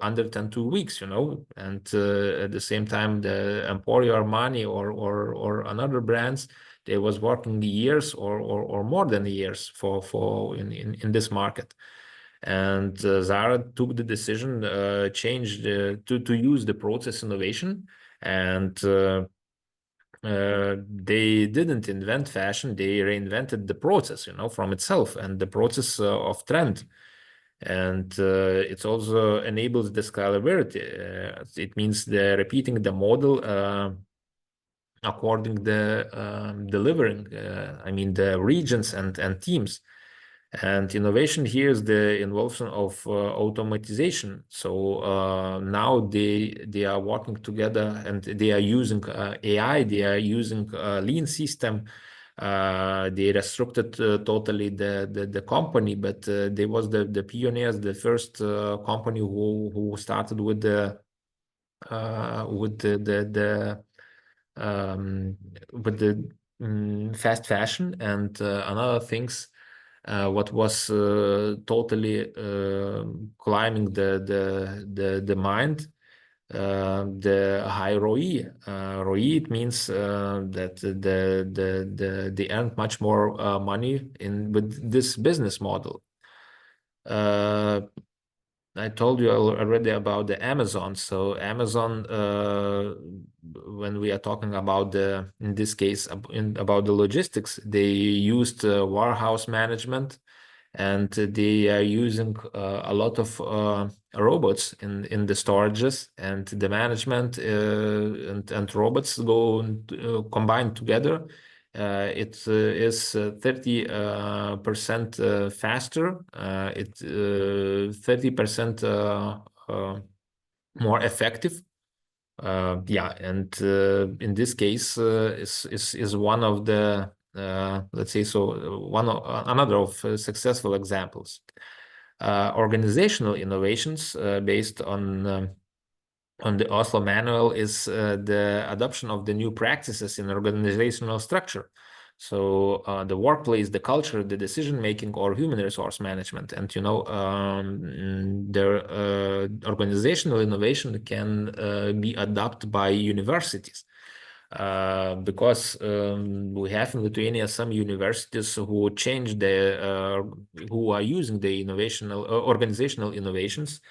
under 2 weeks, you know, and at the same time the Emporio Armani or another brands, they was working years or more than years for in this market. And Zara took the decision, changed to use the process innovation, and they didn't invent fashion, they reinvented the process, you know, from itself, and the process of trend. And it also enables the scalability. It means the repeating the model according the delivering, I mean the regions and teams. And innovation here is the involvement of automatization. So now they are working together, and they are using AI, they are using lean system. They restructured totally the company, but they was the pioneers, the first company who started with the with the fast fashion and another things. What was totally climbing the mind, the high ROI. ROI, it means that they earned much more money with this business model. I told you already about the Amazon. So Amazon, when we are talking about in this case, about the logistics, they used warehouse management, and they are using a lot of robots in the storages, and the management and robots go combined together. It is 30% faster. It's 30% more effective. Yeah, and in this case is one of the let's say so another of successful examples. Organizational innovations based on the Oslo Manual is the adoption of the new practices in organizational structure. So the workplace, the culture, the decision-making, or human resource management. And, you know, their organizational innovation can be adopted by universities. Because we have in Lithuania some universities who change who are using the organizational innovations.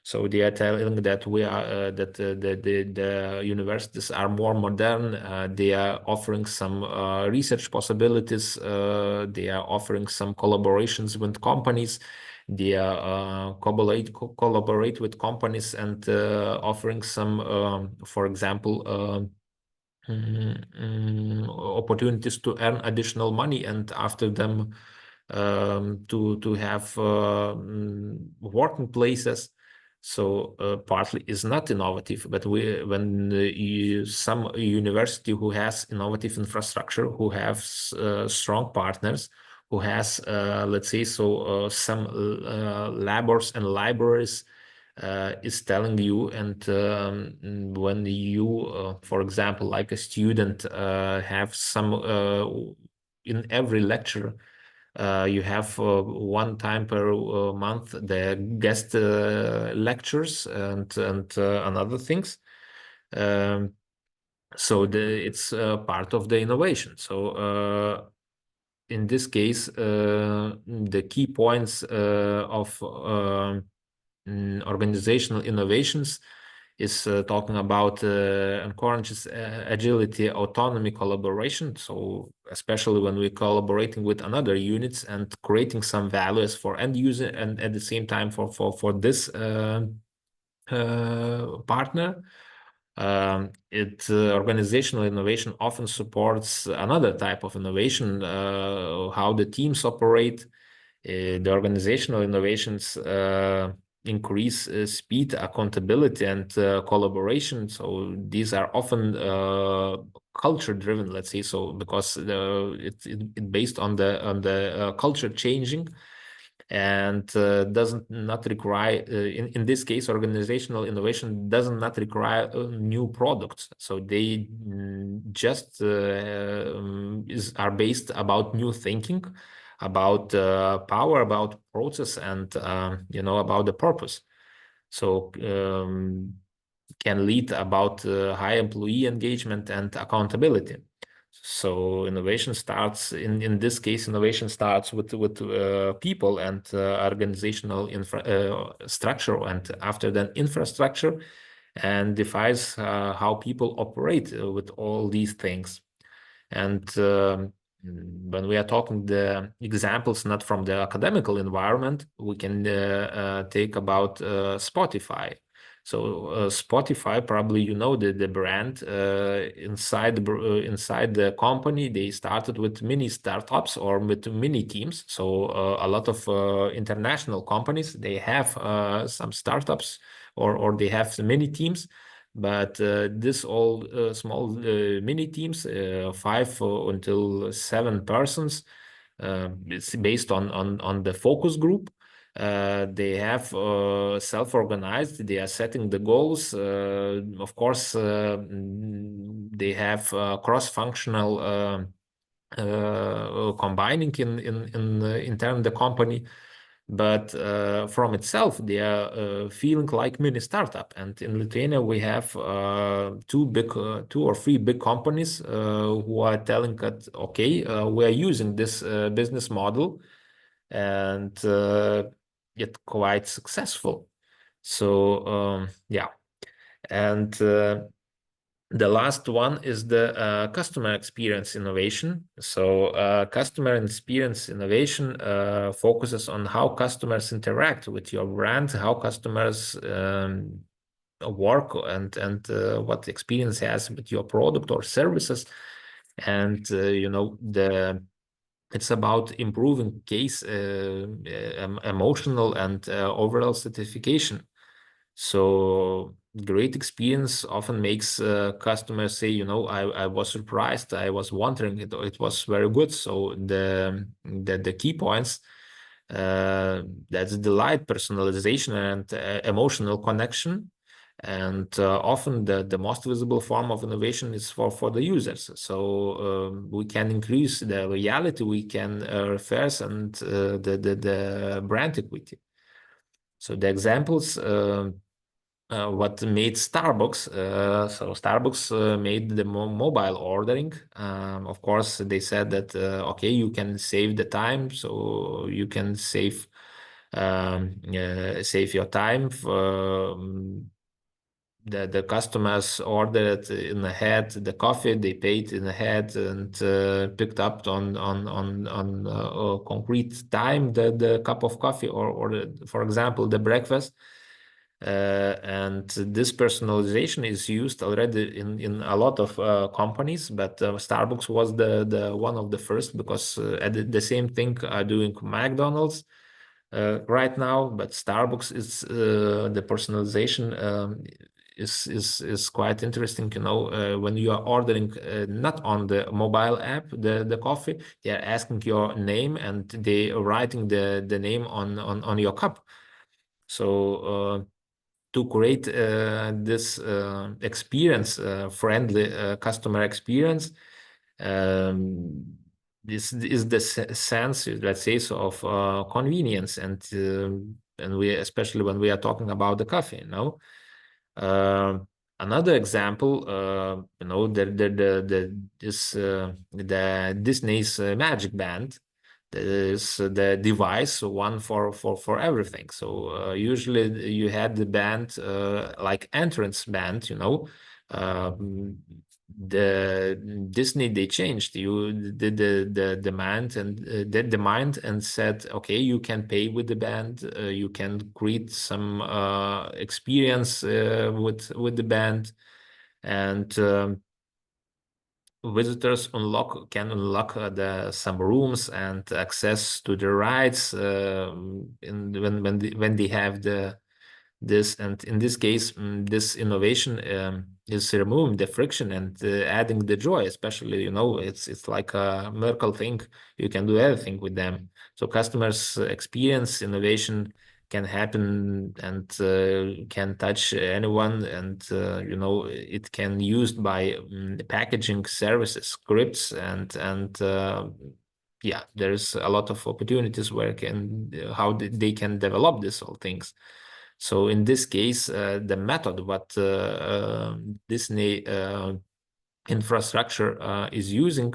So they are telling that the universities are more modern. They are offering some research possibilities. They are offering some collaborations with companies. They collaborate with companies and offering some, for example, opportunities to earn additional money, and after them to have working places. So partly is not innovative, but some university who has innovative infrastructure, who have strong partners, who has let's say so some labs and libraries, is telling you, and when you for example, like a student, have some in every lecture, you have one time per month the guest lectures and other things. So it's part of the innovation. So in this case, the key points of organizational innovations is talking about encourages agility, autonomy, collaboration. So especially when we're collaborating with another units and creating some values for end user, and at the same time for this partner. Organizational innovation often supports another type of innovation, how the teams operate. The organizational innovations increase speed, accountability, and collaboration. So these are often culture driven, let's say so, because it's based on the culture changing, and doesn't not require in this case organizational innovation does not require new products. So they just are based about new thinking, about power, about process, and you know, about the purpose. So can lead about high employee engagement and accountability. So innovation starts in this case. Innovation starts with people and organizational structure, and after that infrastructure, and defines how people operate with all these things. And when we are talking the examples not from the academical environment, we can take about Spotify. So Spotify, probably you know the brand. Inside the company, they started with mini startups or with mini teams. So a lot of international companies, they have some startups or they have mini teams. But this all small mini teams, 5 until 7 persons, it's based on the focus group. They have self-organized. They are setting the goals. Of course, they have cross-functional combining in the company. But from itself, they are feeling like mini startup. And in Lithuania, we have two or three big companies who are telling that, okay, we are using this business model, and it's quite successful. So yeah, and the last one is the customer experience innovation. So customer experience innovation focuses on how customers interact with your brand, how customers work, and what experience has with your product or services. And it's about improving case emotional and overall satisfaction. So great experience often makes customers say, I was surprised, I was wondering, it was very good. So the key points, that's delight, personalization, and emotional connection. And often the most visible form of innovation is for the users. So we can increase the loyalty, we can reverse and the brand equity. So the examples, what made Starbucks, so Starbucks made the mobile ordering. Of course, they said that, okay, you can save the time, so you can save your time. The customers ordered in ahead the coffee, they paid in ahead and picked up on concrete time the cup of coffee or for example the breakfast. And this personalization is used already in a lot of companies, but Starbucks was the one of the first, because the same thing are doing McDonald's right now, but Starbucks is the personalization is quite interesting. When you are ordering not on the mobile app the coffee, they are asking your name and they are writing the name on your cup. So to create this experience, friendly customer experience, this is the sense, let's say, so of convenience, and we, especially when we are talking about the coffee, another example, the Disney's Magic Band. Is the device one for everything. So usually you had the band like entrance band, the Disney, they changed. You did the demand and said, okay, you can pay with the band, you can create some experience with the band, and visitors can unlock some rooms and access to the rides when they have this. And in this case, this innovation is removing the friction and adding the joy. Especially, it's like a miracle thing. You can do everything with them. So customers experience innovation can happen and can touch anyone, and it can used by packaging services, scripts, and yeah, there's a lot of opportunities where how they can develop these whole things. So in this case, the method what Disney infrastructure is using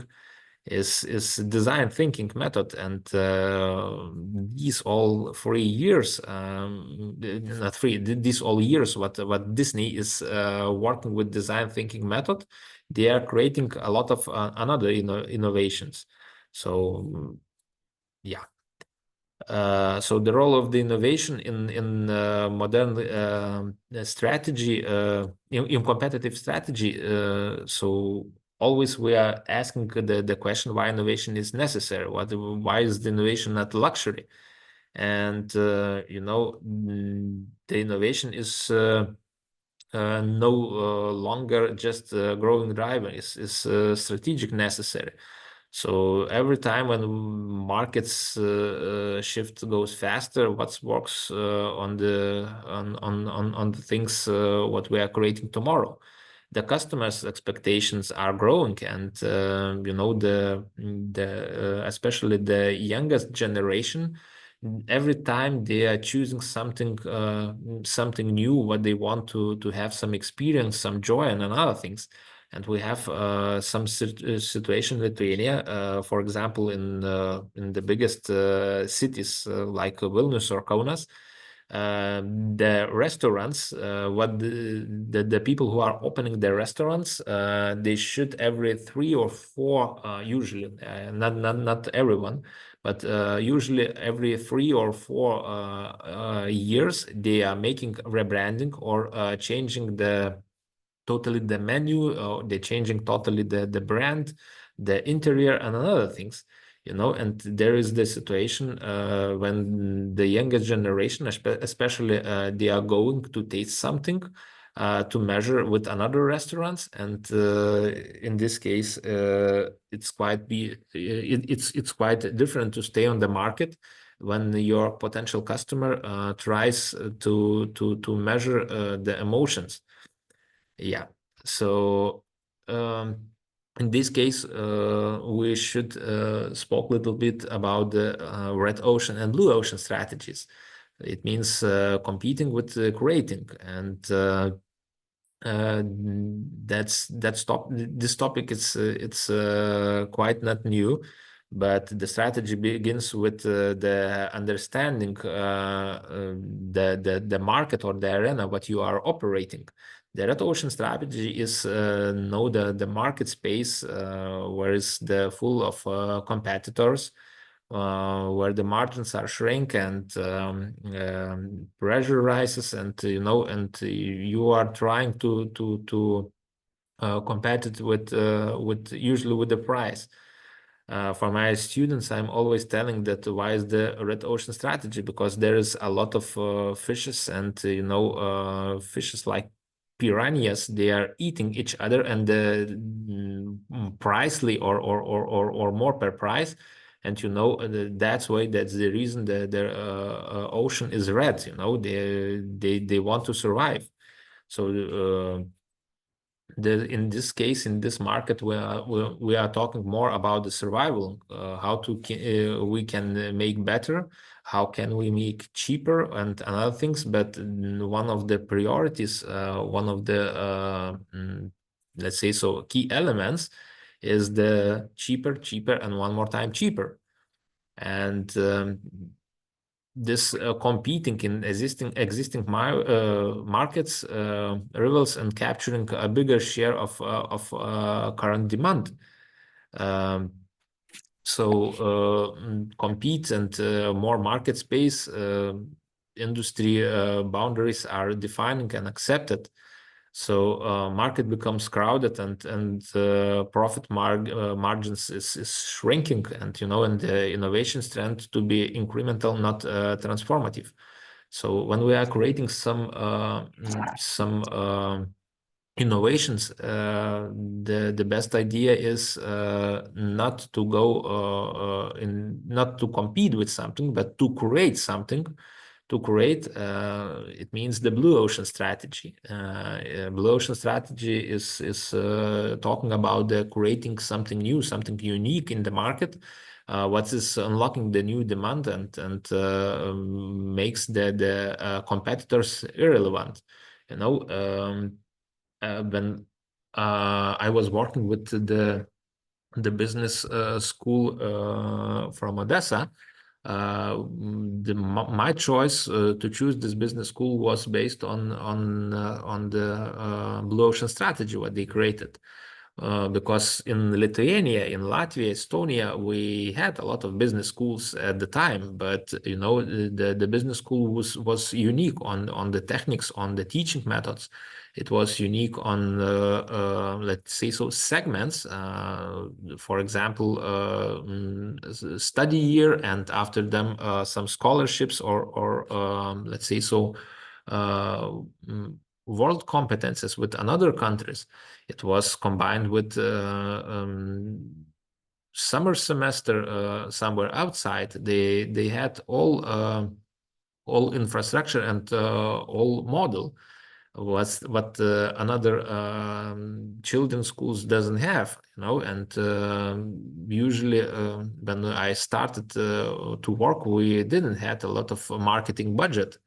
is design thinking method, and these all 3 years, not three, these all years what Disney is working with design thinking method, they are creating a lot of another innovations. So yeah. So the role of the innovation in modern strategy, in competitive strategy, so always we are asking the question why innovation is necessary, why is the innovation not luxury? And the innovation is no longer just a growing driver, is strategic necessary. So every time when markets shift goes faster, what works on the things what we are creating tomorrow. The customers' expectations are growing, and you know, the especially the youngest generation, every time they are choosing something something new, what they want to have some experience, some joy, and other things. And we have some situation in Lithuania, for example, in the biggest cities like Vilnius or Kaunas. The restaurants, what the people who are opening their restaurants, they should every 3 or 4, usually, not everyone, but usually every 3 or 4 years, they are making rebranding or changing totally the menu, or they're changing totally the brand, the interior, and other things, you know. And there is the situation when the youngest generation, especially, they are going to taste something to measure with another restaurants, and in this case, it's quite different to stay on the market when your potential customer tries to measure the emotions. Yeah, so in this case, we should spoke a little bit about the red ocean and blue ocean strategies. It means competing with creating, and this topic is it's quite not new, but the strategy begins with the understanding the market or the arena what you are operating. The red ocean strategy is know the market space where is the full of competitors, where the margins are shrink and pressure rises, and you know, and you are trying to compete with usually with the price. For my students, I'm always telling that why is the red ocean strategy, because there is a lot of fishes, and you know, fishes like piranhas, they are eating each other, and pricely or more per price. And you know, that's the reason that the ocean is red. You know, they want to survive. So in this case, in this market, we are talking more about the survival, how we can make better, how can we make cheaper, and other things. But one of the priorities, one of the let's say so key elements is the cheaper, and one more time cheaper. And this competing in existing markets rivals and capturing a bigger share of current demand. So compete and more market space, industry boundaries are defining and accepted. So market becomes crowded, and profit margins is shrinking, and you know, and the innovations trend to be incremental, not transformative. So when we are creating some innovations, the best idea is not to go not to compete with something, but to create something. To create, it means the blue ocean strategy. Blue ocean strategy is talking about creating something new, something unique in the market. What is unlocking the new demand and makes the competitors irrelevant. You know, when I was working with the business school from Odessa, my choice to choose this business school was based on the blue ocean strategy what they created. Because in Lithuania, in Latvia, Estonia, we had a lot of business schools at the time, but you know, the business school was unique on the techniques, on the teaching methods. It was unique on let's say so segments. For example, study year, and after them some scholarships or let's say so world competences with another countries. It was combined with summer semester somewhere outside, they had all infrastructure and all model what another children's schools doesn't have, you know. And usually when I started to work, we didn't have a lot of marketing budget,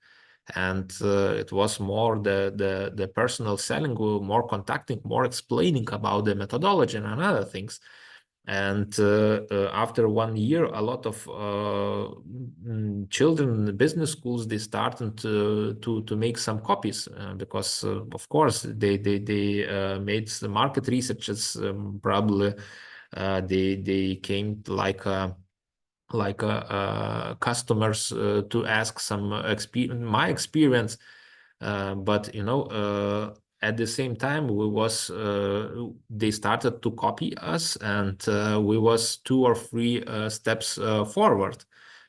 and it was more the personal selling, more contacting, more explaining about the methodology and other things. And after 1 year, a lot of children business schools, they started to make some copies because of course they made the market researches. Probably they came like customers to ask some my experience, but you know, at the same time they started to copy us, and we was 2 or 3 steps forward,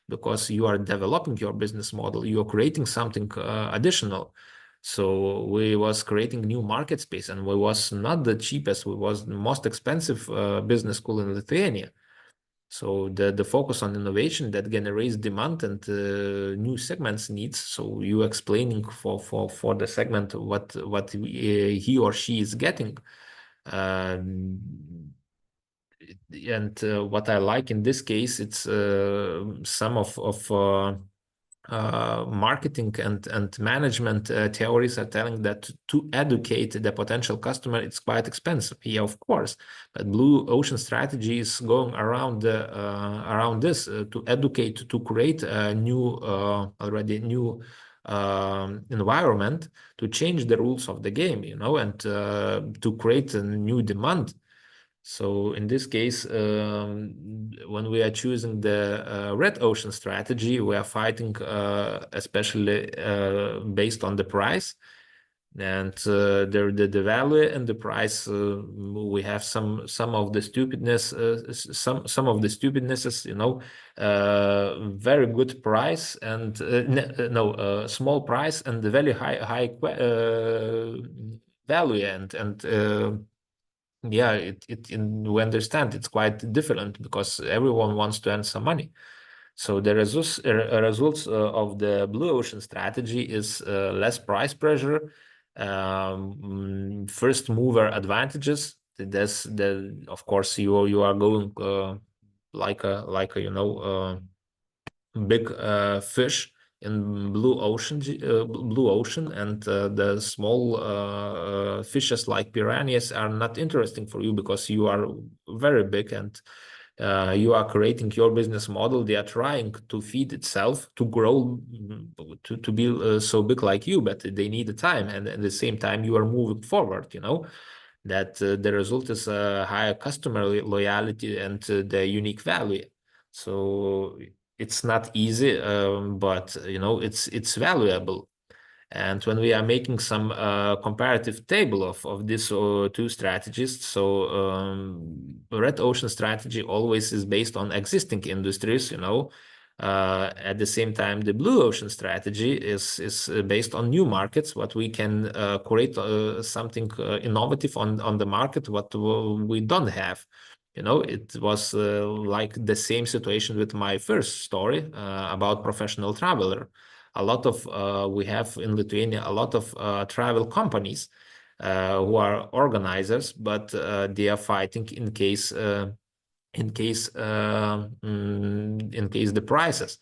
because you are developing your business model, you are creating something additional. So we was creating new market space, and we was not the cheapest, we was the most expensive business school in Lithuania. So the focus on innovation that generates demand and new segments needs. So you explaining for the segment what he or she is getting, and what I like in this case, it's some of marketing and management theories are telling that to educate the potential customer, it's quite expensive. Yeah, of course, but Blue Ocean strategy is going around this to educate, to create a new already new environment, to change the rules of the game, you know, and to create a new demand. So in this case, when we are choosing the Red Ocean strategy, we are fighting especially based on the price, and the value and the price. We have some of the stupidness, some of the stupidnesses, you know, very good price and small price and the very high value, and yeah, we understand it's quite different because everyone wants to earn some money. So the results of the Blue Ocean strategy is less price pressure, first mover advantages. That's of course you are going like a you know big fish in blue ocean, and the small fishes like piranhas are not interesting for you because you are very big, and you are creating your business model. They are trying to feed itself, to grow, to be so big like you, but they need the time, and at the same time you are moving forward, you know, that the result is a higher customer loyalty and the unique value. So it's not easy, but you know, it's valuable. And when we are making some comparative table of these 2 strategies, so Red Ocean strategy always is based on existing industries, you know. At the same time, the Blue Ocean strategy is based on new markets, what we can create something innovative on the market, what we don't have. You know, it was like the same situation with my first story about professional traveler. A lot of we have in Lithuania a lot of travel companies who are organizers, but they are fighting in case the prices.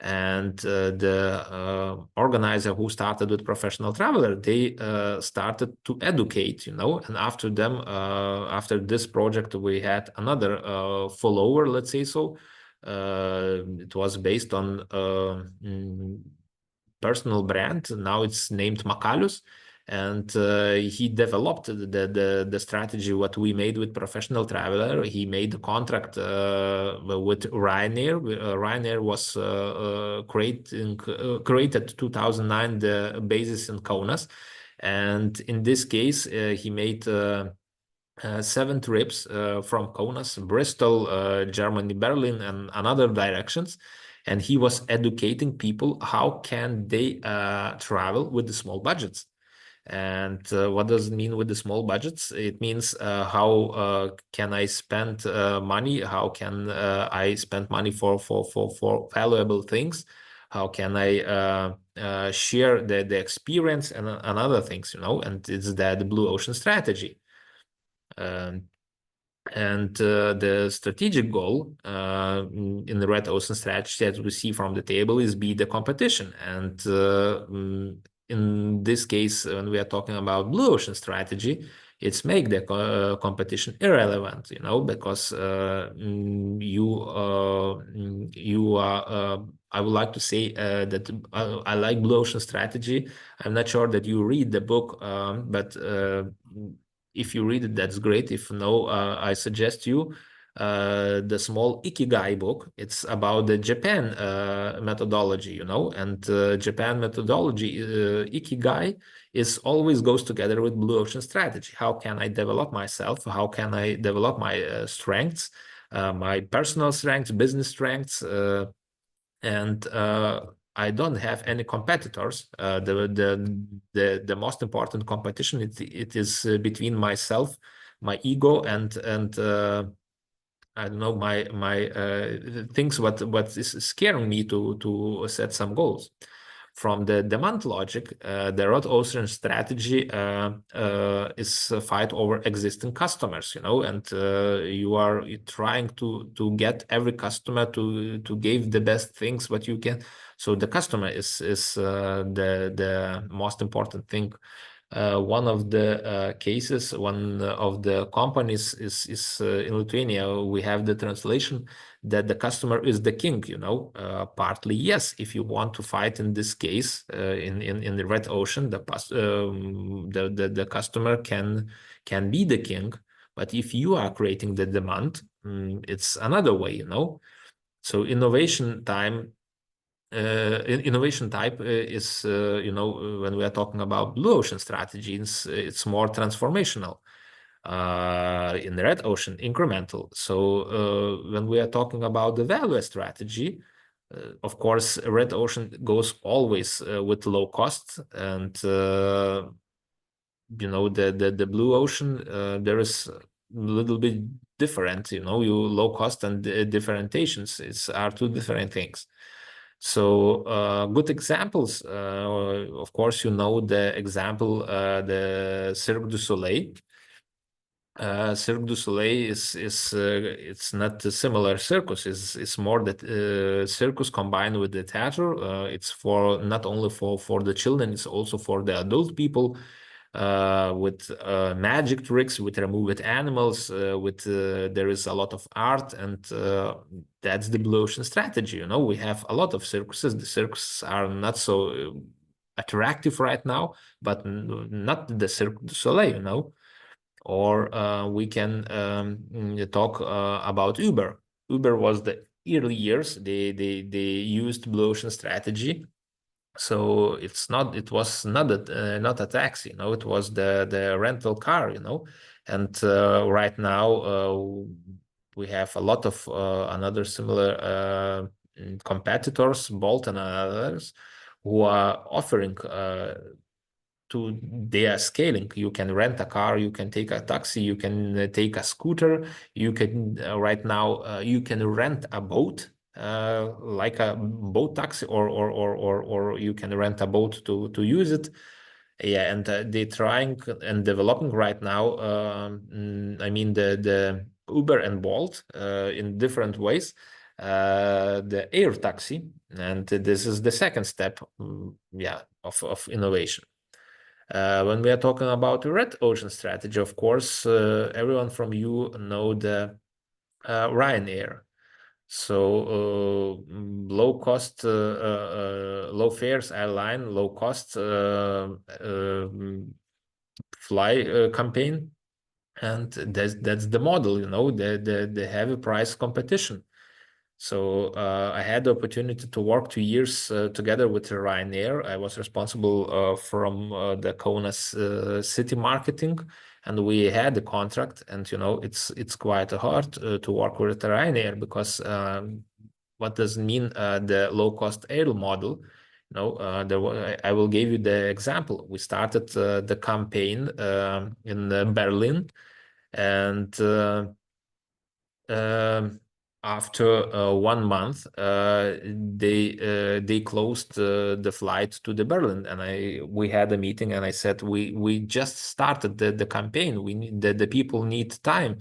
And the organizer who started with professional traveler, they started to educate, you know, and after them, after this project, we had another follower, let's say so. It was based on personal brand. Now it's named Makalius. And he developed the strategy what we made with professional traveler. He made the contract with Ryanair. Ryanair was created 2009 the basis in Kaunas, and in this case he made 7 trips from Kaunas, Bristol, Germany, Berlin, and another directions. And he was educating people how can they travel with the small budgets. And what does it mean with the small budgets? It means how can I spend money? How can I spend money for valuable things? How can I share the experience and other things, you know? And it's the blue ocean strategy. And the strategic goal in the red ocean strategy that we see from the table is be the competition. And in this case, when we are talking about blue ocean strategy, it's make the competition irrelevant, you know, because you are. I would like to say that I like blue ocean strategy. I'm not sure that you read the book, but if you read it, that's great. If no, I suggest you the small Ikigai book. It's about the Japan methodology, you know, and Japan methodology, Ikigai, is always goes together with blue ocean strategy. How can I develop myself? How can I develop my strengths, my personal strengths, business strengths, and I don't have any competitors. The most important competition it is between myself, my ego, and I don't know, my things what is scaring me to set some goals. From the demand logic, the red ocean strategy is a fight over existing customers, you know, and you are trying to get every customer to give the best things what you can. So the customer is the most important thing. One of the cases, one of the companies is in Lithuania. We have the translation that the customer is the king. You know, partly yes. If you want to fight in this case, in the red ocean, the customer can be the king. But if you are creating the demand, it's another way. You know, so innovation time. Innovation type is, you know, when we are talking about blue ocean strategies, it's more transformational. In the red ocean, incremental. So when we are talking about the value strategy, of course, red ocean goes always with low cost, and you know, the blue ocean, there is a little bit different. You know, you low cost and differentiations are two different things. So good examples, of course, you know the example, the Cirque du Soleil. Cirque du Soleil is it's not a similar circus. It's more that circus combined with the theater. It's for not only for the children, it's also for the adult people. With magic tricks, with removed animals, with there is a lot of art, and that's the blue ocean strategy. You know, we have a lot of circuses. The circuses are not so attractive right now, but not the Cirque du Soleil, you know. Or we can talk about Uber. Uber was the early years. They used blue ocean strategy. So it was not a taxi, you know, it was the rental car, you know. And right now we have a lot of another similar competitors, Bolt and others, who are offering they are scaling. You can rent a car, you can take a taxi, you can take a scooter, you can right now you can rent a boat, like a boat taxi, or you can rent a boat to use it. Yeah, and they're trying and developing right now. I mean the Uber and Bolt in different ways. The air taxi, and this is the second step, of innovation. When we are talking about the red ocean strategy, of course, everyone from you know the Ryanair. So low cost, low fares airline, low cost fly campaign, and that's the model. You know, the heavy price competition. So I had the opportunity to work 2 years together with Ryanair. I was responsible from the Kaunas city marketing, and we had the contract. And you know, it's quite hard to work with Ryanair, because what does it mean, the low cost air model? No, I will give you the example. We started the campaign in Berlin, and after 1 month, they closed the flight to the Berlin, and we had a meeting, and I said we just started the campaign. We need the people need time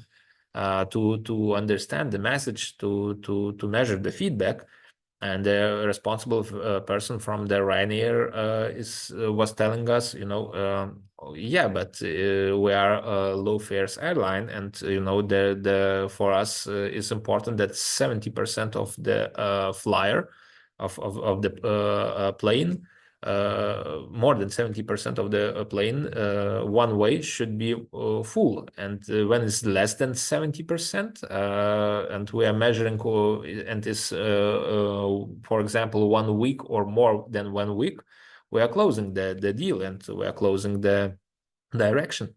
to understand the message, to measure the feedback. And the responsible person from the Ryanair was telling us, yeah, but we are a low fares airline, and the for us it's important that 70% of the flyer of the plane, more than 70% of the plane one way should be full, and when it's less than 70%, and we are measuring and is for example 1 week or more than 1 week, we are closing the deal, and we are closing the direction.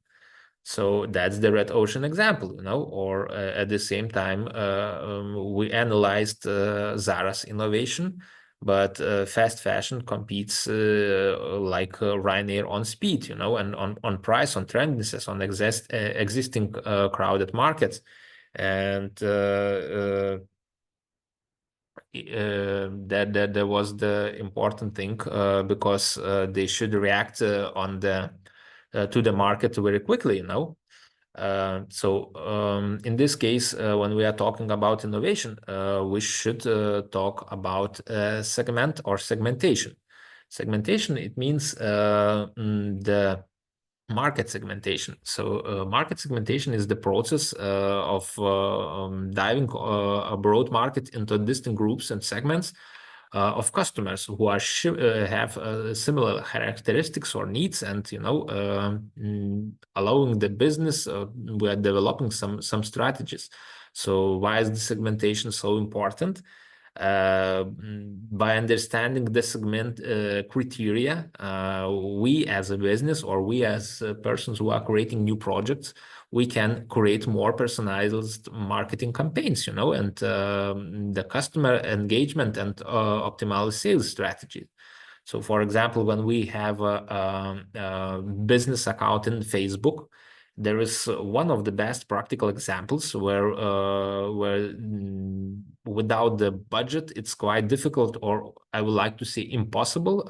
So that's the Red Ocean example, or at the same time we analyzed Zara's innovation, but fast fashion competes like Ryanair on speed, and on price, on trendiness, on existing crowded markets. And that was the important thing, because they should react to the market very quickly, So in this case, when we are talking about innovation, we should talk about segment or segmentation. Segmentation, it means the market segmentation. So market segmentation is the process of diving a broad market into distinct groups and segments of customers who are have similar characteristics or needs, and allowing the business. We are developing some strategies. So why is the segmentation so important? By understanding the segment criteria, we as a business, or we as persons who are creating new projects, we can create more personalized marketing campaigns, and the customer engagement and optimal sales strategy. So, for example, when we have a business account in Facebook, there is one of the best practical examples where without the budget, it's quite difficult, or I would like to say impossible,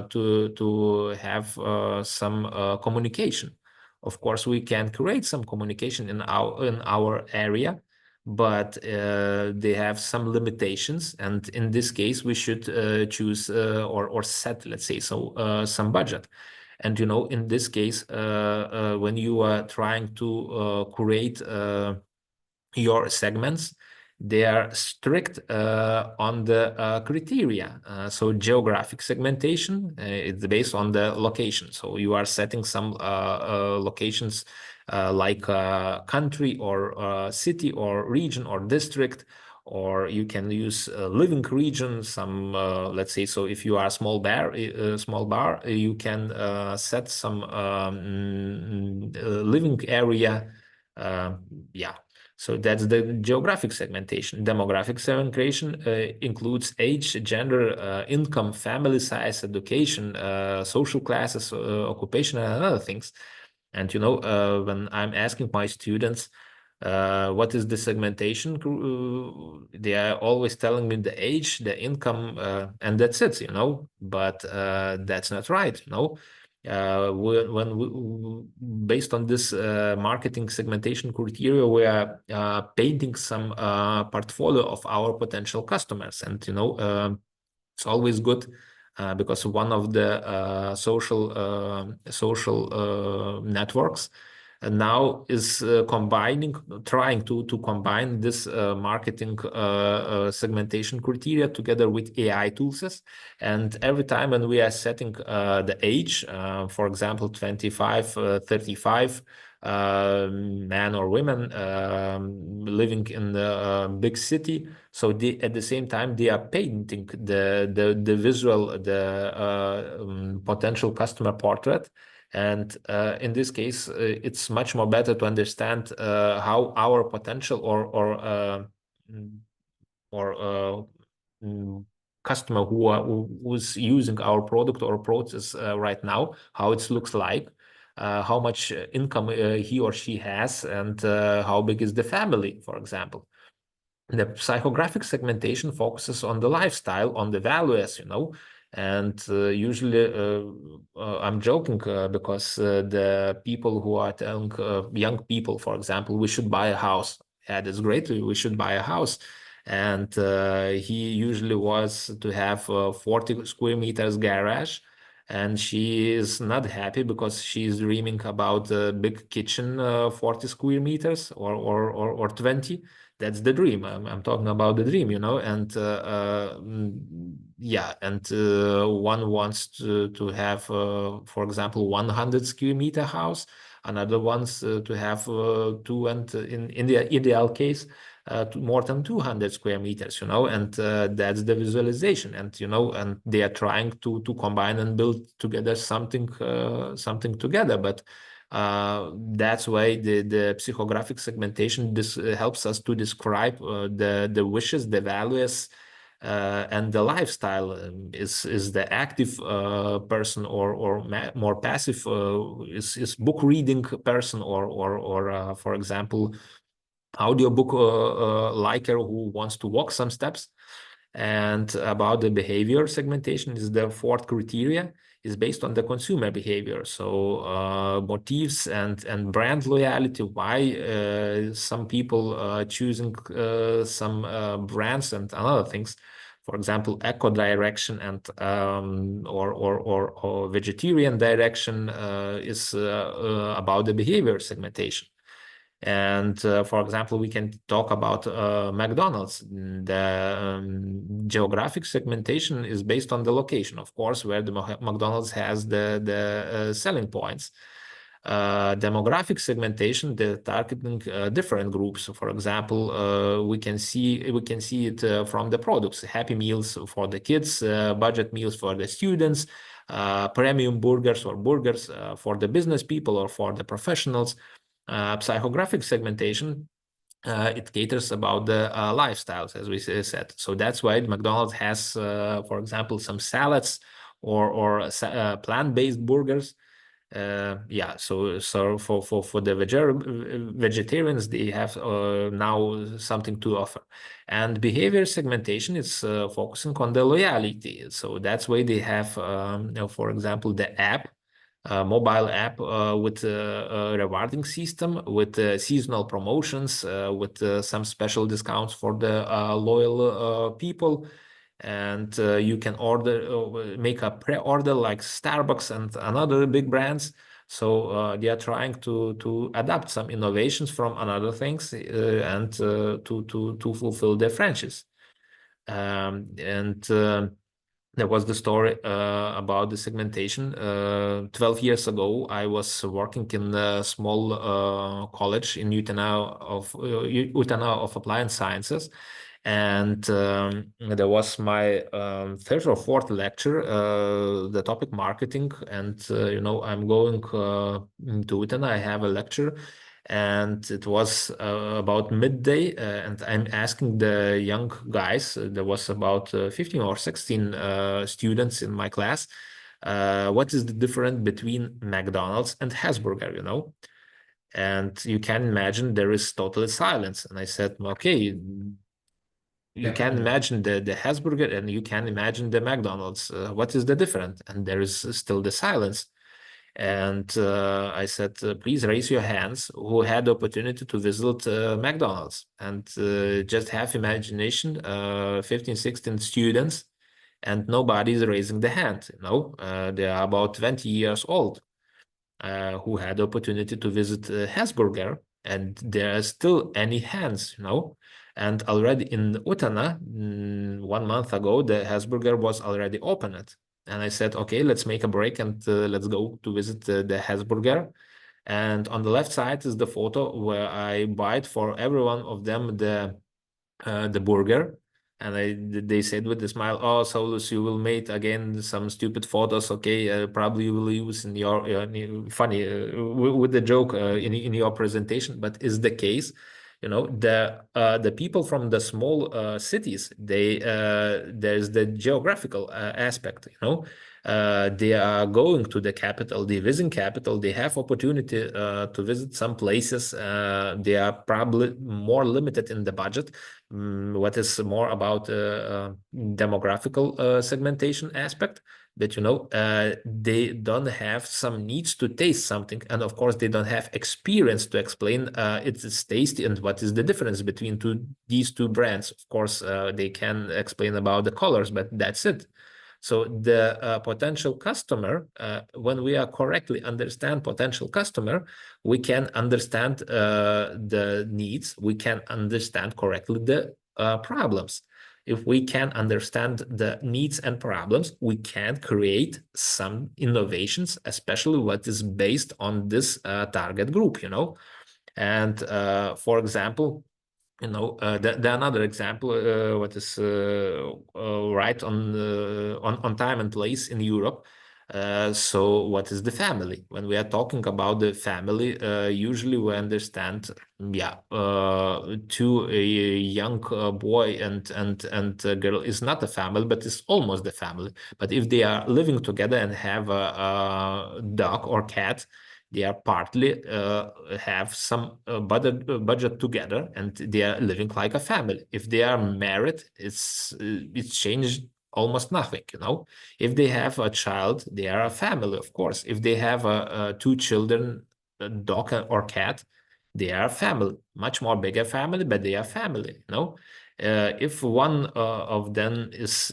to have some communication. Of course, we can create some communication in our area, but they have some limitations, and in this case, we should choose or set, let's say, some budget. And in this case, when you are trying to create your segments, they are strict on the criteria. So geographic segmentation, it's based on the location. So you are setting some locations like country or city or region or district, or you can use living region. Some let's say, so if you are a small bar, you can set some living area. Yeah. So that's the geographic segmentation. Demographic segmentation includes age, gender, income, family size, education, social classes, occupation, and other things. And when I'm asking my students what is the segmentation, they are always telling me the age, the income, and that's it. But that's not right. Based on this marketing segmentation criteria, we are painting some portfolio of our potential customers, and it's always good because one of the social networks now is trying to combine this marketing segmentation criteria together with AI tools. And every time when we are setting the age, for example, 25, 35, men or women living in the big city, so at the same time they are painting the visual, the potential customer portrait. And in this case, it's much more better to understand how our potential or customer who's using our product or process right now, how it looks like, how much income he or she has, and how big is the family, for example. The psychographic segmentation focuses on the lifestyle, on the values, and usually I'm joking because the people who are telling young people, for example, we should buy a house. Yeah, that's great. We should buy a house. And he usually was to have 40 square meters garage. And she is not happy because she's dreaming about a big kitchen, 40 square meters or 20. That's the dream. I'm talking about the dream, and yeah, and one wants to have, for example, 100 square meter house. Another wants to have two, and in the ideal case, more than 200 square meters, and that's the visualization, and and they are trying to combine and build together something together, but that's why the psychographic segmentation helps us to describe the wishes, the values, and the lifestyle. Is the active person or more passive? Is book reading person or for example, audiobook liker who wants to walk some steps? And about the behavior segmentation is the fourth criteria, is based on the consumer behavior. So motives and brand loyalty, why some people choosing some brands and other things. For example, eco direction and or vegetarian direction is about the behavior segmentation. And for example, we can talk about McDonald's. The geographic segmentation is based on the location, of course, where the McDonald's has the selling points. Demographic segmentation, the targeting different groups. So for example, we can see it from the products: Happy Meals for the kids, budget meals for the students, premium burgers or burgers for the business people or for the professionals. Psychographic segmentation, it caters about the lifestyles, as we said. So that's why McDonald's has, for example, some salads or plant-based burgers. Yeah, so for the vegetarians, they have now something to offer. And behavior segmentation is focusing on the loyalty. So that's why they have, for example, the app. Mobile app with a rewarding system, with seasonal promotions, with some special discounts for the loyal people. And you can make a pre-order like Starbucks and another big brands. So they are trying to adapt some innovations from another things and to fulfill their franchise. There was the story about the segmentation. 12 years ago, I was working in a small college in Utana of Applied Sciences. And there was my third or fourth lecture, the topic marketing. And, I'm going to Utana, I have a lecture. And it was about midday, and I'm asking the young guys, there was about 15 or 16 students in my class, what is the difference between McDonald's and Hesburger, And you can imagine there is totally silence. And I said, okay, you can imagine the Hesburger and you can imagine the McDonald's. What is the difference? And there is still the silence. And I said, please raise your hands who had the opportunity to visit McDonald's. And just have imagination, 15, 16 students, and nobody is raising the hand. They are about 20 years old who had the opportunity to visit Hesburger, and there are still any hands, And already in Utana, 1 month ago, the Hesburger was already opened. And I said, okay, let's make a break and let's go to visit the Hesburger. And on the left side is the photo where I bite for every one of them the burger. And they said with a smile, oh, Saulus, you will make again some stupid photos. Okay, probably you will use in your funny with the joke in your presentation, but is the case. You know, the people from the small cities, there's the geographical aspect. You know, they are going to the capital, they visit capital, they have opportunity to visit some places. They are probably more limited in the budget. What is more about demographical segmentation aspect. But you know, they don't have some needs to taste something, and of course they don't have experience to explain its taste and what is the difference between these two brands. Of course, they can explain about the colors, but that's it. So the potential customer, when we are correctly understand potential customer, we can understand the needs, we can understand correctly the problems. If we can understand the needs and problems, we can create some innovations, especially what is based on this target group, you know. And for example, you know, the another example, what is right on time and place in Europe. So what is the family? When we are talking about the family, usually we understand, to a young boy and a girl is not a family, but it's almost the family. But if they are living together and have a dog or cat, they are partly have some budget together, and they are living like a family. If they are married, it's changed almost nothing, you know. If they have a child, they are a family, of course. If they have two children, a dog or cat, they are a family, much more bigger family, but they are family, you know. If one of them is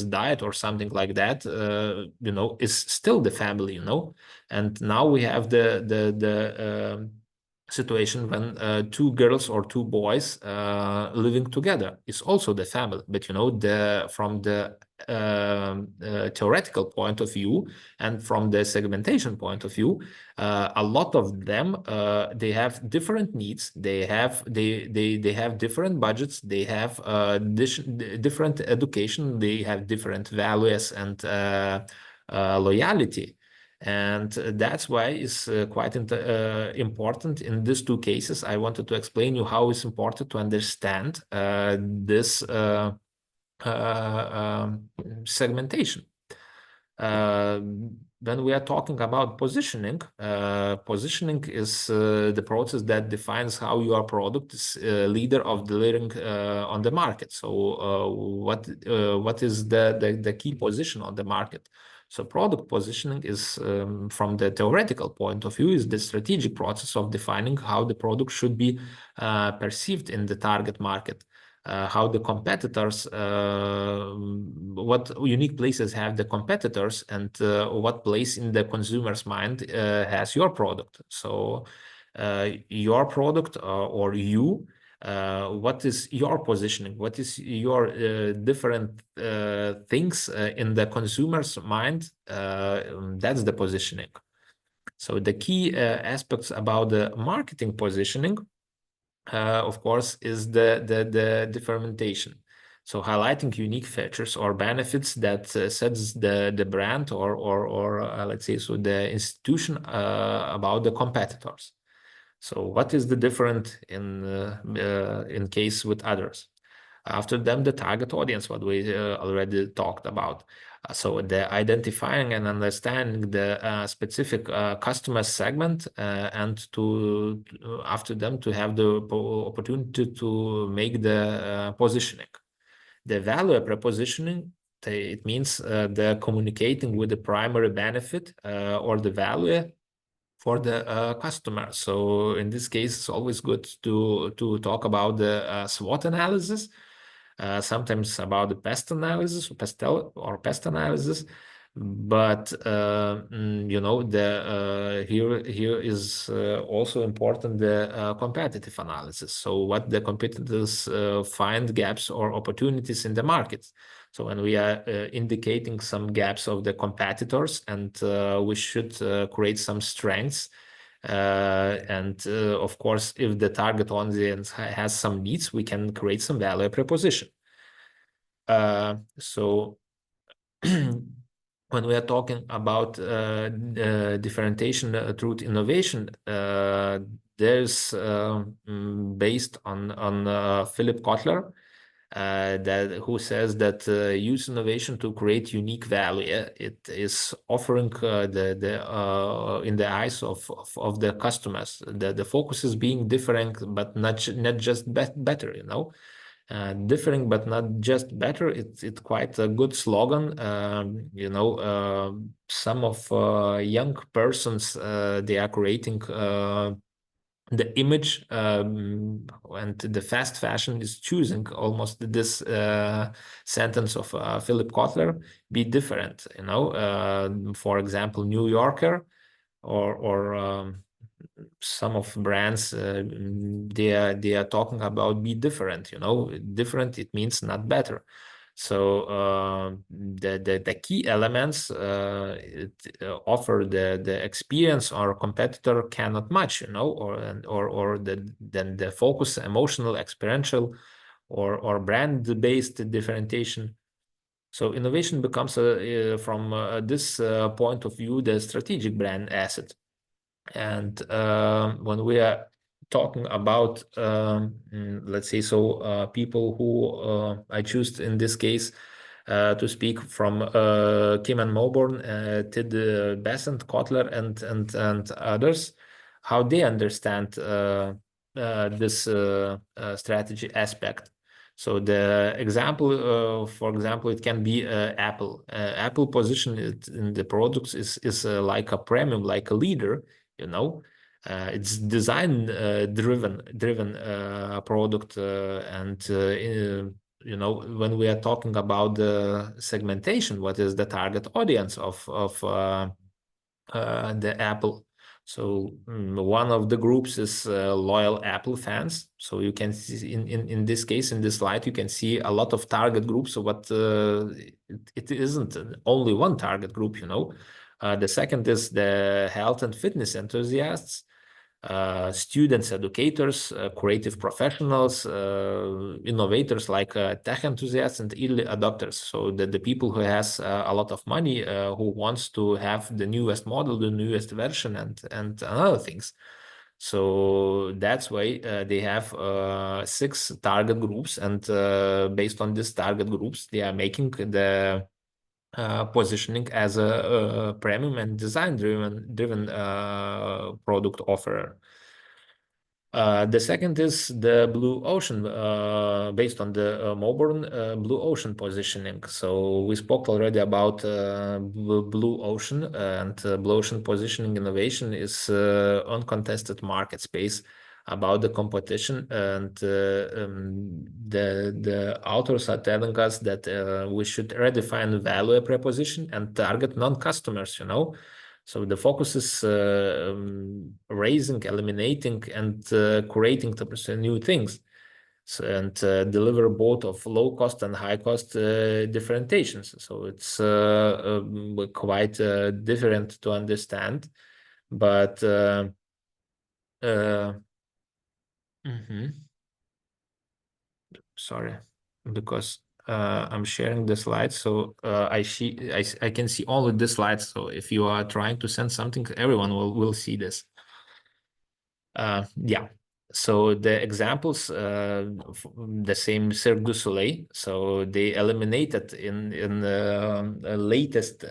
died or something like that, you know, is still the family, you know. And now we have the situation when two girls or two boys living together is also the family. But you know, from the theoretical point of view and from the segmentation point of view, a lot of them they have different needs, they have different budgets, they have different education, they have different values and loyalty. And that's why it's quite important in these two cases. I wanted to explain you how it's important to understand this segmentation. When we are talking about positioning, positioning is the process that defines how your product is leader of delivering on the market. So what is the key position on the market? So product positioning is, from the theoretical point of view, is the strategic process of defining how the product should be perceived in the target market. How the competitors, what unique places have the competitors, and what place in the consumer's mind has your product. So your product or you, what is your positioning? What is your different things in the consumer's mind? That's the positioning. So the key aspects about the marketing positioning, of course, is the differentiation. So highlighting unique features or benefits that sets the brand or let's say, so the institution about the competitors. So what is the different in case with others? After them, the target audience, what we already talked about. So the identifying and understanding the specific customer segment, and to after them to have the opportunity to make the positioning. The value propositioning, it means the communicating with the primary benefit or the value for the customer. So in this case, it's always good to talk about the SWOT analysis. Sometimes about the pest analysis or pest analysis, but you know, the here is also important the competitive analysis. So what the competitors find gaps or opportunities in the markets. So when we are indicating some gaps of the competitors, and we should create some strengths. And of course, if the target audience has some needs, we can create some value proposition. So when we are talking about differentiation through innovation, there's based on Philip Kotler, who says that use innovation to create unique value. It is offering in the eyes of the customers. The focus is being different, but not just better. You know. Differing but not just better. It's quite a good slogan. You know, some of young persons they are creating the image, and the fast fashion is choosing almost this sentence of Philip Kotler: "Be different." You know, for example, New Yorker or some of brands, they are talking about be different. You know, different, it means not better. So the key elements offer the experience our competitor cannot match. You know, or then the focus, emotional, experiential, or brand based differentiation. So innovation becomes from this point of view the strategic brand asset. And when we are talking about, let's say, people who I choose in this case to speak from Kim and Moborn, Tid Besant, Kotler, and others, how they understand this strategy aspect. So the example, for example, it can be Apple. Apple position in the products is like a premium, like a leader. You know, it's design driven product, and you know, when we are talking about the segmentation, what is the target audience of the Apple? So one of the groups is loyal Apple fans. So you can see in this case, in this slide, you can see a lot of target groups. So what it isn't only one target group, you know. The second is the health and fitness enthusiasts, students, educators, creative professionals, innovators like tech enthusiasts and early adopters. So the people who has a lot of money, who wants to have the newest model, the newest version, and other things. So that's why they have 6 target groups, and based on these target groups, they are making the positioning as a premium and design driven product offer. The second is the blue ocean, based on the Moborn blue ocean positioning. So we spoke already about blue ocean, and blue ocean positioning innovation is uncontested market space about the competition, and the authors are telling us that we should redefine value proposition and target non-customers, you know. So the focus is raising, eliminating, and creating new things, and deliver both of low cost and high cost differentiations. So it's quite different to understand, but sorry, because I'm sharing the slides, so I can see only the slides. So if you are trying to send something, everyone will see this. Yeah. So the examples, the same Cirque du Soleil. So they eliminated in the latest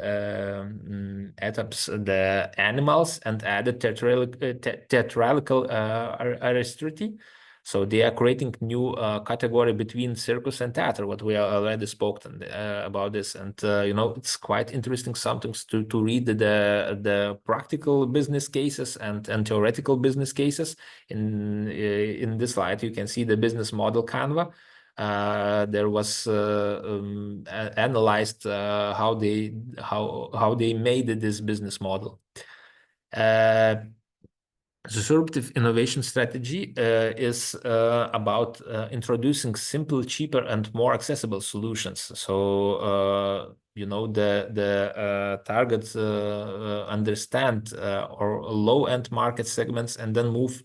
etaps the animals and added theatrical artistry. So they are creating new category between circus and theater, what we already spoke about this. And, you know, it's quite interesting sometimes to read the practical business cases and theoretical business cases. In this slide, you can see the business model Canva. There was analyzed how they made this business model. The disruptive innovation strategy is about introducing simple, cheaper, and more accessible solutions. So you know, the targets understand or low-end market segments and then move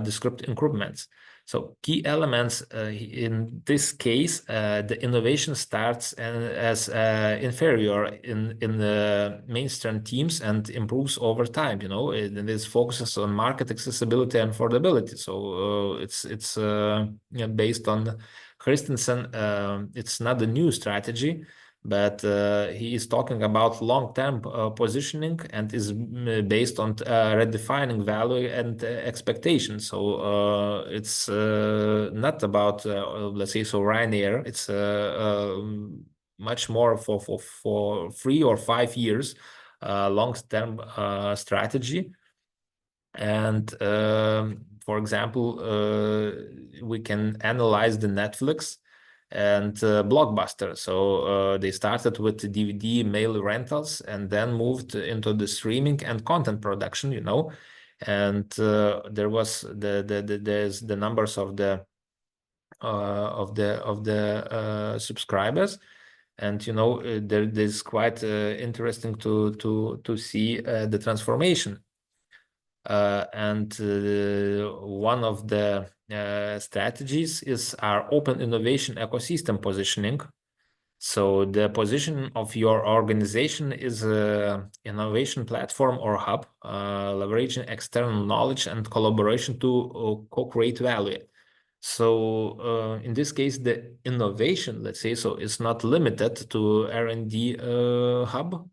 disrupt increments. So key elements in this case, the innovation starts as inferior in the mainstream teams and improves over time. You know, this focuses on market accessibility and affordability. So it's based on Christensen. It's not a new strategy, but he is talking about long-term positioning and is based on redefining value and expectations. So it's not about, let's say, so Ryanair. It's much more for 3 or 5 years long-term strategy. And for example, we can analyze the Netflix and Blockbuster. So they started with the DVD mail rentals and then moved into the streaming and content production, you know. And there was there's the numbers of the subscribers, and you know there's quite interesting to see the transformation. And one of the strategies is our open innovation ecosystem positioning. So the position of your organization is an innovation platform or hub, leveraging external knowledge and collaboration to co-create value. So in this case, the innovation, let's say, so is not limited to R&D hub.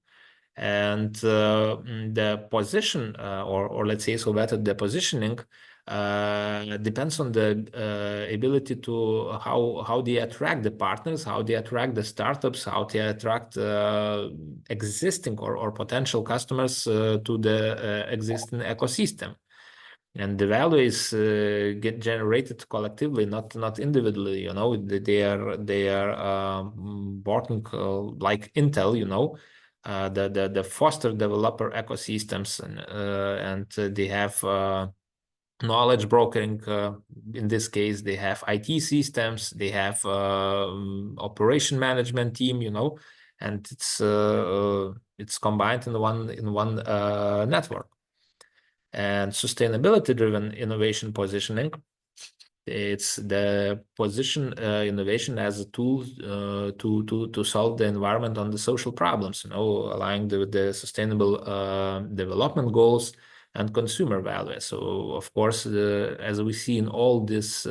And the position, or let's say so better, the positioning depends on the ability to how they attract the partners, how they attract the startups, how they attract existing or potential customers to the existing ecosystem. And the value is get generated collectively, not individually. You know, they are working like Intel, you know. The foster developer ecosystems, and they have knowledge brokering. In this case, they have IT systems, they have operation management team, you know, and it's combined in one network. And sustainability driven innovation positioning, it's the position innovation as a tool to solve the environment on the social problems, you know, aligning with the sustainable development goals and consumer value. So of course, as we see in all this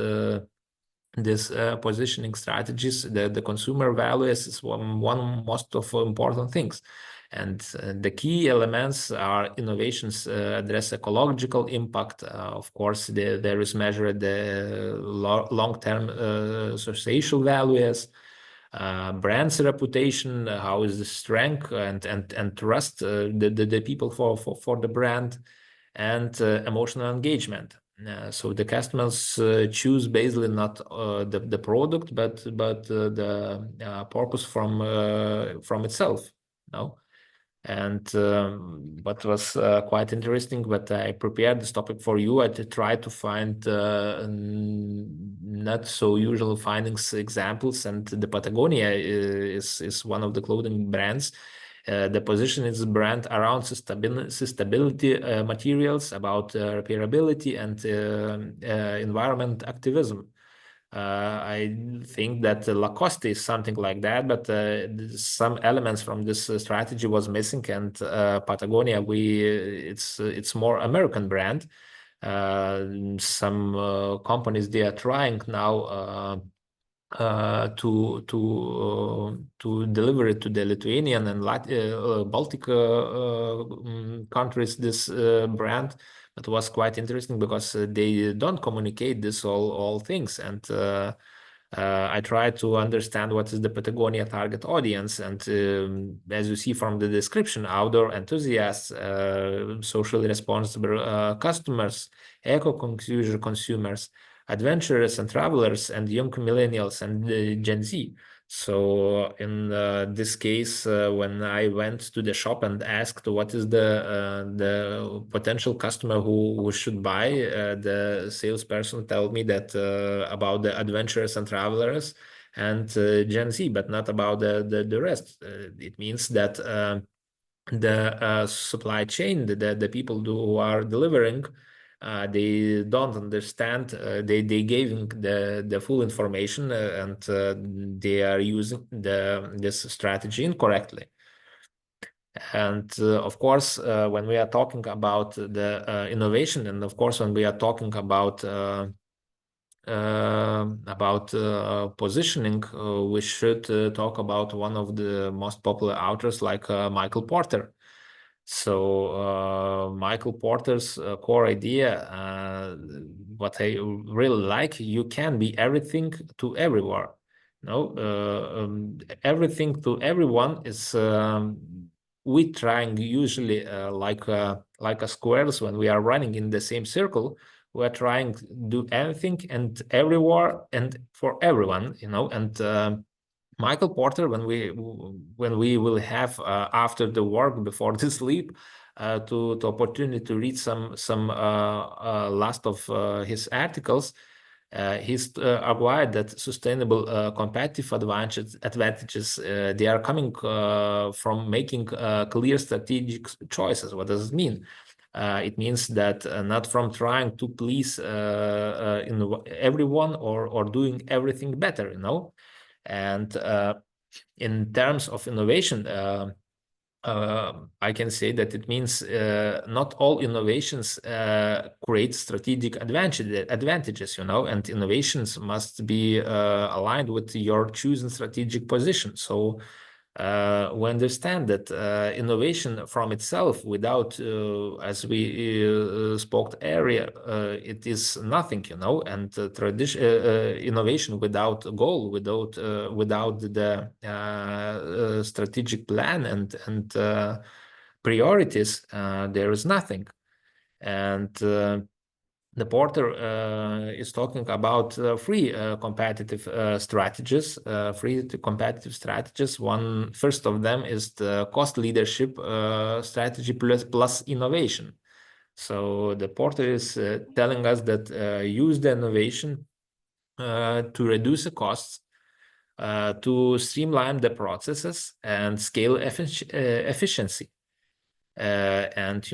positioning strategies, the consumer values is one most of important things. And the key elements are innovations address ecological impact. Of course, there is measured the long-term social values, brand's reputation, how is the strength and trust the people for the brand, and emotional engagement. So the customers choose basically not the product, but the purpose from itself. No. And what was quite interesting, but I prepared this topic for you. I tried to find not so usual findings examples, and the Patagonia is one of the clothing brands. The position is brand around sustainability materials, about repairability and environment activism. I think that Lacoste is something like that, but some elements from this strategy was missing, and Patagonia, it's more American brand. Some companies, they are trying now to deliver it to the Lithuanian and Baltic countries, this brand. It was quite interesting because they don't communicate this all things, and I try to understand what is the Patagonia target audience. And as you see from the description, outdoor enthusiasts, socially responsible customers, eco-conscious consumers, adventurers and travelers, and young millennials and Gen Z. So in this case, when I went to the shop and asked what is the potential customer who should buy, the salesperson told me that about the adventurers and travelers and Gen Z, but not about the rest. It means that the supply chain, the people who are delivering, they don't understand. They giving the full information and they are using this strategy incorrectly. And of course, when we are talking about the innovation, and of course when we are talking about positioning, we should talk about one of the most popular authors like Michael Porter. So Michael Porter's core idea, what I really like, you can be everything to everywhere. Everything to everyone is we trying usually like a squares when we are running in the same circle. We're trying to do everything and everywhere and for everyone, and Michael Porter, when we will have after the work before the sleep, to opportunity to read some last of his articles, he's argued that sustainable competitive advantages they are coming from making clear strategic choices. What does it mean? It means that not from trying to please everyone or doing everything better, And in terms of innovation, I can say that it means not all innovations create strategic advantages, and innovations must be aligned with your chosen strategic position. So we understand that innovation from itself, without, as we spoke earlier, it is nothing, and innovation without a goal, without the strategic plan and priorities, there is nothing. And the Porter is talking about three competitive strategies. One first of them is the cost leadership strategy plus innovation. So the Porter is telling us that use the innovation to reduce the costs, to streamline the processes and scale efficiency. And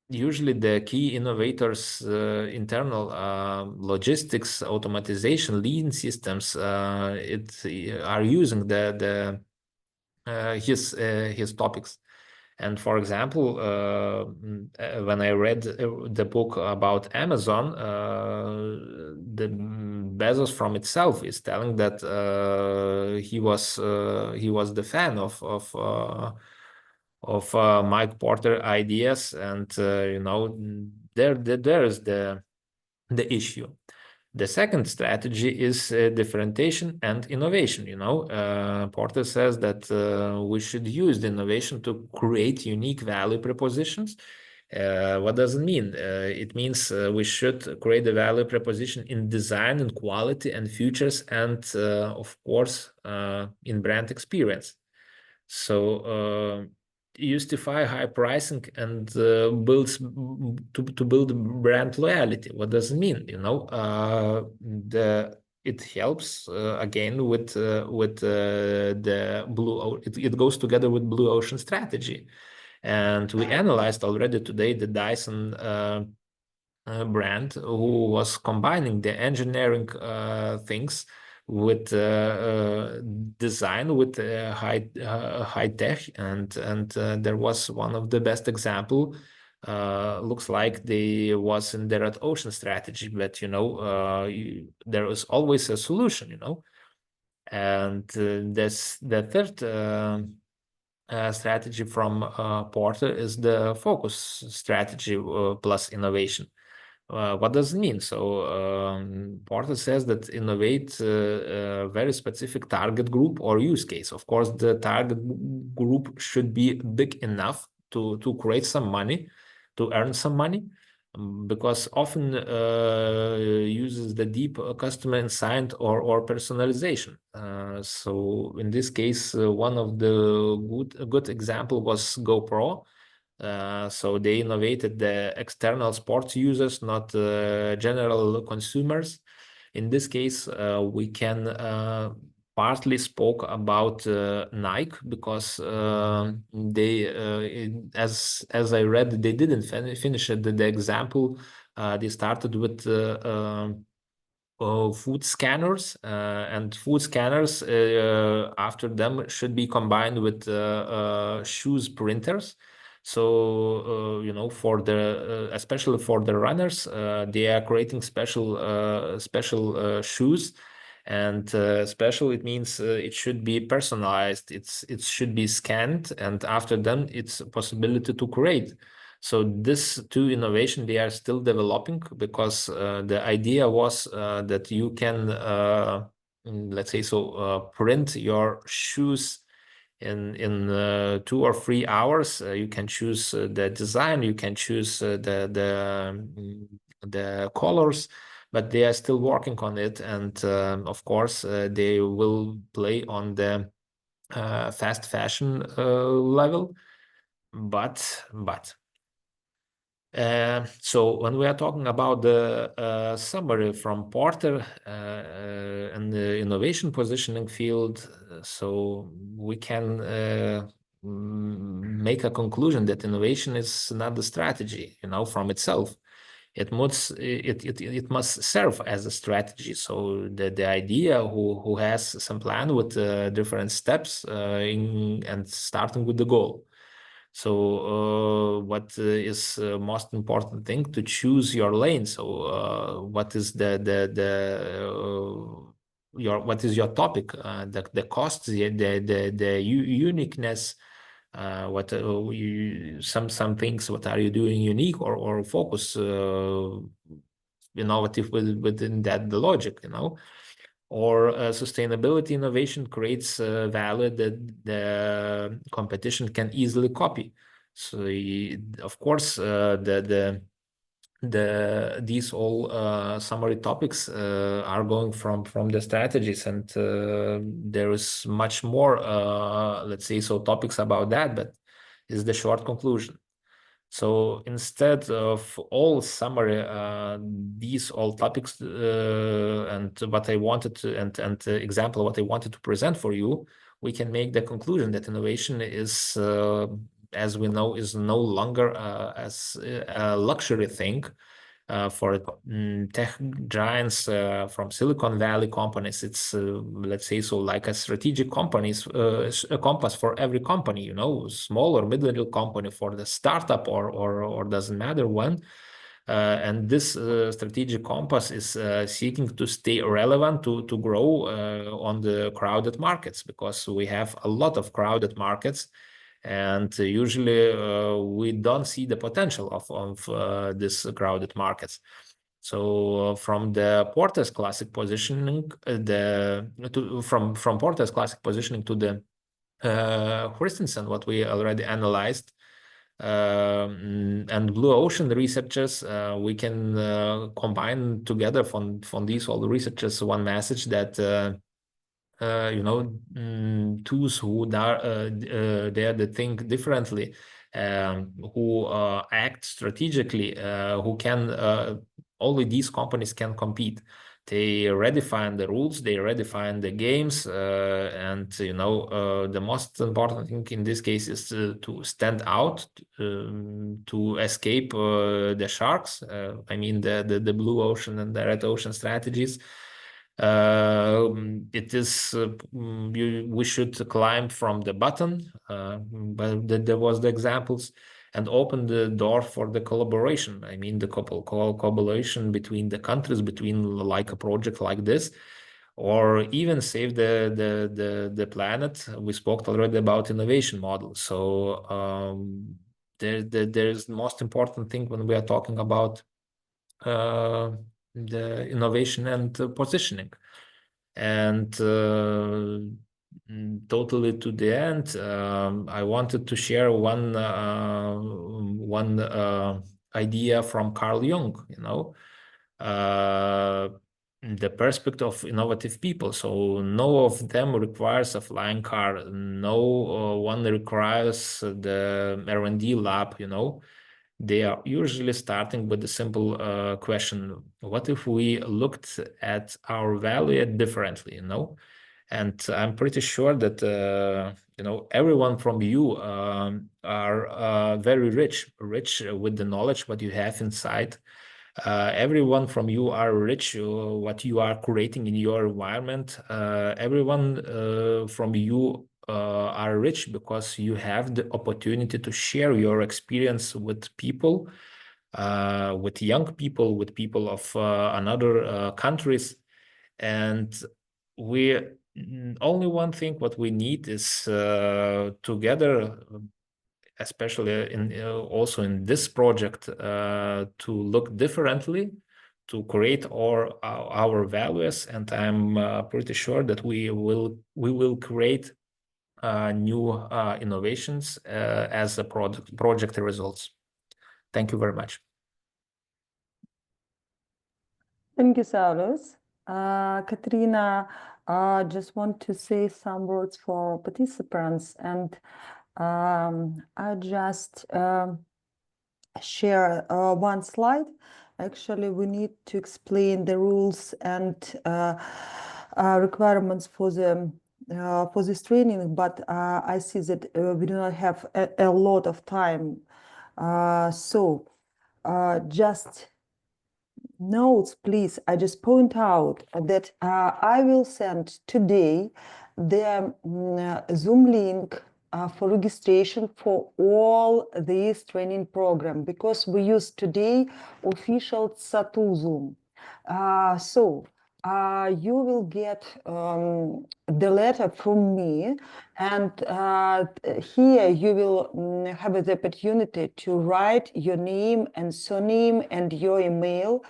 usually the key innovators, internal logistics, automatization, lean systems, are using his topics. And for example, when I read the book about Amazon, the Bezos from itself is telling that he was the fan of Mike Porter ideas, and there is the issue. The second strategy is differentiation and innovation. Porter says that we should use the innovation to create unique value propositions. What does it mean? It means we should create a value proposition in design and quality and features, and of course in brand experience. So justify high pricing and builds to build brand loyalty. What does it mean? It helps again with the blue. It goes together with blue ocean strategy, and we analyzed already today the Dyson brand, who was combining the engineering things with design, with high tech, and there was one of the best example. Looks like they was in the red ocean strategy, but there is always a solution, and this the third strategy from Porter is the focus strategy plus innovation. What does it mean? So Porter says that innovate a very specific target group or use case. Of course, the target group should be big enough to create some money, to earn some money, because often uses the deep customer insight or personalization. So in this case, one of the good example was GoPro. So they innovated the external sports users, not general consumers. In this case, we can partly spoke about Nike because they, as I read, they didn't finish the example. They started with food scanners, and food scanners after them should be combined with shoes printers. So you know, for the especially for the runners, they are creating special shoes. And special, it means it should be personalized. It should be scanned, and after then it's a possibility to create. So this two innovation, they are still developing, because the idea was that you can, let's say so, print your shoes in 2 or 3 hours. You can choose the design, you can choose the colors, but they are still working on it. And of course, they will play on the fast fashion level. But so when we are talking about the summary from Porter and the innovation positioning field, so we can make a conclusion that innovation is not the strategy, you know, from itself. It must serve as a strategy. So the idea who has some plan with different steps and starting with the goal. So what is most important thing to choose your lane? So what is what is your topic? The costs, the uniqueness. What some things, what are you doing unique or focus innovative within that the logic, you know? Or sustainability innovation creates value that the competition can easily copy. So of course these all summary topics are going from the strategies, and there is much more let's say so topics about that, but is the short conclusion. So instead of all summary, these all topics and what I wanted to, and example what I wanted to present for you, we can make the conclusion that innovation is, as we know, is no longer as a luxury thing. For tech giants from Silicon Valley companies, it's let's say so like a strategic companies, a compass for every company, you know, small or middle company, for the startup or doesn't matter when. And this strategic compass is seeking to stay relevant, to grow on the crowded markets, because we have a lot of crowded markets. And usually we don't see the potential of this crowded markets. So from the Porter's classic positioning, from Porter's classic positioning to the Christensen, what we already analyzed, and Blue Ocean researchers, we can combine together from these all researchers one message that you know, those who are there that think differently, who act strategically, who can only these companies can compete. They redefine the rules, they redefine the games, and you know, the most important thing in this case is to stand out, to escape the sharks. I mean the blue ocean and the red ocean strategies. It is we should climb from the bottom, but there was the examples, and open the door for the collaboration. I mean the collaboration between the countries, between like a project like this, or even save the planet. We spoke already about innovation models. So there's the most important thing when we are talking about the innovation and positioning. And totally to the end, I wanted to share one idea from Carl Jung, you know, the perspective of innovative people. So no of them requires a flying car, no one requires the R&D lab, you know. They are usually starting with the simple question: what if we looked at our value differently, you know? And I'm pretty sure that everyone from you are very rich with the knowledge what you have inside. Everyone from you are rich what you are creating in your environment. Everyone from you are rich because you have the opportunity to share your experience with people, with young people, with people of another countries. And only one thing what we need is together, especially also in this project, to look differently, to create our values. And I'm pretty sure that we will create new innovations as a project results. Thank you very much. Thank you, Saulos. Katerina, just want to say some words for participants, and I just share one slide. Actually, we need to explain the rules and requirements for this training, but I see that we do not have a lot of time. So just notes, please. I just point out that I will send today the Zoom link for registration for all these training program, because we use today official Satu Zoom. So you will get the letter from me, and here you will have the opportunity to write your name and surname and your email,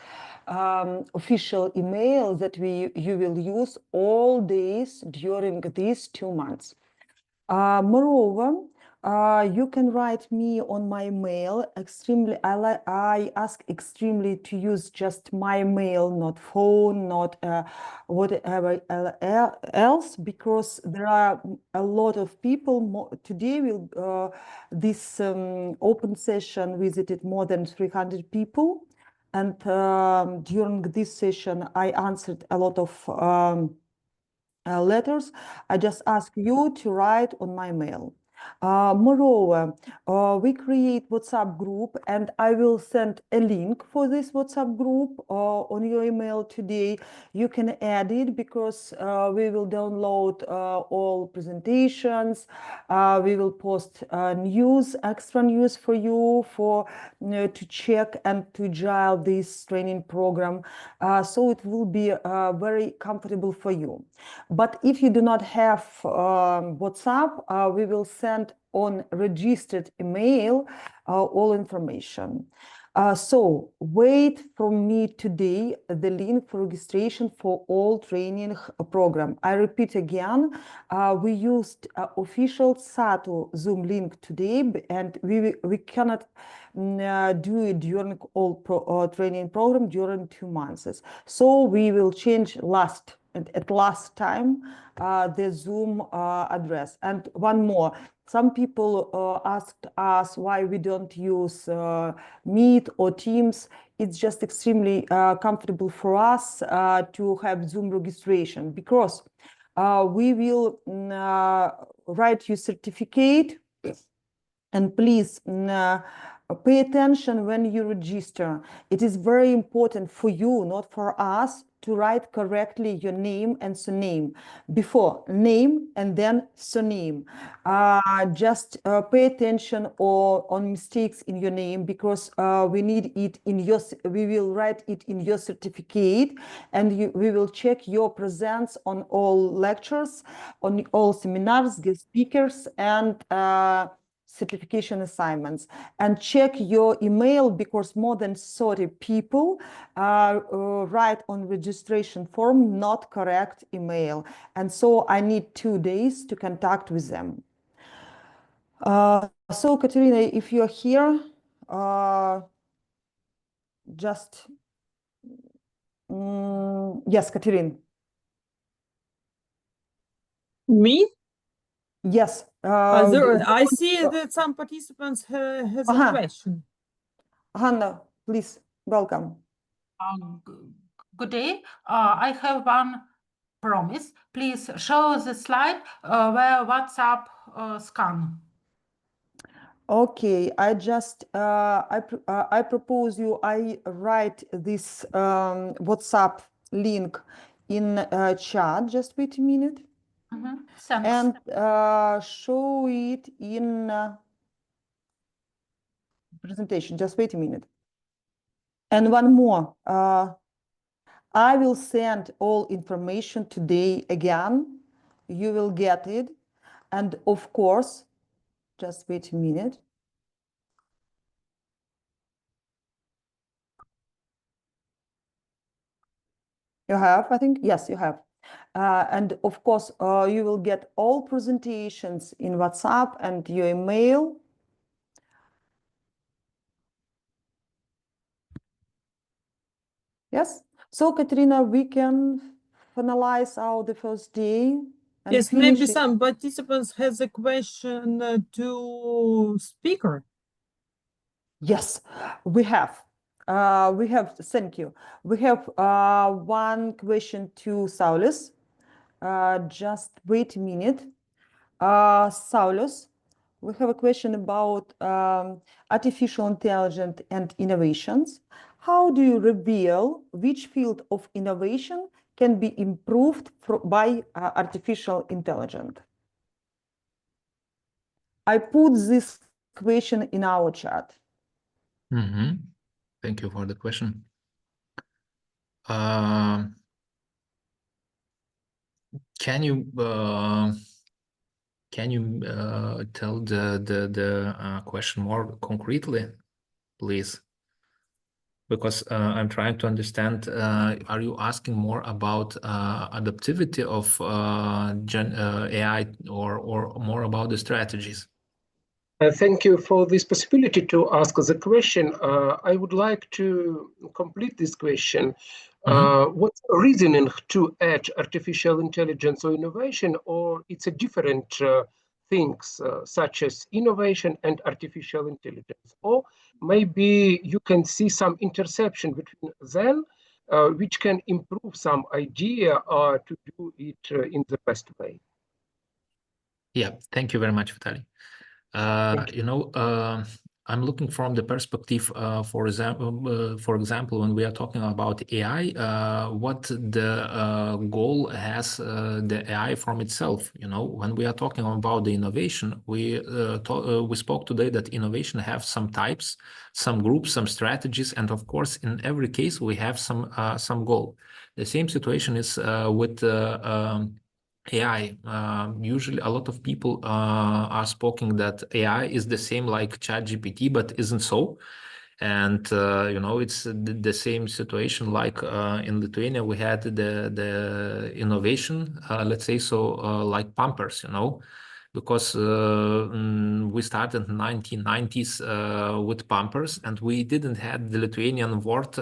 official email that you will use all days during these 2 months. Moreover, you can write me on my mail. I ask extremely to use just my mail, not phone, not whatever else, because there are a lot of people. Today, this open session visited more than 300 people, and during this session, I answered a lot of letters. I just ask you to write on my mail. Moreover, we create WhatsApp group, and I will send a link for this WhatsApp group on your email today. You can add it, because we will download all presentations. We will post news, extra news for you to check and to gel this training program. So it will be very comfortable for you. But if you do not have WhatsApp, we will send on registered email all information. So wait from me today the link for registration for all training program. I repeat again, we used official Satu Zoom link today, and we cannot do it during all training program during 2 months. So we will change at last time the Zoom address. And one more. Some people asked us why we don't use Meet or Teams. It's just extremely comfortable for us to have Zoom registration, because we will write you certificate, and please pay attention when you register. It is very important for you, not for us, to write correctly your name and surname before name and then surname. Just pay attention on mistakes in your name, because we need it we will write it in your certificate, and we will check your presence on all lectures, on all seminars, guest speakers, and certification assignments. And check your email, because more than 30 people write on registration form not correct email, and so I need 2 days to contact with them. So Katerina, if you're here, just yes, Katerina. Me? Yes. I see that some participants has a question. Hanna, please, welcome. Good day. I have one promise. Please show the slide where WhatsApp scan. Okay, I propose you I write this WhatsApp link in chat. Just wait a minute. Thanks. And show it in presentation. Just wait a minute. And one more. I will send all information today again. You will get it. And of course, just wait a minute. You have, I think? Yes, you have. And of course, you will get all presentations in WhatsApp and your email. Yes. So, Katerina, we can finalize the first day. And Yes, maybe finish it. some participants has a question to speaker. Yes, we have. Thank you. We have one question to Saulis. Just wait a minute. Saulis, we have a question about artificial intelligence and innovations. How do you reveal which field of innovation can be improved by artificial intelligence? I put this question in our chat. Thank you for the question. Can you tell the question more concretely, please? Because I'm trying to understand, are you asking more about adaptivity of AI or more about the strategies? Thank you for this possibility to ask the question. I would like to complete this question. What's the reasoning to add artificial intelligence or innovation, or it's a different things such as innovation and artificial intelligence? Or maybe you can see some intersection between them, which can improve some idea to do it in the best way. Yeah, thank you very much, Vitaly. I'm looking from the perspective, for example, when we are talking about AI, what the goal has the AI from itself. When we are talking about the innovation, we spoke today that innovation have some types, some groups, some strategies, and of course, in every case, we have some goal. The same situation is with AI. Usually a lot of people are speaking that AI is the same like ChatGPT, but isn't so. And it's the same situation like in Lithuania we had the innovation, let's say so, like Pampers, because we started in 1990s with Pampers, and we didn't have the Lithuanian word,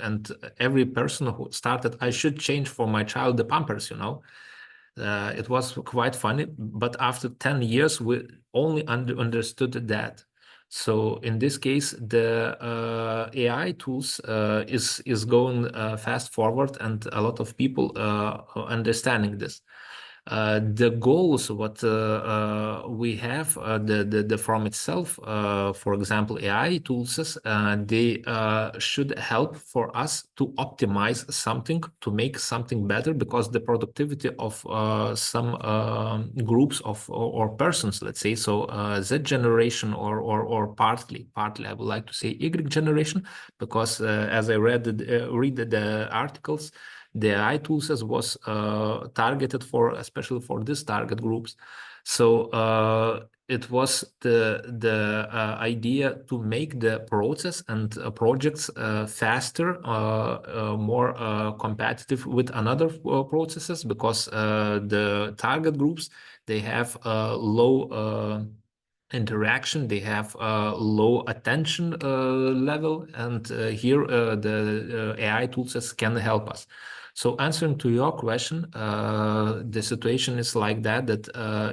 and every person who started, I should change for my child the Pampers, it was quite funny, but after 10 years, we only understood that. So in this case, the AI tools is going fast forward, and a lot of people understanding this. The goals what we have the from itself, for example, AI tools, they should help for us to optimize something, to make something better, because the productivity of some groups of or persons, let's say so, Z generation or partly I would like to say Y generation, because as I read the articles, the AI tools was targeted for, especially for this target groups. So it was the idea to make the process and projects faster, more competitive with another processes, because the target groups, they have low interaction, they have low attention level, and here the AI tools can help us. So answering to your question, the situation is like that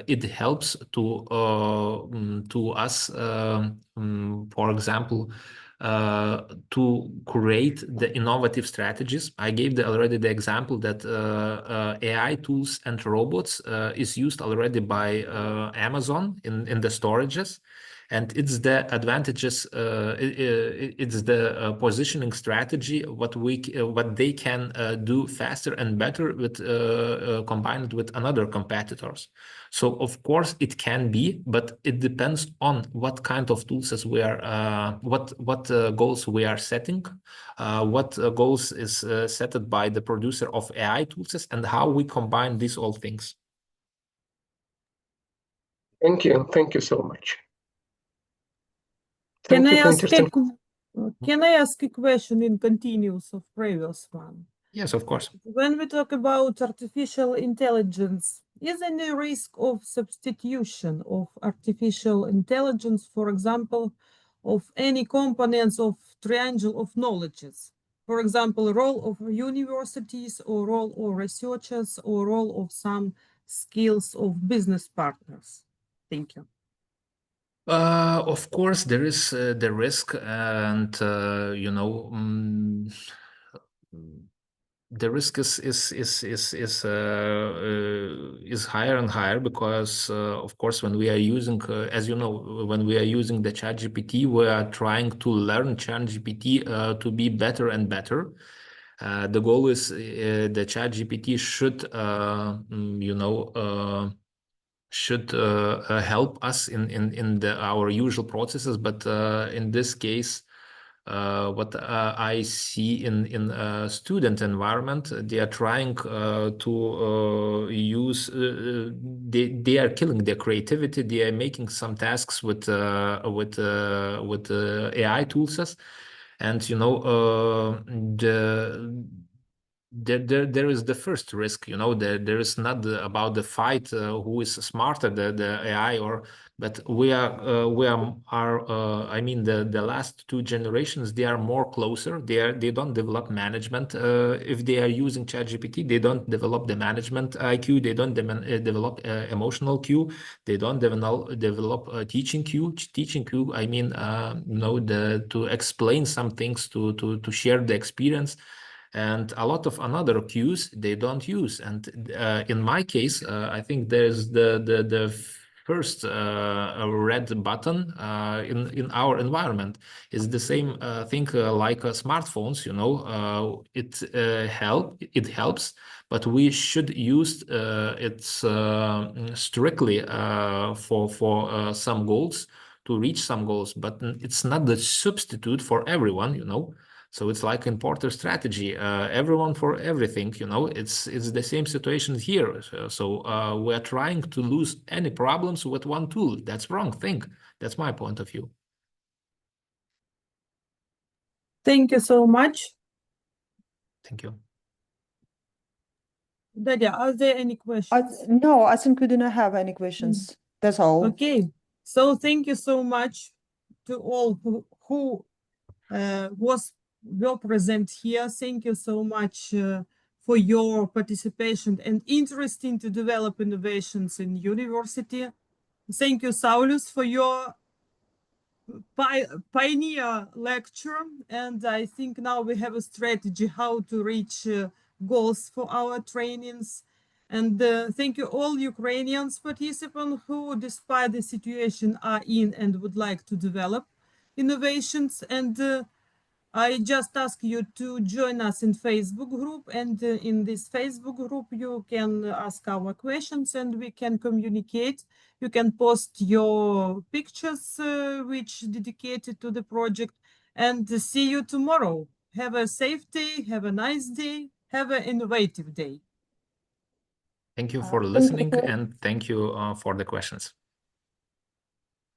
it helps to us, for example, to create the innovative strategies. I gave already the example that AI tools and robots is used already by Amazon in the storages. And it's the advantages, it's the positioning strategy, what they can do faster and better with combined with another competitors. So of course it can be, but it depends on what kind of tools as we are, what goals we are setting, what goals is set by the producer of AI tools, and how we combine these all things. Thank you so much. Can I ask a question in continuous of previous one? Yes, of course. When we talk about artificial intelligence, is any risk of substitution of artificial intelligence, for example, of any components of triangle of knowledges? For example, role of universities or role of researchers or role of some skills of business partners? Thank you. Of course, there is the risk, and the risk is higher and higher because, of course, when we are using, as you know, when we are using the ChatGPT, we are trying to learn ChatGPT to be better and better. The goal is the ChatGPT should help us in our usual processes, but in this case, what I see in a student environment, they are trying to use. They are killing their creativity. They are making some tasks with AI tools, and there is the first risk, there is not about the fight who is smarter, the AI, but we are I mean the last two generations, they are more closer. They don't develop management. If they are using ChatGPT, they don't develop the management IQ. They don't develop emotional Q. They don't develop teaching Q. Teaching Q, I mean, to explain some things, to share the experience. And a lot of another cues they don't use. And in my case, I think there's the first red button in our environment is the same thing like smartphones. It helps, but we should use it strictly for some goals, to reach some goals. But it's not the substitute for everyone. So it's like in Porter strategy, everyone for everything, it's the same situation here. So we're trying to lose any problems with one tool. That's wrong thing. That's my point of view. Thank you so much. Thank you. Daria, are there any questions? No, I think we do not have any questions. That's all. Okay. So thank you so much to all who were present here. Thank you so much for your participation and interest in to develop innovations in university. Thank you, Saulius, for your pioneer lecture. And I think now we have a strategy how to reach goals for our trainings. And thank you all Ukrainians participants who, despite the situation, are in and would like to develop innovations. And I just ask you to join us in Facebook group, and in this Facebook group you can ask our questions and we can communicate. You can post your pictures which dedicated to the project, and see you tomorrow. Have a safe day, have a nice day, have an innovative day. Thank you for listening, and thank you for the questions.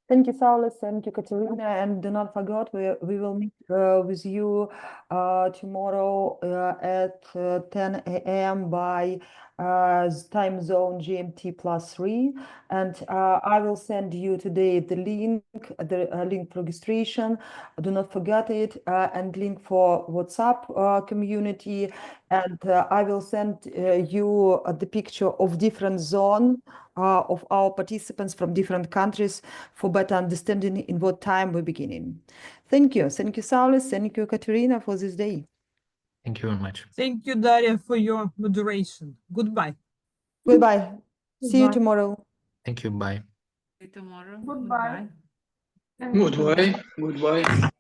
Thank you, Saulius. Thank you, Katerina. And do not forget, we will meet with you tomorrow at 10 a.m. by time zone GMT+3, and I will send you today the link for registration. Do not forget it, and link for WhatsApp community, and I will send you the picture of different zone of our participants from different countries for better understanding in what time we're beginning. Thank you, Saulis, thank you, Katerina, for this day. Thank you very much. Thank you, Daria, for your moderation. Goodbye. Goodbye. See you Goodbye. tomorrow. Thank you. Bye. Tomorrow. Goodbye. Goodbye. Goodbye.